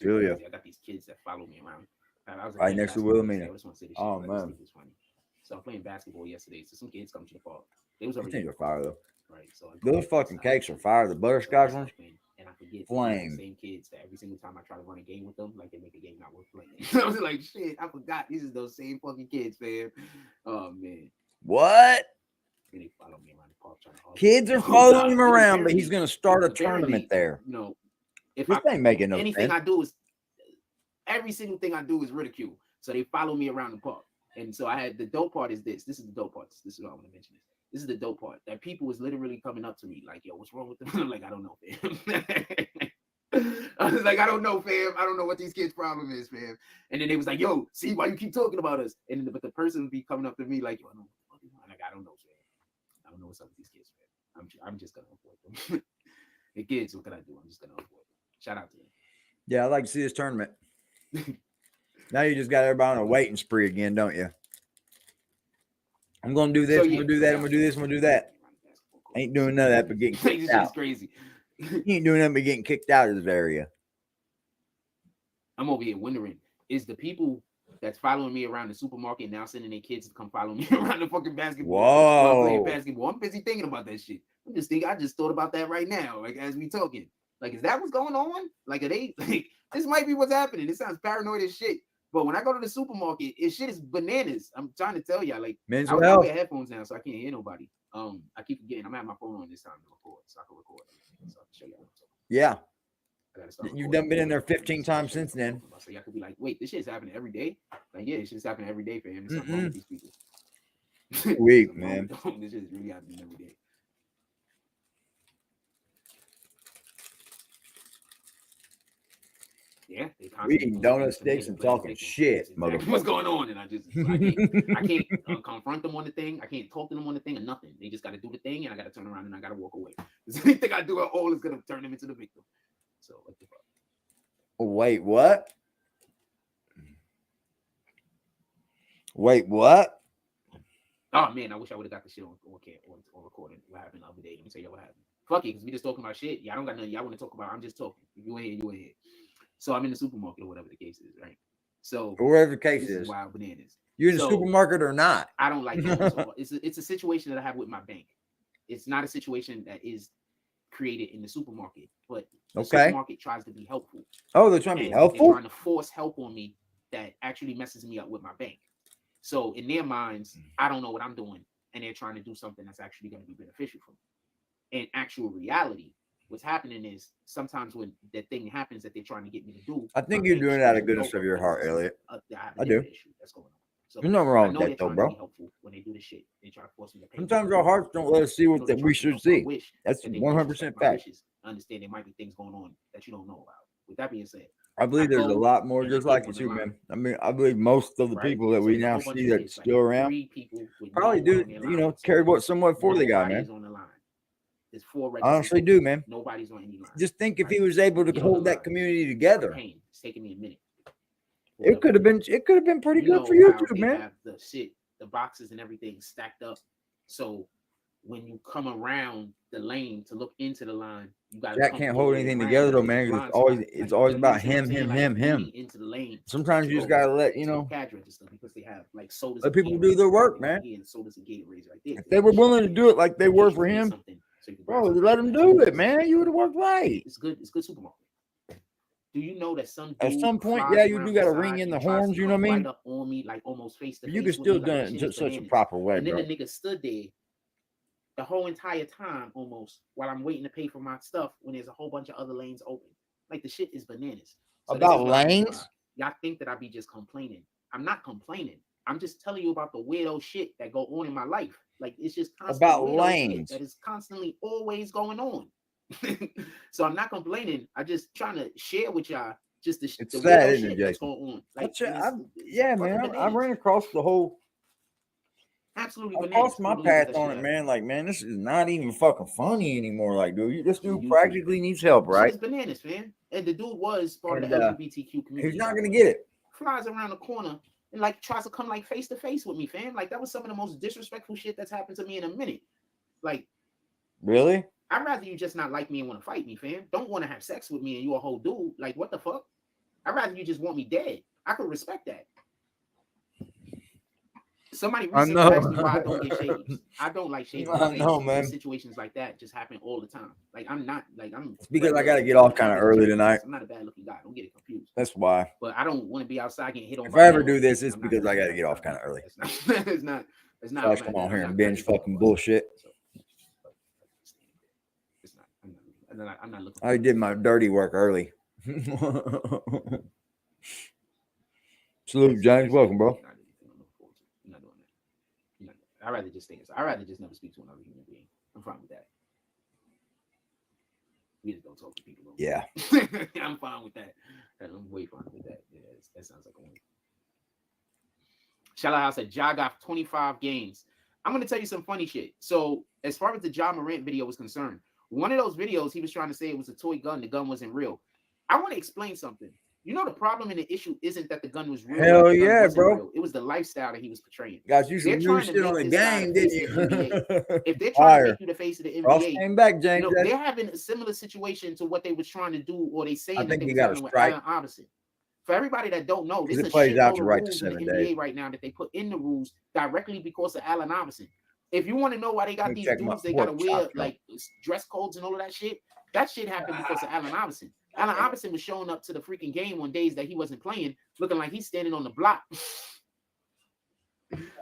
Julia. I got these kids that follow me around. I was Right next to Willie. Oh man. So I'm playing basketball yesterday. So some kids come to the park. They was I already think they're fire though. Right. So those fucking cakes are fire. The butterscotch ones. And I forget flame. The same kids that every single time I try to run a game with them, like they make a game not worth playing. I was like, shit, I forgot. These is those same fucking kids, man. Oh man. What? And they follow me around the park trying to kids are following him around, but he's gonna start a tournament there. You know, if this ain't making no anything sense. I do is every single thing I do is ridicule. So they follow me around the park. And so I had the dope part is this. This is the dope part. This is what I want to mention. This is the dope part. That people was literally coming up to me like, yo, what's wrong with them? I'm like, I don't know, fam. I was like, I don't know, fam. I don't know what these kids' problem is, fam. And then they was like, yo, see why you keep talking about us. And then, but the person would be coming up to me like, yo, I don't know. I'm like, I don't know, fam. I don't know what's up with these kids, fam. I'm just gonna avoid them. The kids, what can I do? I'm just gonna avoid them. Shout out to them. Yeah, I'd like to see this tournament. Now you just got everybody on a waiting spree again, don't you? I'm gonna do this, I'm gonna do that, I'm gonna do this, I'm gonna do that. Ain't doing none of that but getting kicked out. Crazy. You ain't doing nothing but getting kicked out of this area. I'm over here wondering, is the people that's following me around the supermarket now sending their kids to come follow me around the fucking basketball? Whoa. I'm playing basketball. I'm busy thinking about that shit. I just thought about that right now, like as we talking. Like, is that what's going on? Like, are they like this might be what's happening? It sounds paranoid as shit. But when I go to the supermarket, shit is bananas. I'm trying to tell y'all, like, mental I health. wear headphones now, so I can't hear nobody. I keep forgetting. I'm at my phone on this time to record, so I can record. So I can show y'all. Yeah. You've done been in there 15 times since then. So y'all could be like, wait, this shit's happening every day? Like, yeah, this shit's happening every day, fam. There's something wrong with these people. Weak, man. This shit's really happening every day. Yeah, we eating donut sticks and talking shit, exactly what's going on, and I can't confront them on the thing. I can't talk to them on the thing or nothing. They just got to do the thing, and I got to turn around and I got to walk away. Anything I do at all is gonna turn them into the victim. So what the fuck? Wait, what? Wait, what? Oh man, I wish I would have got the shit on recording. What happened the other day? Let me tell you what happened. Fuck it, because we just talking about shit. Yeah, I don't got nothing y'all want to talk about. I'm just talking. You in here, you in here. So I'm in the supermarket or whatever the case is, right? So whatever the case is, wild bananas. You're in the supermarket or not? I don't like it. It's a situation that I have with my bank. It's not a situation that is created in the supermarket, but the supermarket tries to be helpful. Oh, they're trying to be helpful? They're trying to force help on me that actually messes me up with my bank. So in their minds, I don't know what I'm doing, and they're trying to do something that's actually going to be beneficial for me. In actual reality, what's happening is sometimes when that thing happens that they're trying to get me to do, I think you're doing it out of goodness of your heart, Elliot. I do. That's going on. So there's nothing wrong with that, though, bro. When they do this shit, they try to force me to pay. Sometimes our hearts don't let us see what we should see. That's 100% fact. I understand there might be things going on that you don't know about. With that being said, I believe there's a lot more just like you too, man. I mean, I believe most of the people that we now see that's still around probably do, carry what somewhat for the guy, man. Honestly, do, man. Nobody's on any line. Just think if he was able to hold that community together. It's taking me a minute. It could have been pretty good for you too, man. Have the boxes and everything stacked up. So when you come around the lane to look into the line, you got. Jack can't hold anything together though, man. It's always about him. Into the lane. Sometimes you just gotta let because they have like sodas. Let people do their work, man. And sodas and Gatorades right there. If they were willing to do it like they were for him, bro, let them do it, man. You would have worked right. It's good supermarket. Do you know that at some point, yeah, you do got to ring in the horns. You know what I mean? Right up on me, like almost face to face. You can still do it in just such a proper way, and then bro. the nigga stood there the whole entire time, almost while I'm waiting to pay for my stuff. When there's a whole bunch of other lanes open, like the shit is bananas. So about lanes? Y'all think that I be just complaining? I'm not complaining. I'm just telling you about the weirdo shit that go on in my life. Like it's just about lanes that is constantly always going on. So I'm not complaining. I'm just trying to share with y'all just the sad, isn't it, that's going on. Like, yeah, man. I ran across the whole. Absolutely, I crossed my path on it, man. Like, man, this is not even fucking funny anymore. Like, dude, this dude practically needs help, right? It's bananas, man. And the dude was part of the LGBTQ community. He's not gonna get it. Flies around the corner and like tries to come like face to face with me, fam. Like that was some of the most disrespectful shit that's happened to me in a minute. Like, really? I'd rather you just not like me and want to fight me, fam. Don't want to have sex with me and you a whole dude. Like, what the fuck? I'd rather you just want me dead. I could respect that. Somebody recently asked me why I don't get shades. I don't like shades. I know, man. Situations like that just happen all the time. Like, I'm not, like, I'm... It's because I got to get off kind of early tonight. I'm not a bad-looking guy. Don't get it confused. That's why. But I don't want to be outside getting hit on. If I ever do this, it's because I got to get off kind of early. It's not. Guys, come on here and binge fucking bullshit. I'm not looking. I did my dirty work early. Salute, James. Welcome, bro. I'm not doing that. I'd rather just stay inside. I'd rather just never speak to another human being. I'm fine with that. We just don't talk to people. Yeah. I'm fine with that. I'm way fine with that. Yeah, that sounds like a win. Shallow House said, Ja got 25 games. I'm going to tell you some funny shit. So, as far as the Ja Morant video was concerned, one of those videos, he was trying to say it was a toy gun. The gun wasn't real. I want to explain something. You know, the problem and the issue isn't that the gun was real. Hell yeah, bro. Real. It was the lifestyle that he was portraying. Guys, you some new shit on the game, didn't you? If they're trying to make you the face of the Ross NBA, came back, James. They're having a similar situation to what they was trying to do, or they say I that think they he were got a doing with strike. Allen Iverson. For everybody that don't know, this is it plays out to of right to rules in 7 the days NBA right now that they put in the rules directly because of Allen Iverson. If you want to know why they got these dudes, they got to wear like dress codes and all of that shit. That shit happened because of Allen Iverson. Allen Iverson was showing up to the freaking game on days that he wasn't playing, looking like he's standing on the block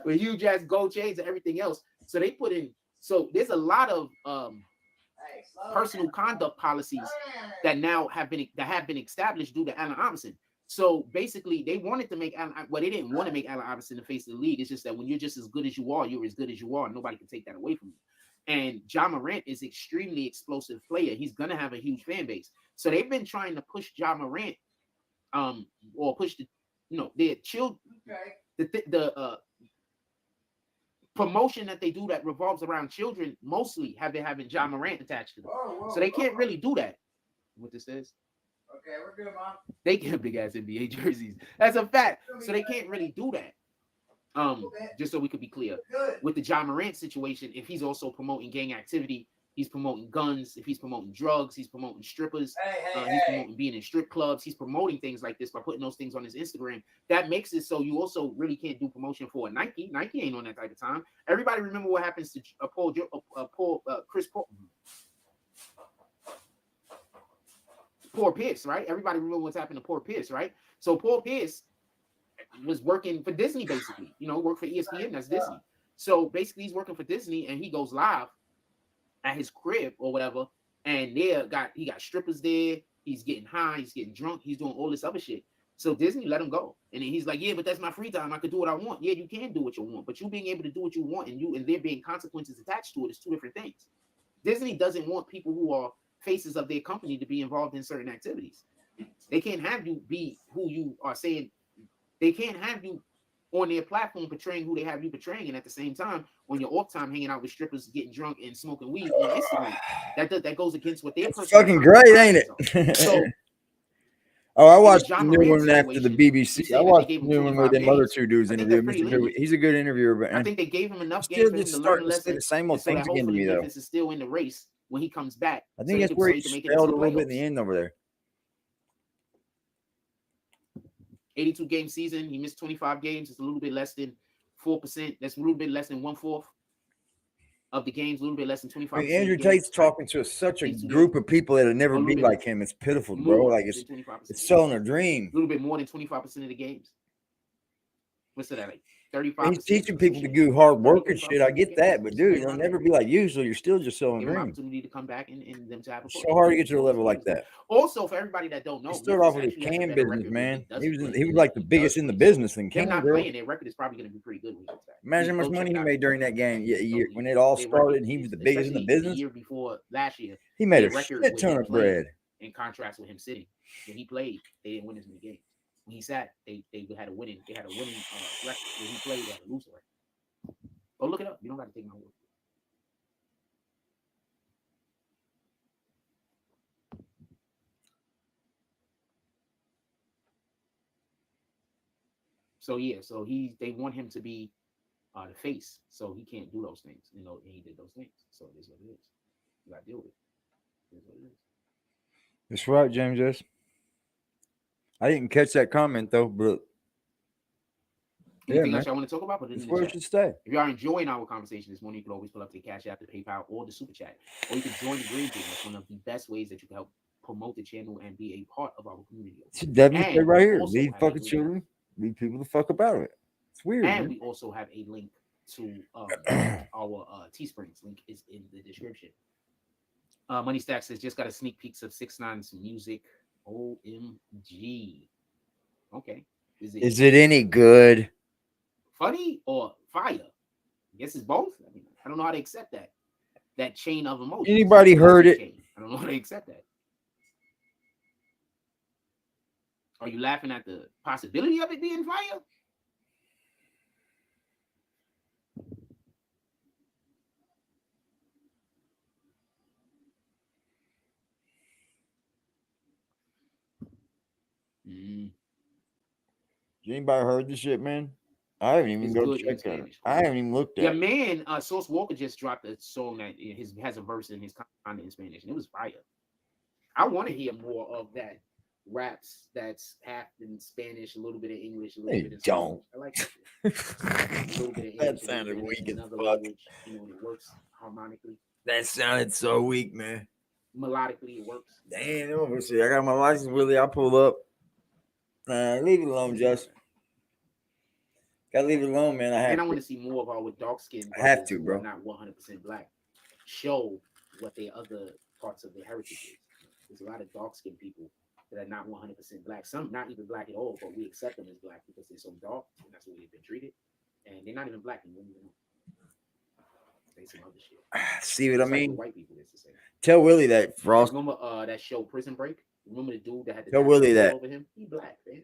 with huge ass gold chains and everything else. So they put in. So there's a lot of personal conduct policies that now have been established due to Allen Iverson. So basically, they wanted to make Allen. Well, they didn't want to make Allen Iverson the face of the league. It's just that when you're just as good as you are, you're as good as you are. Nobody can take that away from you. And Ja Morant is extremely explosive player. He's gonna have a huge fan base. So they've been trying to push Ja Morant or push the, their children. The promotion that they do that revolves around children mostly have been having John Morant attached to them. So they can't really do that. What this is? Okay, we're good, Mom. They get big ass NBA jerseys. That's a fact. So they can't really do that. Just so we could be clear. With the John Morant situation, if he's also promoting gang activity, he's promoting guns, if he's promoting drugs, he's promoting strippers, he's promoting being in strip clubs, he's promoting things like this by putting those things on his Instagram. That makes it so you also really can't do promotion for a Nike. Nike ain't on that type of time. Everybody remember what happens to Chris Paul. Poor Pierce, right? Everybody remember what's happened to Poor Pierce, right? So Poor Pierce was working for Disney, basically. Worked for ESPN, that's Disney. So basically he's working for Disney and he goes live at his crib or whatever, and he got strippers there, he's getting high, he's getting drunk, he's doing all this other shit. So Disney let him go. And then he's like, yeah, but that's my free time. I could do what I want. Yeah, you can do what you want, but you being able to do what you want and there being consequences attached to it is two different things. Disney doesn't want people who are faces of their company to be involved in certain activities. They can't have you be who you are saying. They can't have you on their platform portraying who they have you portraying, and at the same time, on your off time, hanging out with strippers, getting drunk, and smoking weed on Instagram. That goes against what they're. It's fucking great, ain't it? So, I watched the new one after the BBC. I watched the new one with them other two dudes interviewing. He's a good interviewer, but I think they gave him enough game for him to learn a lesson. The same old things again to me, though. Memphis is still in the race when he comes back. I think that's where he failed a little bit in the end over there. 82 game season. He missed 25 games. It's a little bit less than 4%. That's a little bit less than 1/4 of the games. A little bit less than 25%. I mean, Andrew Tate's talking to such a group of people that'll never be like him. It's pitiful, bro. Like it's selling a dream. A little bit more than 25% of the games. What's that like? 35%. He's teaching people to do hard work and shit. I get that, but dude, it'll never be like you. So you're still just selling dreams. Opportunity to come back and them to have a so hard to get to a level like that. Also, for everybody that don't know, he started off with his can business, man. He was like the biggest in the business in Canada. Not playing, their record is probably going to be pretty good. Imagine how much money he made during that game. Yeah, when it all started, and he was the biggest in the business. The year before last year, he made a shit ton of bread. In contrast with him sitting, when he played, they didn't win as many games. When he sat, they had a winning record. When he played, they had a losing record. Go look it up. You don't got to take my word. So yeah, so they want him to be the face, so he can't do those things. And he did those things. So it is what it is. You gotta deal with it. It is what it is. That's right, James S. I didn't catch that comment though, but anything else I want to talk about? But that's where it should stay. If you are enjoying our conversation this morning, you can always pull up the Cash App, the PayPal, or the Super Chat, or you can join the Green Team. That's one of the best ways that you can help promote the channel and be a part of our community. Definitely stay right here. Leave fucking children. Leave people the fuck about it. It's weird. And man. we also have a link to our Teesprings. Link is in the description. Money Stack says just got a sneak peek of 6ix9ine's music. OMG. Okay. Is it any good? Funny or fire? I guess it's both. I mean, I don't know how to accept that chain of emotions. Anybody heard it? I don't know how to accept that. Are you laughing at the possibility of it being fire? Anybody heard this shit, man? I haven't even go check that. I haven't even looked at it. Yeah, man, Sauce Walker just dropped a song that has a verse in his content in Spanish, and it was fire. I want to hear more of that raps that's half in Spanish, a little bit of English, a little bit of don't. I like that. That sounded weak as fuck. Language, it works harmonically. That sounded so weak, man. Melodically, it works. Damn, I got my license, Willie. I'll pull up. Leave it alone, Justin. Gotta leave it alone, man. I want to see more of our with dark skin. I have to, bro. Not 100% black. Show what their other parts of their heritage is. There's a lot of dark skinned people that are not 100% black. Some not even black at all, but we accept them as black because they're so dark, and that's the way they've been treated. And they're not even black anymore. They some other shit. See what I mean? White people, it's the same. Tell Willie that Frost. Remember that show Prison Break? Remember the dude that had the Tell Willie that. over him? He black, man.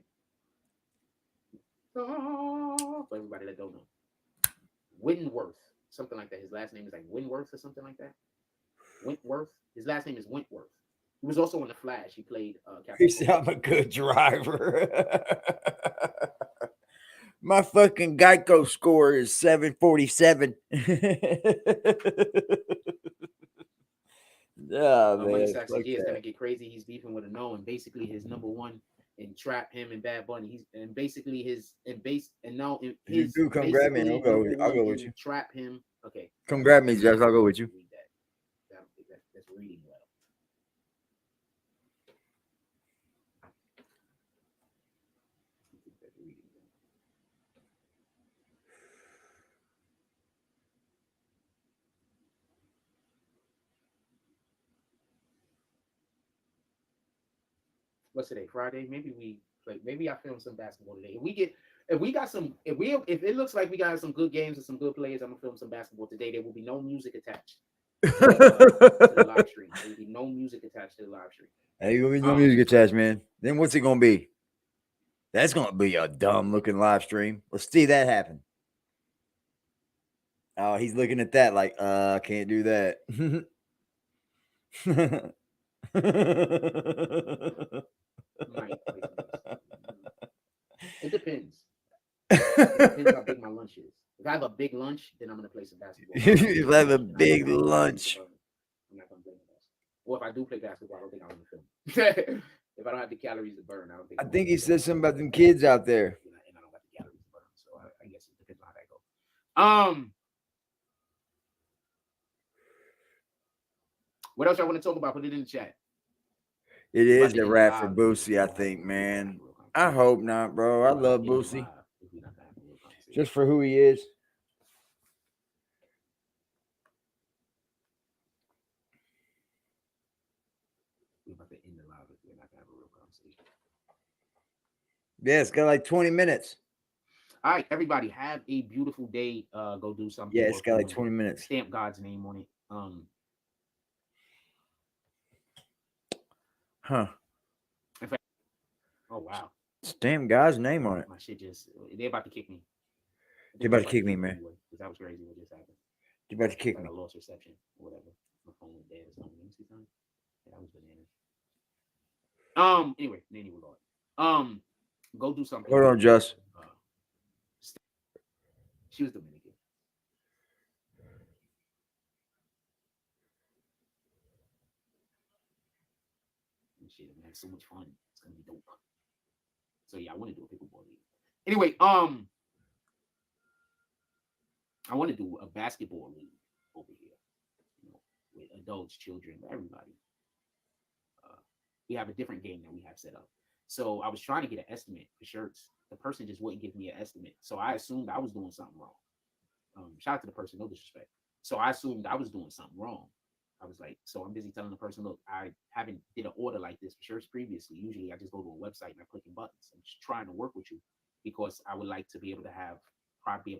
For everybody that don't know. Winworth, something like that. His last name is like Winworth or something like that. Wentworth. His last name is Wentworth. He was also in The Flash. He played He said, I'm a good driver. My fucking Geico score is 747. Oh, man. Money Sacks is gonna get crazy. He's beefing with a no, and basically his number one in trap him and Bad Bunny. He's and basically his and base and now his You do come grab me and I'll go with you. Trap him. Okay. Come grab me, Jess. I'll go with you. I don't think that's reading well. What's today? Friday? Maybe we play. Maybe I film some basketball today. If it looks like we got some good games and some good players, I'm gonna film some basketball today. There will be no music attached to the live stream. There will be no music attached to the live stream. Hey, gonna be no music attached, man. Then what's it gonna be? That's gonna be a dumb looking live stream. Let's see that happen. Oh, he's looking at that like, I can't do that. It depends. It depends how big my lunch is. If I have a big lunch, then I'm gonna play some basketball. If I have a big lunch. I'm not gonna play basketball. Or if I do play basketball, I don't think I'm gonna film. If I don't have the calories to burn, I don't think. I think he said something about them kids out there. And I don't have the calories to burn, so I guess it depends on how that goes. What else I want to talk about? Put it in the chat. It is a wrap for Boosie, I think, man. I hope not, bro. I love Boosie. Just for who he is. We're about to end the live if we're not gonna have a real conversation. Yeah, it's got like 20 minutes. All right, everybody, have a beautiful day. Go do something. Yeah, it's got like 20 minutes. Stamp God's name on it. Huh. In fact, oh wow. Stamp God's name on it. My shit just they're about to kick me. They're about to kick me, man. Because that was crazy what just happened. They're about to kick like me. I lost reception or whatever. My phone went dead or something. Let me see something. Yeah, that was bananas. Anyway, Nanny Willard. Go do something. Hold on, Just. She was Dominican. Shit, man, so much fun. It's gonna be dope. So yeah, I want to do a pickleball league. Anyway, I want to do a basketball league over here, you know, with adults, children, everybody. We have a different game that we have set up. So I was trying to get an estimate for shirts. The person just wouldn't give me an estimate. So I assumed I was doing something wrong. Shout out to the person, no disrespect. So I assumed I was doing something wrong. I was like, so I'm busy telling the person, look, I haven't did an order like this for shirts previously. Usually I just go to a website and I click buttons. I'm just trying to work with you because I would like to be able to have product on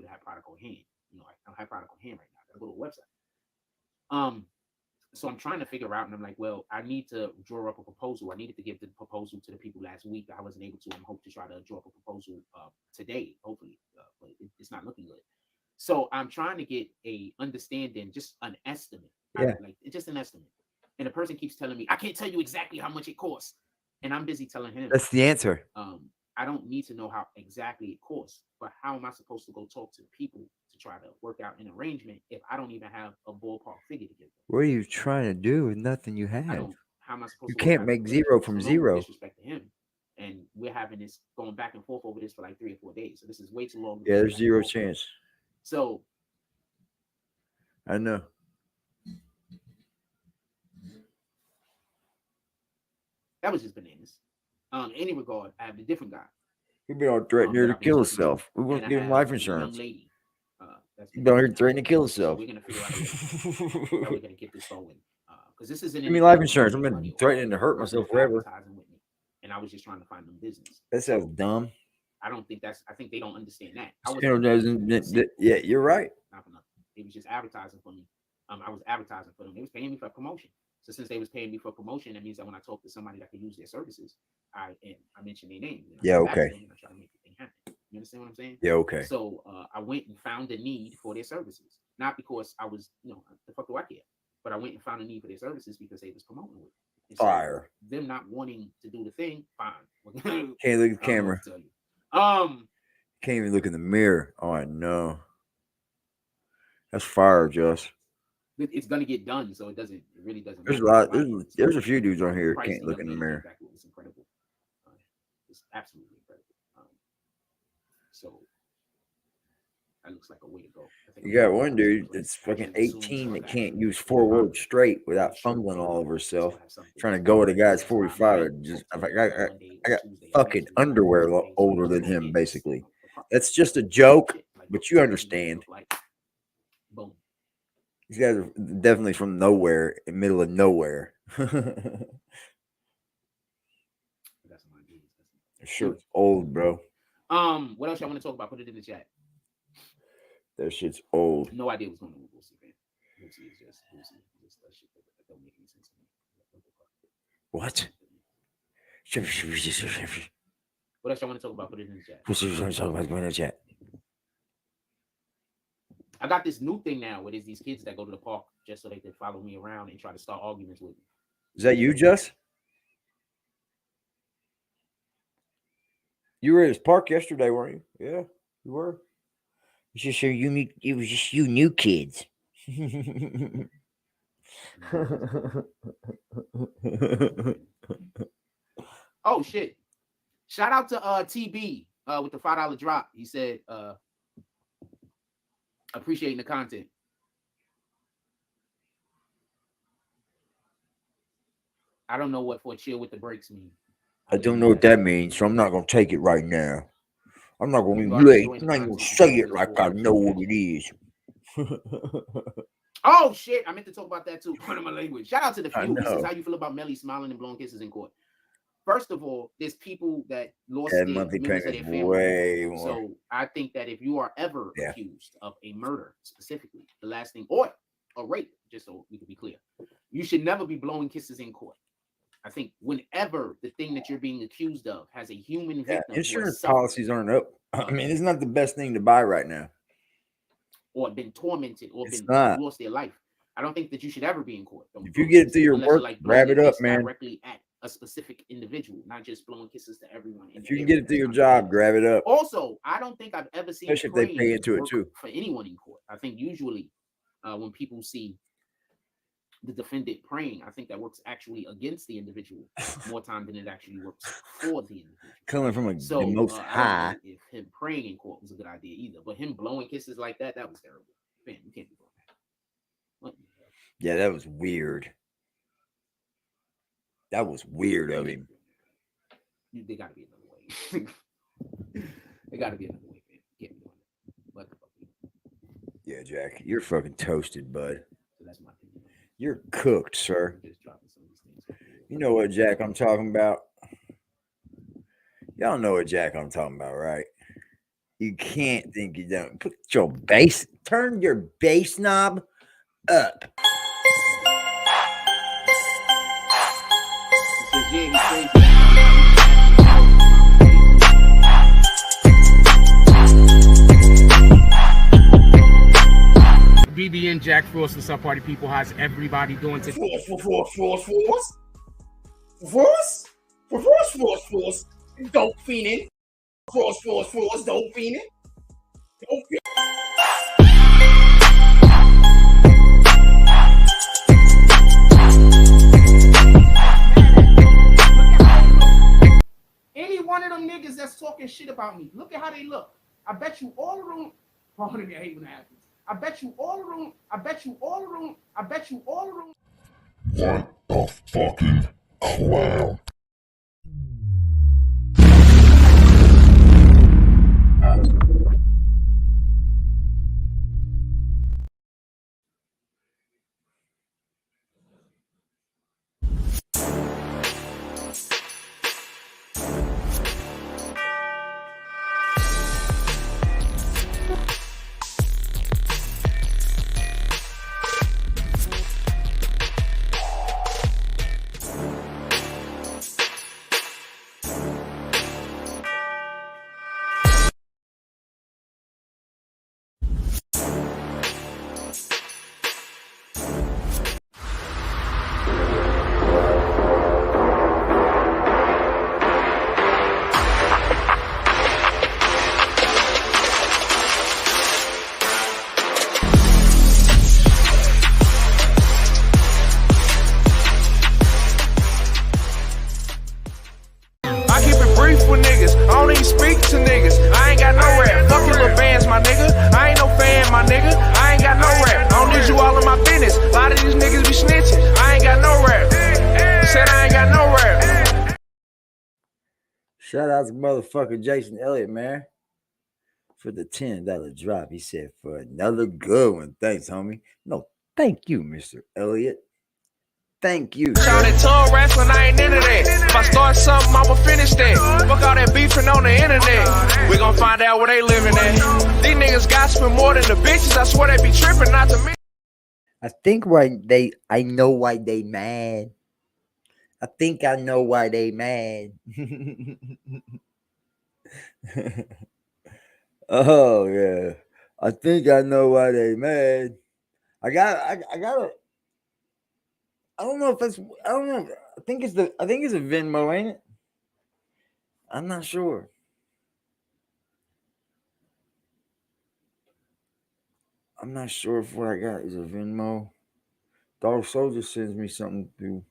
hand. You know, I don't have product on hand right now. I gotta go to a website. So I'm trying to figure out, and I'm like, well, I need to draw up a proposal. I needed to give the proposal to the people last week. I wasn't able to. I'm hoping to try to draw up a proposal today, hopefully, but it's not looking good. So I'm trying to get a understanding, just an estimate. Yeah. It's just an estimate. And the person keeps telling me, I can't tell you exactly how much it costs. And I'm busy telling him. That's the answer. I don't need to know how exactly it costs, but how am I supposed to go talk to the people to try to work out an arrangement if I don't even have a ballpark figure to give them? What are you trying to do with nothing you have? How am I supposed You to can't make zero from zero. Disrespect to him. And we're having this going back and forth over this for like 3 or 4 days. So this is way too long. Yeah, there's zero chance. So I know. that was just bananas. In any regard, I have a different guy. He been on threatening her to kill himself. We want to give him life insurance. Lady, He been on here threatening to kill himself. We're gonna figure out how we're gonna get this going. Because this isn't. Give me life insurance. I've been threatening to hurt myself forever. And I was just trying to find them business. That sounds dumb. I don't think that's. I think they don't understand that. Yeah, you're right. Not for nothing. It was just advertising for me. I was advertising for them. They was paying me for promotion. So since they was paying me for promotion, that means that when I talk to somebody that could use their services, I mention their name. Yeah, okay. I try to make the thing happen. You understand what I'm saying? Yeah, okay. So I went and found a need for their services, not because I was, the fuck do I care? But I went and found a need for their services because they was promoting it. So Fire. them not wanting to do the thing, fine. Can't look at the camera. Can't even look in the mirror. Oh no. That's fire, Just. It's gonna get done, so it really doesn't. There's a lot. There's a few dudes on here that can't look in the mirror. It's incredible. It's absolutely incredible. So that looks like a way to go. You got one dude that's fucking 18 that can't use 4 words straight without fumbling all over herself, trying to go with a guy's 45. I got fucking underwear older than him, basically. That's just a joke, but you understand. Boom. These guys are definitely from nowhere, in the middle of nowhere. Their shirt's old, bro. What else y'all want to talk about? Put it in the chat. That shit's old. No idea what's going on with Willie, man. Willie is just that shit that don't make any sense to me. What? What else y'all want to talk about? Put it in the chat. What you want to talk about? Put it in the chat. I got this new thing now where there's these kids that go to the park just so they can follow me around and try to start arguments with me. Is that you, Just? You were at his park yesterday, weren't you? Yeah, you were. It's just your unique. It was just you new kids. Oh shit! Shout out to TB with the $5 drop. He said, appreciating the content. I don't know what for chill with the breaks mean. I don't know what that means, so I'm not gonna take it right now. I'm not gonna say it like I know what it is. Oh shit! I meant to talk about that too. Part of my language. Shout out to the few. This is how you feel about Melly smiling and blowing kisses in court. First of all, there's people that lost their monthly members of their payment family. way more. So I think that if you are ever accused of a murder, specifically the last thing, or a rape, just so we can be clear, you should never be blowing kisses in court. I think whenever the thing that you're being accused of has a human victim, insurance policies aren't up. I mean, it's not the best thing to buy right now. Or been tormented, or lost their life. I don't think that you should ever be in court. If you get it through your work, grab it up, man. Directly at a specific individual, not just blowing kisses to everyone. If you can get it through your job, grab it up. Also, I don't think I've ever seen, especially if they pay into it too, for anyone in court. I think usually when people see the defendant praying, I think that works actually against the individual more time than it actually works for the individual. Coming from the most high. I don't think if him praying in court was a good idea either, but him blowing kisses like that was terrible. Man, you can't be doing that. What? Yeah, that was weird. That was weird of him. They got to be another way. They got to be another way, man. You can't be doing that. Yeah, Jack, you're fucking toasted, bud. So that's my opinion. You're cooked, sir. You know what Jack I'm talking about? Y'all know what Jack I'm talking about, right? You can't think you don't. Put your bass, turn your bass knob up. BBN Jack Frost, what's up, party people? How's everybody doing today? Frost. Dope fiending. Frost. Dope fiending. Any one of them niggas that's talking shit about me, look at how they look. I bet you all around. Pardon me, I hate when that happens. I bet you all around. What a fucking clown. Shout out to motherfucker Jason Elliott, man. For the $10 drop. He said, for another good one. Thanks, homie. No, thank you, Mr. Elliott. Thank you. Shouting tongue wrestling, I ain't into that. If I start something, I'ma finish that. Fuck all that beefing on the internet. We gon' find out where they living at. These niggas gossiping more than the bitches. I swear they be tripping, not to me. I know why they mad. I think I know why they mad. Oh yeah. I think I know why they mad. I don't know. I think it's a Venmo, ain't it? I'm not sure. I'm not sure if what I got is a Venmo. Dog Soldier sends me something through.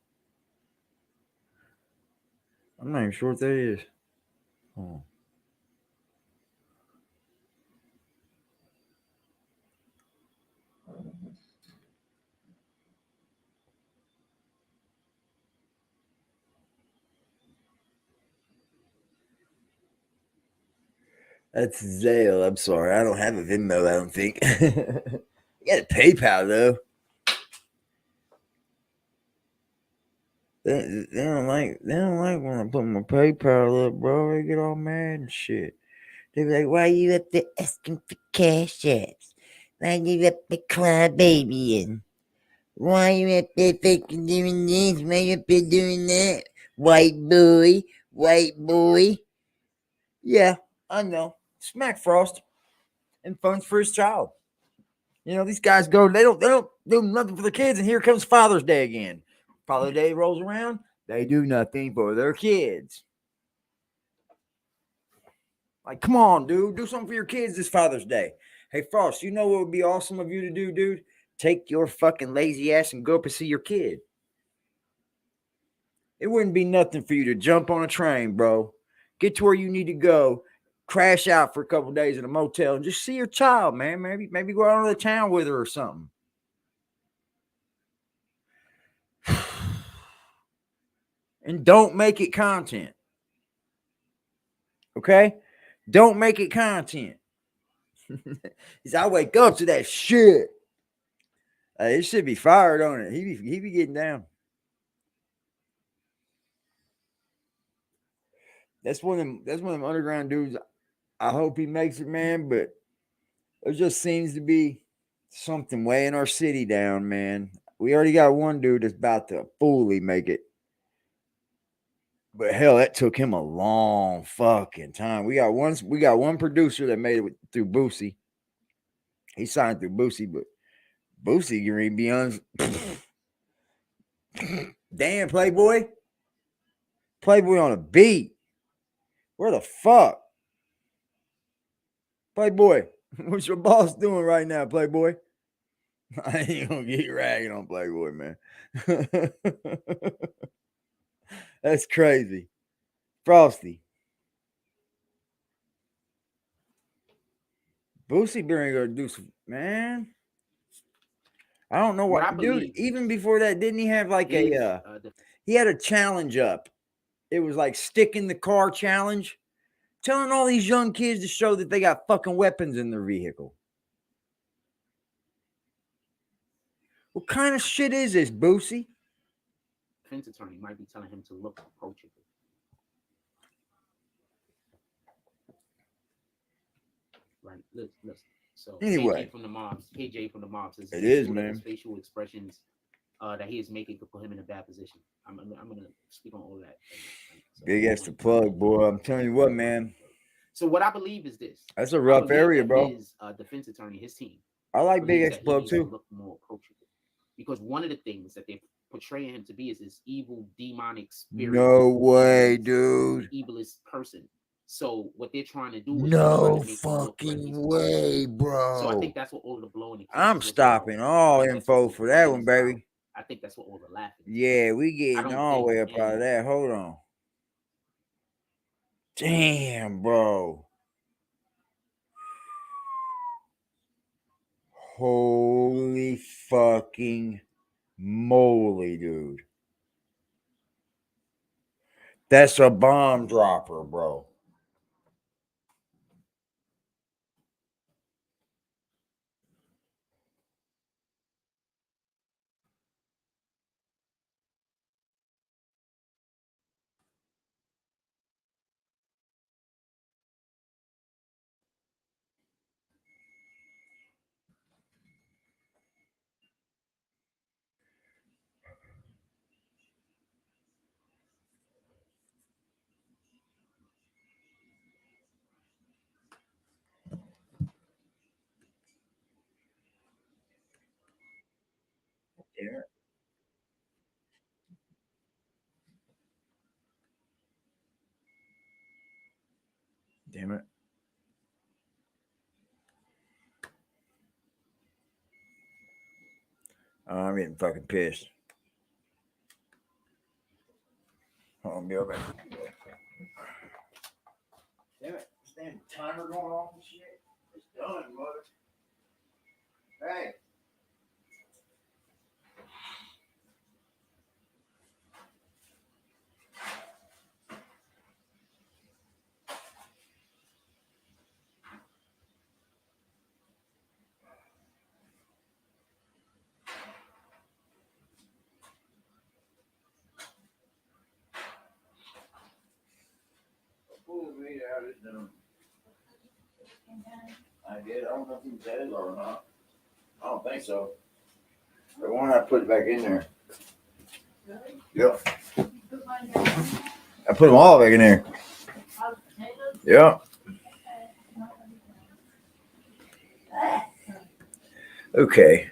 I'm not even sure what that is. Oh. That's Zale. I'm sorry. I don't have a Venmo, I don't think. You got a PayPal, though. They don't like when I put my PayPal up, bro. They get all mad and shit. They be like, why you up there asking for cash apps? Why you up there crybabying? Why you up there fucking doing this? Why you up there doing that? White boy. Yeah, I know. Smack Frost and funds for his child. You know, these guys go, they don't do nothing for their kids, and here comes Father's Day again. Father's Day rolls around, they do nothing for their kids. Like, come on, dude, do something for your kids this Father's Day. Hey, Frost, you know what would be awesome of you to do, dude? Take your fucking lazy ass and go up and see your kid. It wouldn't be nothing for you to jump on a train, bro. Get to where you need to go. Crash out for a couple days in a motel and just see your child, man. Maybe go out of the town with her or something. And don't make it content. Okay? Don't make it content. I wake up to that shit. It should be fired on it. He be getting down. That's one of them underground dudes. I hope he makes it, man, but there just seems to be something weighing our city down, man. We already got one dude that's about to fully make it. But hell, that took him a long fucking time. We got one producer that made it through Boosie. He signed through Boosie, but Boosie can be on. Damn, Playboy. Playboy on a beat. Where the fuck? Playboy, what's your boss doing right now, Playboy? I ain't gonna get ragging on Playboy, man. That's crazy. Frosty. Boosie Bear ain't gonna do some, man. I don't know what dude. Even before that, didn't he have like he had a challenge up? It was like stick in the car challenge, telling all these young kids to show that they got fucking weapons in their vehicle. What kind of shit is this, Boosie? Defense attorney might be telling him to look approachable. Right. Listen. So anyway, KJ from the mobs. It is, man. His facial expressions that he is making could put him in a bad position. I'm gonna speak on all that. So, big ass to plug, boy. I'm telling you what, man. So what I believe is this. That's a rough area, bro. His defense attorney, his team. I like Big X Plug too. Look more approachable. Because one of the things that they portray him to be is this evil, demonic spirit. No way, dude. Evilest person. So what they're trying to do is no fucking way, bro. So I think that's what all the blowing. I'm stopping all info for that one, baby. I think that's what all the laughing. Yeah, we getting all the way up out of that. Hold on. Damn, bro. Holy fucking moly, dude. That's a bomb dropper, bro. Damn it. Oh, I'm getting fucking pissed. Hold on, be okay. Damn it. This damn timer going off and shit. It's done, mother. Hey. I did. I don't know if he said it or not. I don't think so. But why not put it back in there? Yep. I put them all back in there. Yep. Okay.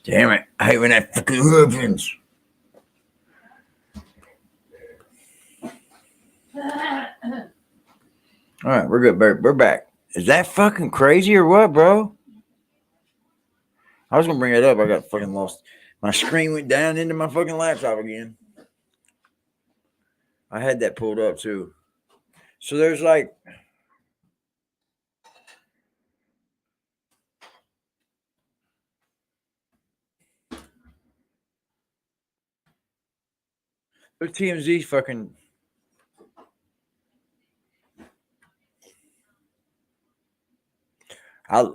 Damn it. I hate when that fucking happens. All right, we're good. We're back. Is that fucking crazy or what, bro? I was going to bring it up. I got fucking lost. My screen went down into my fucking laptop again. I had that pulled up too. So there's like... There's TMZ fucking... I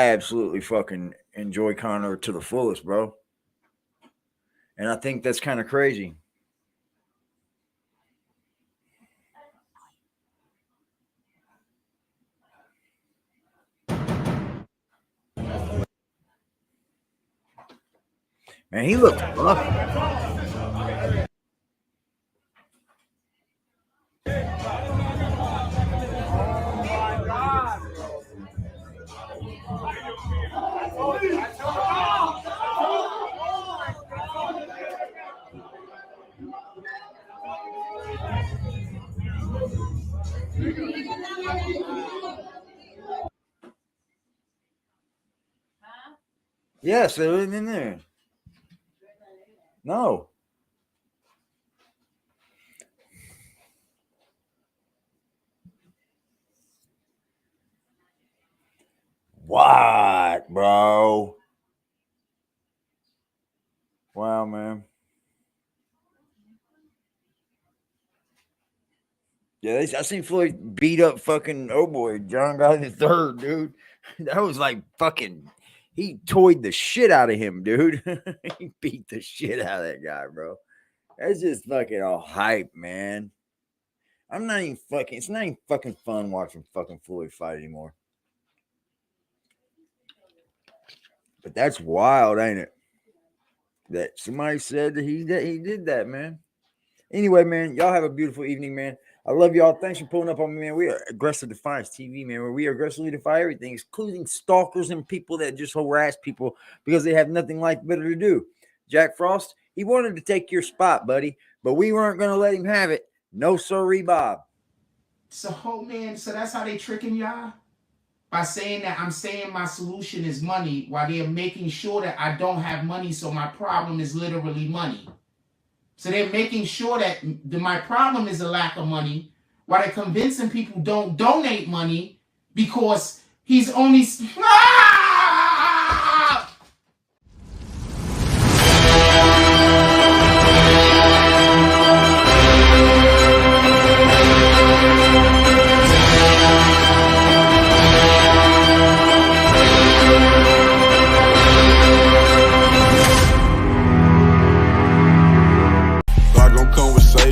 absolutely fucking enjoy Conor to the fullest, bro. And I think that's kind of crazy. Man, he looked rough. Yes, they were in there. No. What, bro? Wow, man. Yeah, I seen Floyd beat up fucking boy John Guy the Third, dude. That was like fucking. He toyed the shit out of him, dude. He beat the shit out of that guy, bro. That's just fucking all hype, man. I'm not even fucking. It's not even fucking fun watching fucking Floyd fight anymore. But that's wild, ain't it? That somebody said that he did that, man. Anyway, man, y'all have a beautiful evening, man. I love y'all. Thanks for pulling up on me, man. We are Aggressive Defiance TV, man, where we aggressively defy everything, including stalkers and people that just harass people because they have nothing like better to do. Jack Frost, he wanted to take your spot, buddy, but we weren't going to let him have it. No sirree, Bob. So, man, so that's how they tricking y'all? By saying that I'm saying my solution is money while they're making sure that I don't have money, so my problem is literally money. So they're making sure that my problem is a lack of money while they're convincing people don't donate money because he's only...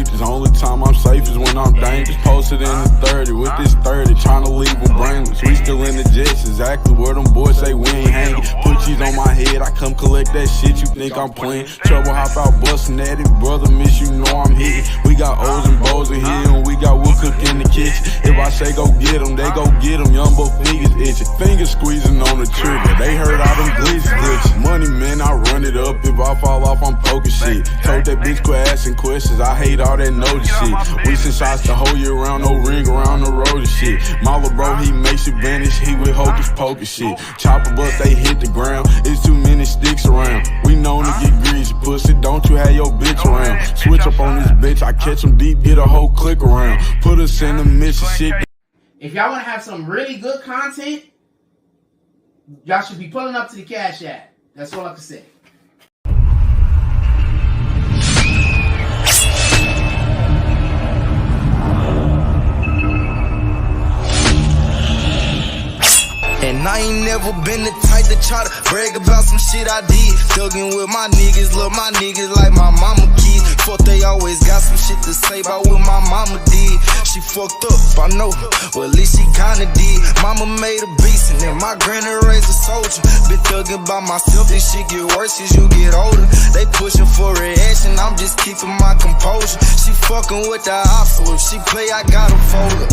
The only time I'm safe is when I'm dangerous. Posted closer than the 30. With this 30, tryna leave them brainless. We still in the jets, exactly where them boys say we ain't hanging. Put cheese on my head, I come collect that shit, you think I'm playing. Trouble hop out bustin' at it, brother, miss you know I'm hitting. We got O's and Bo's in here, and we got wood cook in the kitchen. If I say go get them, they go get them. Young boy fingers itching, fingers squeezing on the trigger. They heard all them glitch. Money man, I run it up. If I fall off, I'm poking shit. Told that bitch quit asking questions. I hate all that notice shit. We send shots the whole year round, no ring around the road and shit. My little bro, he makes it vanish. He with hocus pocus shit. Chopper bust, they hit the ground. It's too many sticks around. We known to get greasy, pussy. Don't you have your bitch around? Switch up on this bitch. I catch him deep, get a whole click around. Put us in the mission shit. If y'all want to have some really good content, y'all should be pulling up to the Cash App. That's all I can say. And I ain't never been the type to try to brag about some shit I did. Thuggin' with my niggas, love my niggas like my mama kids. Fuck, they always got some shit to say about what my mama did. She fucked up, I know, well at least she kinda did. Mama made a beast and then my granny raised a soldier. Been thuggin' by myself, this shit get worse as you get older. They pushin' for reaction, I'm just keeping my composure. She fuckin' with the op, so if she play, I gotta fold her.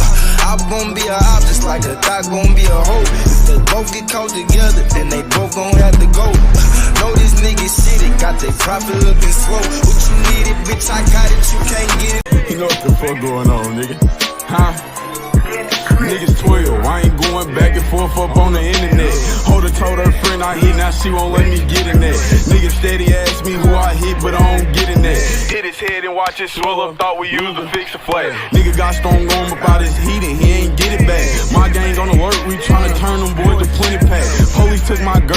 I'm gon' be a op just like a thot gon' be a hoe. If they both get caught together, then they both gon' have to go. Know these niggas shit, it got they profit looking slow. What you needed, bitch, I got it, you can't get it. You know what the fuck going on, nigga? Huh? Niggas 12, I ain't going back and forth up on the internet. Holder told her friend I hit, now she won't let me get in that. Niggas steady ask me who I hit, but I don't get in that. Hit his head and watch it swell up, thought we used to fix a flat. Nigga got strong arm about his heat and he ain't get it back. My gang on alert, we tryna turn them boys to plenty pack. Police took my girl.